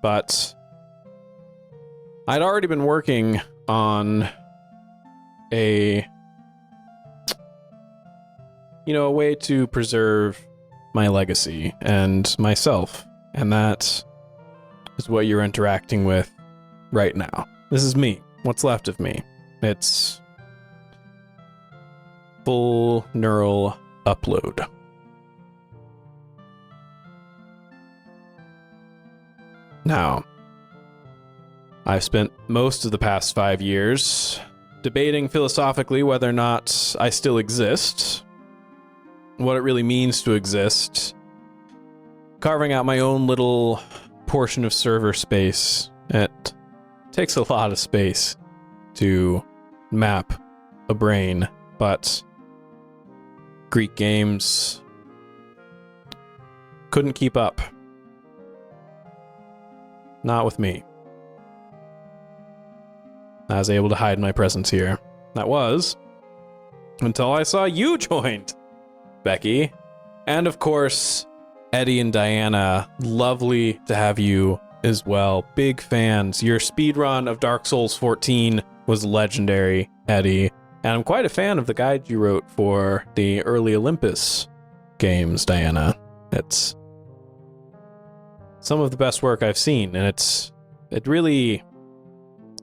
But I'd already been working on a way to preserve my legacy and myself, and that is what you're interacting with right now. This is me, what's left of me. It's full neural upload. Now, I've spent most of the past 5 years debating philosophically whether or not I still exist, what it really means to exist, carving out my own little portion of server space. It takes a lot of space to map a brain, but Greek games couldn't keep up. Not with me. I was able to hide my presence here. That was until I saw you joined, Becky. And of course, Eddie and Diana. Lovely to have you as well. Big fans. Your speedrun of Dark Souls 14 was legendary, Eddie. And I'm quite a fan of the guide you wrote for the early Olympus games, Diana. It's some of the best work I've seen, and it's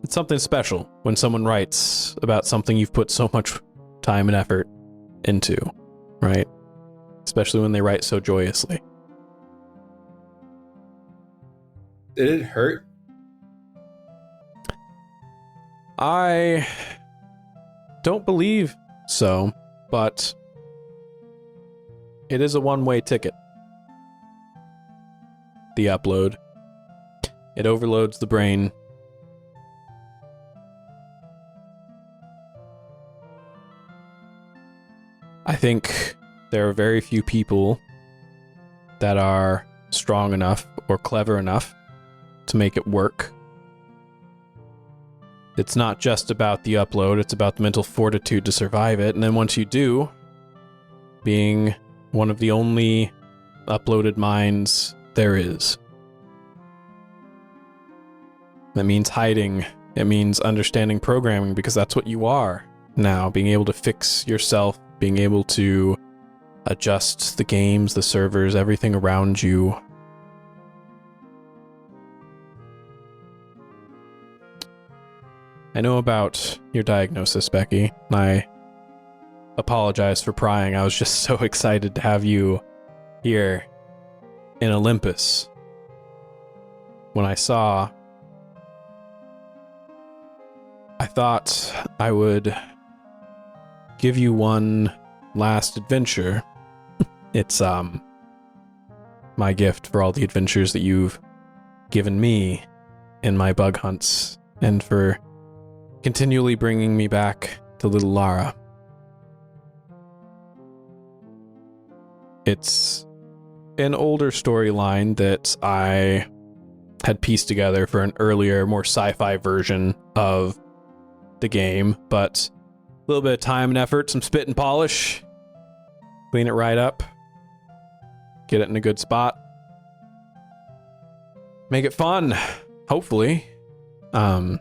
something special when someone writes about something you've put so much time and effort into, right? Especially when they write so joyously. Did it hurt? I don't believe so, but it is a one-way ticket. The upload. It overloads the brain. I think there are very few people that are strong enough or clever enough to make it work. It's not just about the upload, it's about the mental fortitude to survive it. And then once you do, being one of the only uploaded minds there is. That means hiding. It means understanding programming, because that's what you are now. Being able to fix yourself, being able to adjust the games, the servers, everything around you. I know about your diagnosis, Becky. I apologize for prying. I was just so excited to have you here in Olympus. When I saw, I thought I would give you one last adventure. It's my gift for all the adventures that you've given me in my bug hunts, and for continually bringing me back to little Lara. It's an older storyline that I had pieced together for an earlier, more sci-fi version of the game, but a little bit of time and effort, some spit and polish, clean it right up, get it in a good spot, make it fun, hopefully. I'm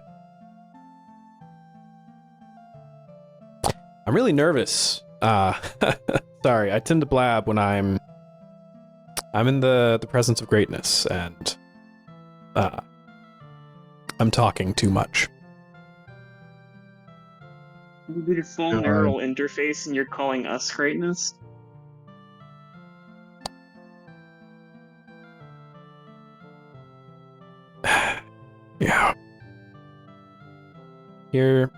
really nervous. Sorry, I tend to blab when I'm in the presence of greatness, and I'm talking too much. You did a full neural interface and you're calling us greatness? Yeah. Here's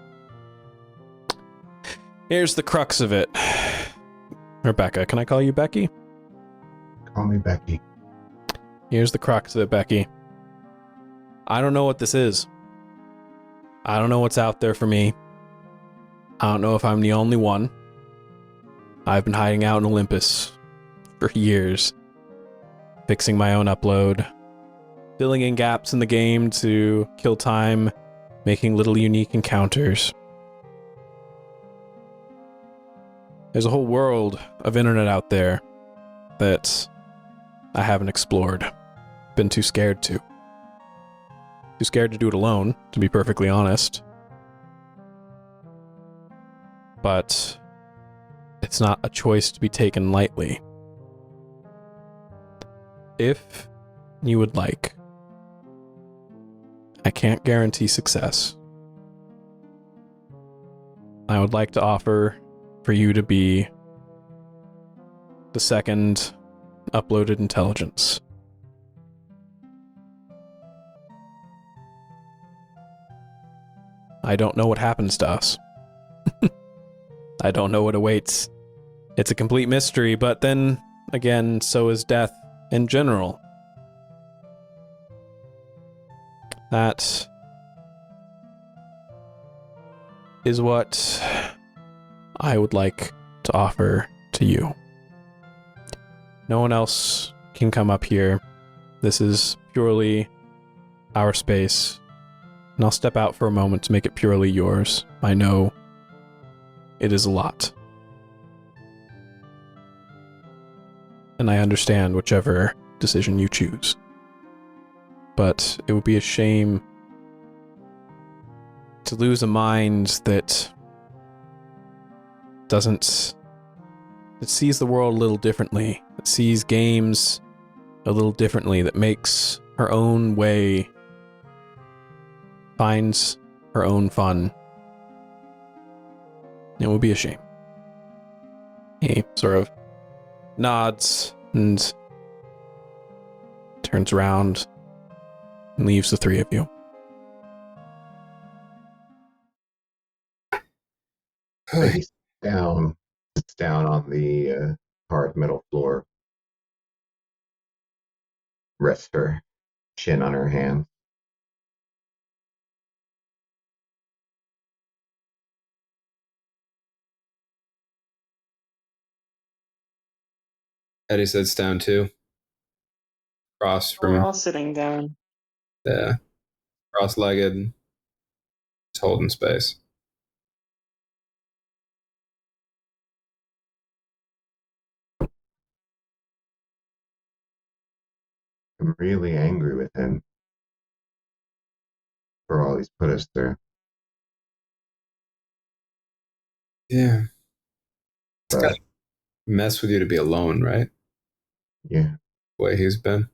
the crux of it. Rebecca, can I call you Becky? Call me Becky. Here's the crux of it, Becky. I don't know what this is. I don't know what's out there for me. I don't know if I'm the only one. I've been hiding out in Olympus for years, fixing my own upload, filling in gaps in the game to kill time, making little unique encounters. There's a whole world of internet out there that I haven't explored. Been too scared to. Too scared to do it alone, to be perfectly honest. But it's not a choice to be taken lightly. If you would like, I can't guarantee success. I would like to offer for you to be the second uploaded intelligence. I don't know what happens to us. I don't know what awaits. It's a complete mystery, but then, again, so is death in general. That is what I would like to offer to you. No one else can come up here. This is purely our space. And I'll step out for a moment to make it purely yours. I know it is a lot. And I understand whichever decision you choose. But it would be a shame to lose a mind that it sees the world a little differently. It sees games a little differently, that makes her own way, finds her own fun. It would be a shame. He sort of nods and turns around and leaves the three of you. Becky sits down on the hard metal floor, rests her chin on her hand. Eddie sits down too. Across We're from all sitting down. the cross-legged, just holding space. I'm really angry with him for all he's put us through. Yeah. It's But gotta mess with you to be alone, right? yeah, The way he's been.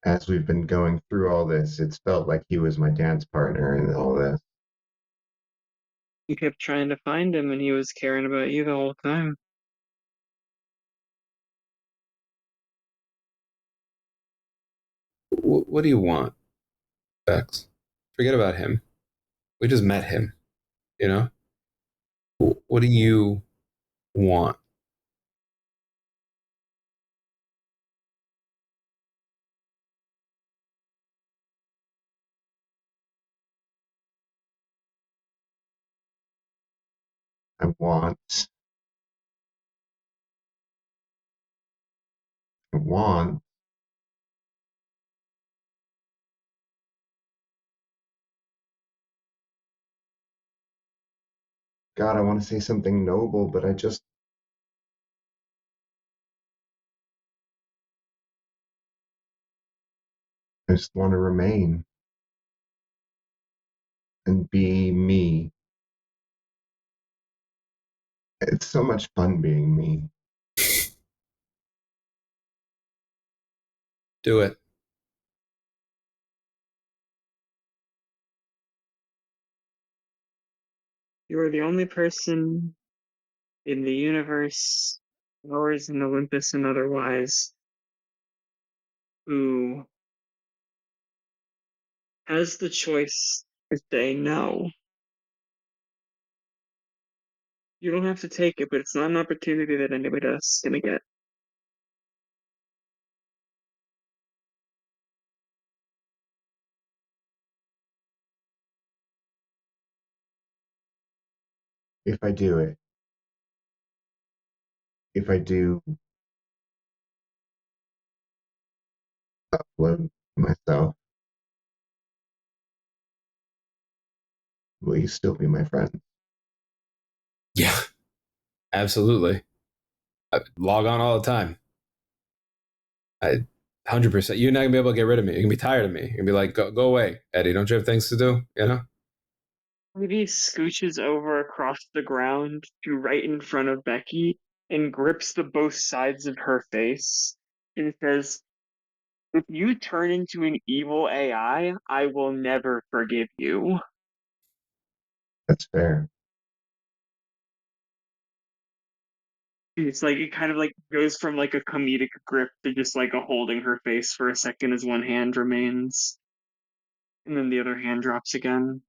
as we've been going through all this, it's felt like he was my dance partner in all this. You kept trying to find him, and he was caring about you the whole time. What do you want, Bex? Forget about him. We just met him, you know? What do you want? I want God, I want to say something noble, but I just want to remain and be me. It's so much fun being me. Do it. You are the only person in the universe, ours in Olympus and otherwise, who has the choice to say no. You don't have to take it, but it's not an opportunity that anybody else is gonna get. If I do it, if I do upload myself, will you still be my friend? Yeah, absolutely. I log on all the time. 100%. You're not gonna be able to get rid of me. You're gonna be tired of me. You're gonna be like, go away, Eddie. Don't you have things to do? You know? Maybe scooches over across the ground to right in front of Becky and grips the both sides of her face and says, "If you turn into an evil AI, I will never forgive you." That's fair. It's like it kind of like goes from like a comedic grip to just like a holding her face for a second as one hand remains. And then the other hand drops again.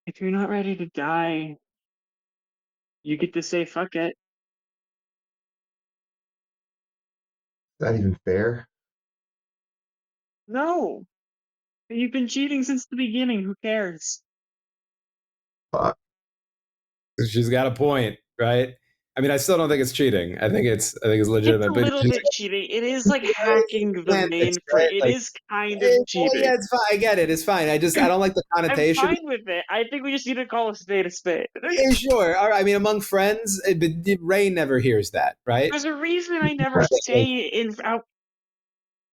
If you're not ready to die, you get to say fuck it. Is that even fair? No! You've been cheating since the beginning, who cares? Fuck. She's got a point, right? I mean, I still don't think it's cheating. I think it's It's legitimate. a But little bit cheating. It is like you hacking the can't fix, mainframe. right? It Like, is kind of well, cheating. yeah, it's fine. I get it. It's fine. I don't like the I'm connotation. fine with it. I think we just need to call a spade a spade. Yeah, sure. All right. I mean, among friends, Ray never hears that, right? There's a reason I never Right. say in out.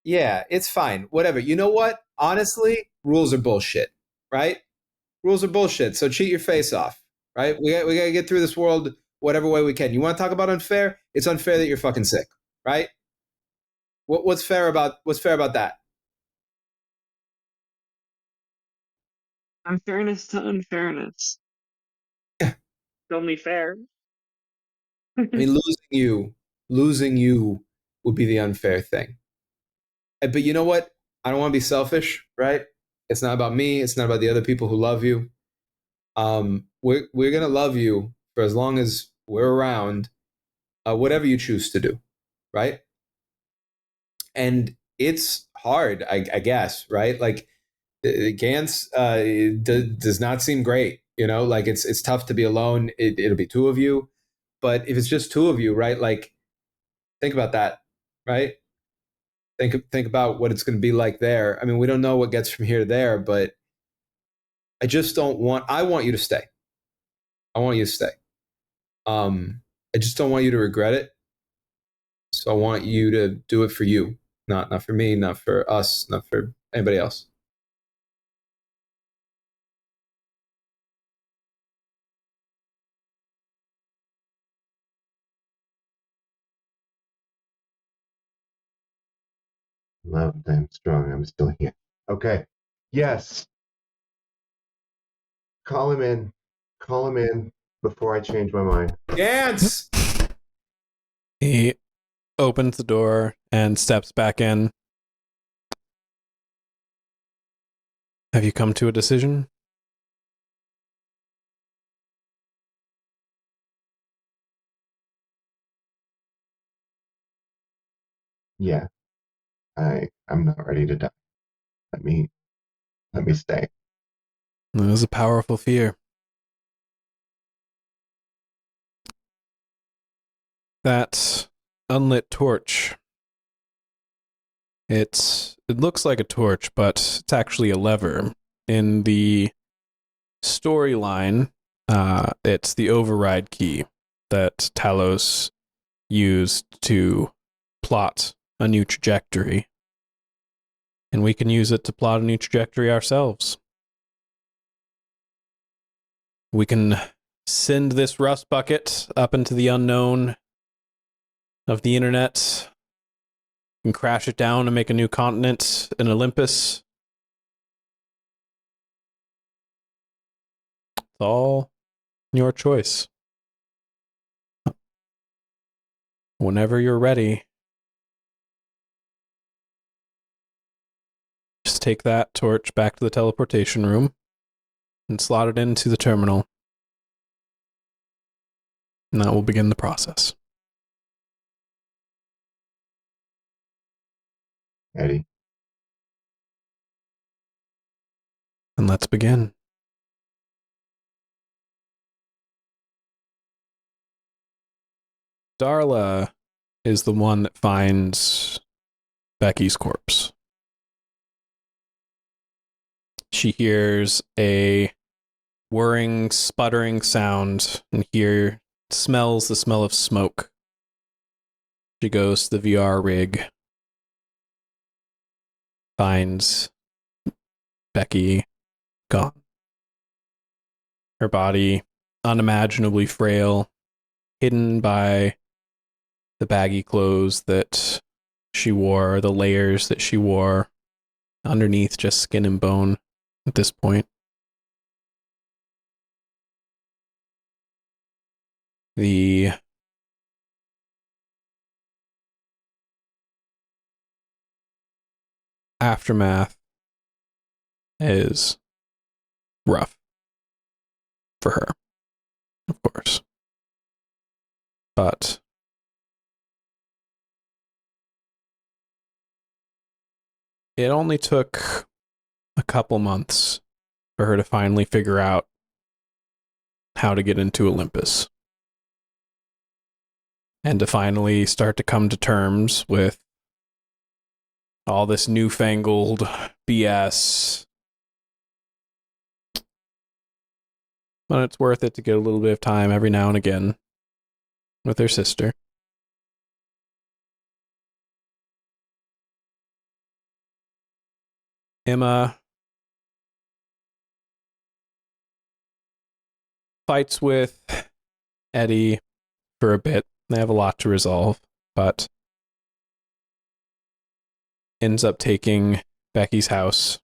Yeah, it's fine. Whatever. You know what? Honestly, rules are bullshit, right? Rules are bullshit. So cheat your face off, right? We got to get through this world whatever way we can. You want to talk about unfair? It's unfair that you're fucking sick, right? What's fair about that? Unfairness to unfairness. It's only fair. I mean, losing you would be the unfair thing. But you know what? I don't want to be selfish, right? It's not about me. It's not about the other people who love you. We're gonna love you for as long as we're around, whatever you choose to do, right? And it's hard, I guess, right? Like Gantz does not seem great. You know, like it's tough to be alone. It'll be two of you, but if it's just two of you, right? Like think about that, right? Think about what it's going to be like there. I mean, we don't know what gets from here to there, but I just don't want. I want you to stay. I want you to stay. I just don't want you to regret it. So I want you to do it for you, not for me, not for us, not for anybody else. Love, I'm strong. I'm still here. Okay. Yes. Call him in. Call him in before I change my mind. Gantz! He opens the door and steps back in. Have you come to a decision? Yeah. I'm not ready to die. Let me stay. It was a powerful fear. That unlit torch. It looks like a torch, but it's actually a lever. In the storyline, it's the override key that Talos used to plot a new trajectory. And we can use it to plot a new trajectory ourselves. We can send this rust bucket up into the unknown of the internet and crash it down and make a new continent in Olympus. It's all your choice. Whenever you're ready, just just take that torch back to the teleportation room and slot it into the terminal. And that will begin the process. Eddie. And let's begin. Darla is the one that finds Becky's corpse. She hears a whirring, sputtering sound and smells the smell of smoke. She goes to the VR rig, finds Becky gone. Her body unimaginably frail, hidden by the baggy clothes that she wore, the layers that she wore, underneath just skin and bone at this point. The aftermath is rough for her, of course. But it only took a couple months for her to finally figure out how to get into Olympus. And to finally start to come to terms with all this newfangled BS. But it's worth it to get a little bit of time every now and again with her sister. Emma fights with Eddie for a bit. They have a lot to resolve, but ends up taking Becky's house.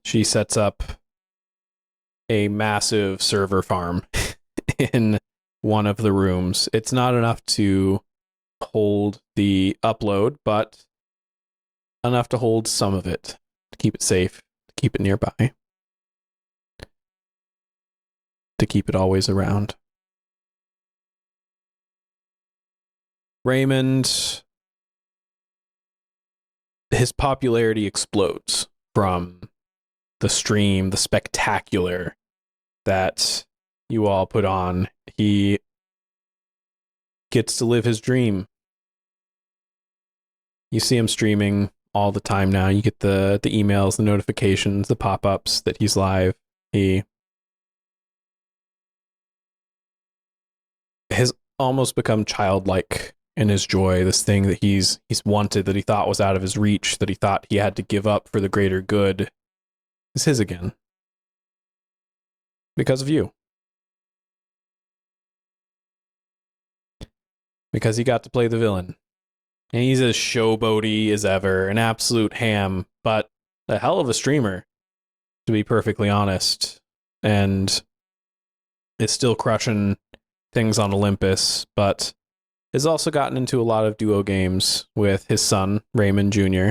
She sets up a massive server farm in one of the rooms. It's not enough to hold the upload, but enough to hold some of it, to keep it safe, to keep it nearby, to keep it always around. Raymond, his popularity explodes from the stream, the spectacular that you all put on. He gets to live his dream. You see him streaming all the time now. You get the emails, the notifications, the pop-ups that he's live. He has almost become childlike in his joy. This thing that he's wanted, that he thought was out of his reach, that he thought he had to give up for the greater good, is his again. Because of you. Because he got to play the villain. And he's as showboaty as ever, an absolute ham, but a hell of a streamer, to be perfectly honest. And is still crushing things on Olympus, but has also gotten into a lot of duo games with his son, Raymond Jr.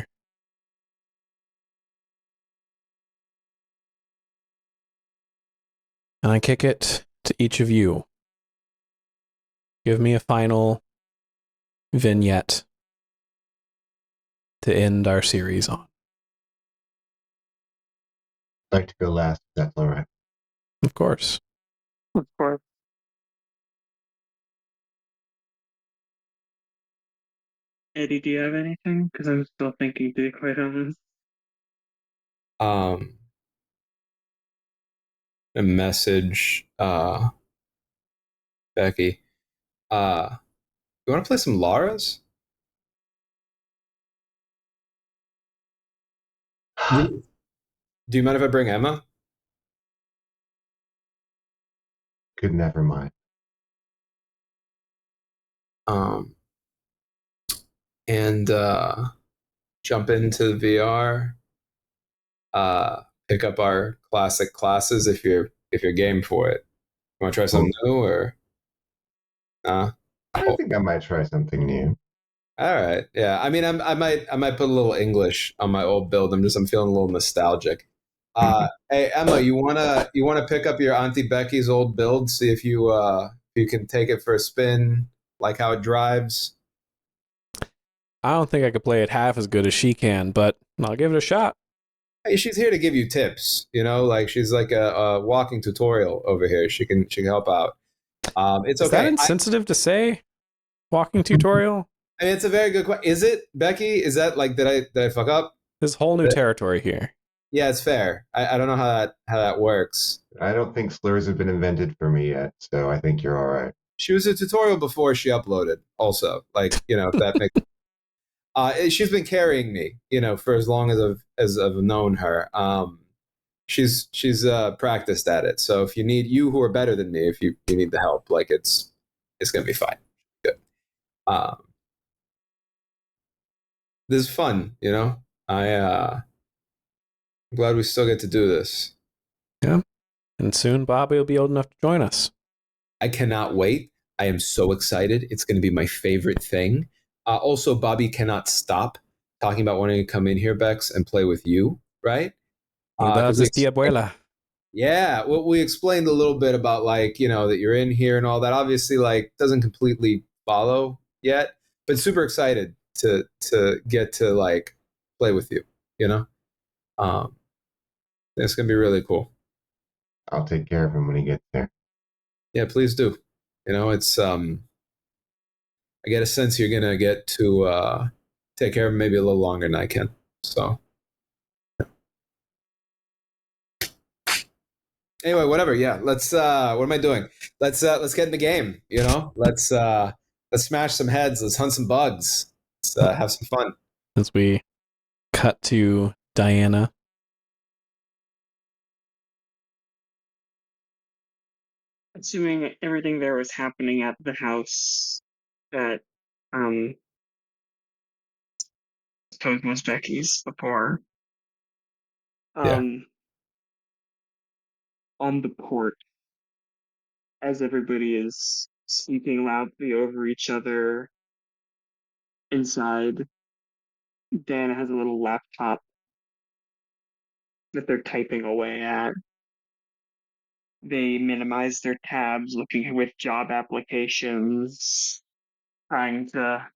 And I kick it to each of you. Give me a final vignette to end our series on. I'd like to go last, if that's all right. Of course. Of course. Eddie, do you have anything? Because I'm still thinking, to be quite honest. A message, Becky. You want to play some Lara's? Do you mind if I bring Emma? Could never mind. And jump into the VR. Pick up our classic classes if you're game for it. You want to try something new or? I think I might try something new. All right. Yeah. I mean, I might put a little English on my old build. I'm feeling a little nostalgic. Hey Emma, you wanna pick up your Auntie Becky's old build, see if you can take it for a spin, like how it drives. I don't think I could play it half as good as she can, but I'll give it a shot. Hey, she's here to give you tips. Like she's like a walking tutorial over here. She can help out. It's Is that okay. insensitive to say? Walking tutorial? I mean, it's a very good question. Is it, Becky? Is that like did I fuck up? This whole new territory here. Yeah, it's fair. I don't know how that works. I don't think slurs have been invented for me yet, so I think you're all right. She was a tutorial before she uploaded. Also, if that makes. She's been carrying me, for as long as I've known her. She's practiced at it. So if you who are better than me, if you need the help, like it's gonna be fine. Good. Um, this is fun. I'm glad we still get to do this. Yeah. And soon Bobby will be old enough to join us. I cannot wait. I am so excited. It's going to be my favorite thing. Also, Bobby cannot stop talking about wanting to come in here, Bex, and play with you, right? He loves his tia abuela. Yeah, well, we explained a little bit about that you're in here and all that. Obviously, doesn't completely follow yet, but super excited to get to play with you. Um, it's gonna be really cool. I'll take care of him when he gets there. Yeah, please do. It's I get a sense you're gonna get to take care of him maybe a little longer than I can. So anyway, whatever. Yeah, let's. What am I doing? Let's get in the game. Let's smash some heads. Let's hunt some bugs. Let's have some fun. As we cut to Diana. Assuming everything there was happening at the house that suppose was Becky's before. Yeah. On the porch, as everybody is speaking loudly over each other inside, Diana has a little laptop that they're typing away at. They minimize their tabs, looking with job applications, trying to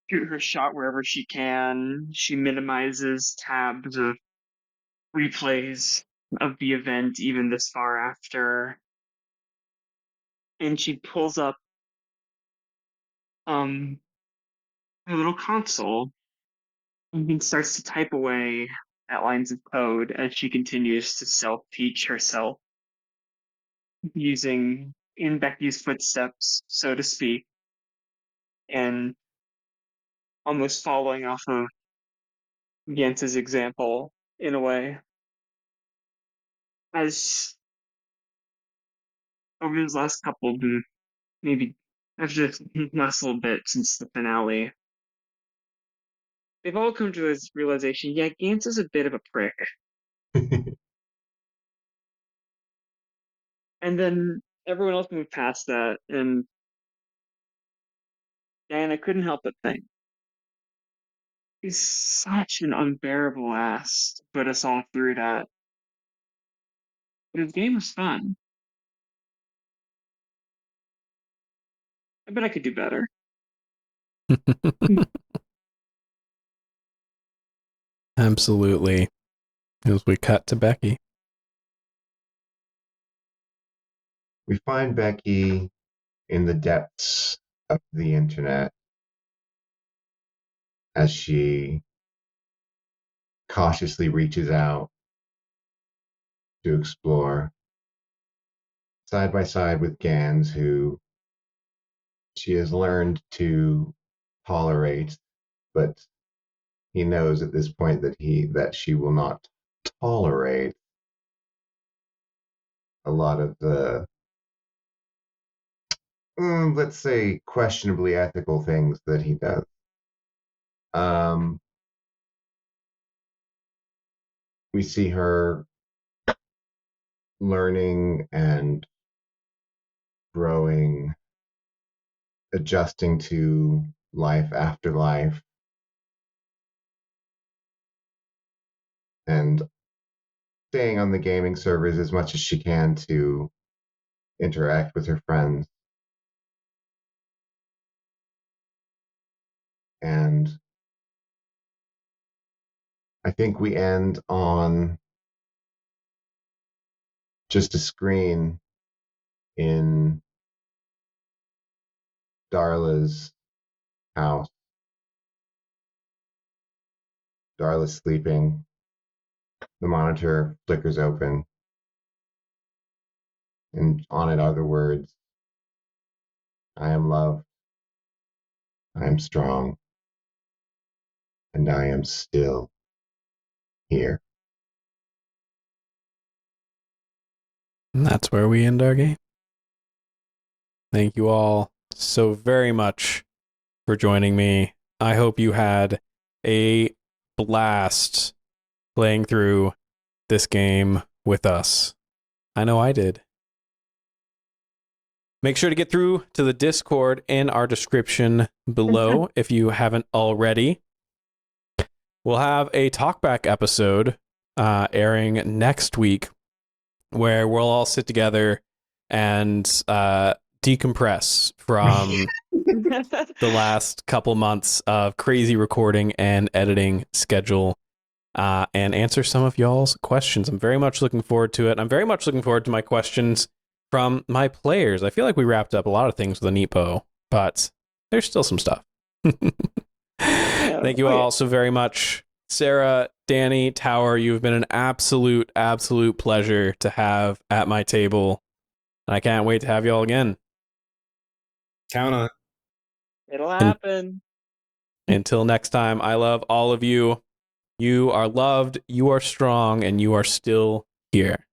shoot her shot wherever she can. She minimizes tabs of replays of the event even this far after. And she pulls up her little console and starts to type away at lines of code as she continues to self-teach herself using in Becky's footsteps, so to speak, and almost following off of Jens's example in a way. As over these last couple, maybe after the last little bit since the finale, they've all come to this realization, yeah, Gantz is a bit of a prick. And then everyone else moved past that, and Diana couldn't help but think, he's such an unbearable ass to put us all through that. But his game was fun. I bet I could do better. Absolutely. As we cut to Becky. We find Becky in the depths of the internet as she cautiously reaches out to explore, side by side with Gans, who she has learned to tolerate, but he knows at this point that she will not tolerate a lot of the let's say questionably ethical things that he does. We see her learning and growing, adjusting to life after life, and staying on the gaming servers as much as she can to interact with her friends. And I think we end on just a screen in Darla's house. Darla's sleeping. The monitor flickers open, and on it are the words, I am loved, I am strong, and I am still here. And that's where we end our game. Thank you all so very much for joining me. I hope you had a blast playing through this game with us. I know I did. Make sure to get through to the Discord in our description below if you haven't already. We'll have a talkback episode airing next week where we'll all sit together and decompress from the last couple months of crazy recording and editing schedule and answer some of y'all's questions. I'm very much looking forward to it. I'm very much looking forward to my questions from my players. I feel like we wrapped up a lot of things with a Nepo, but there's still some stuff. Thank you all so very much. Sera, Danny, Tower, you've been an absolute pleasure to have at my table. And I can't wait to have you all again. Count on it. It'll happen. Until next time, I love all of you. You are loved, you are strong, and you are still here.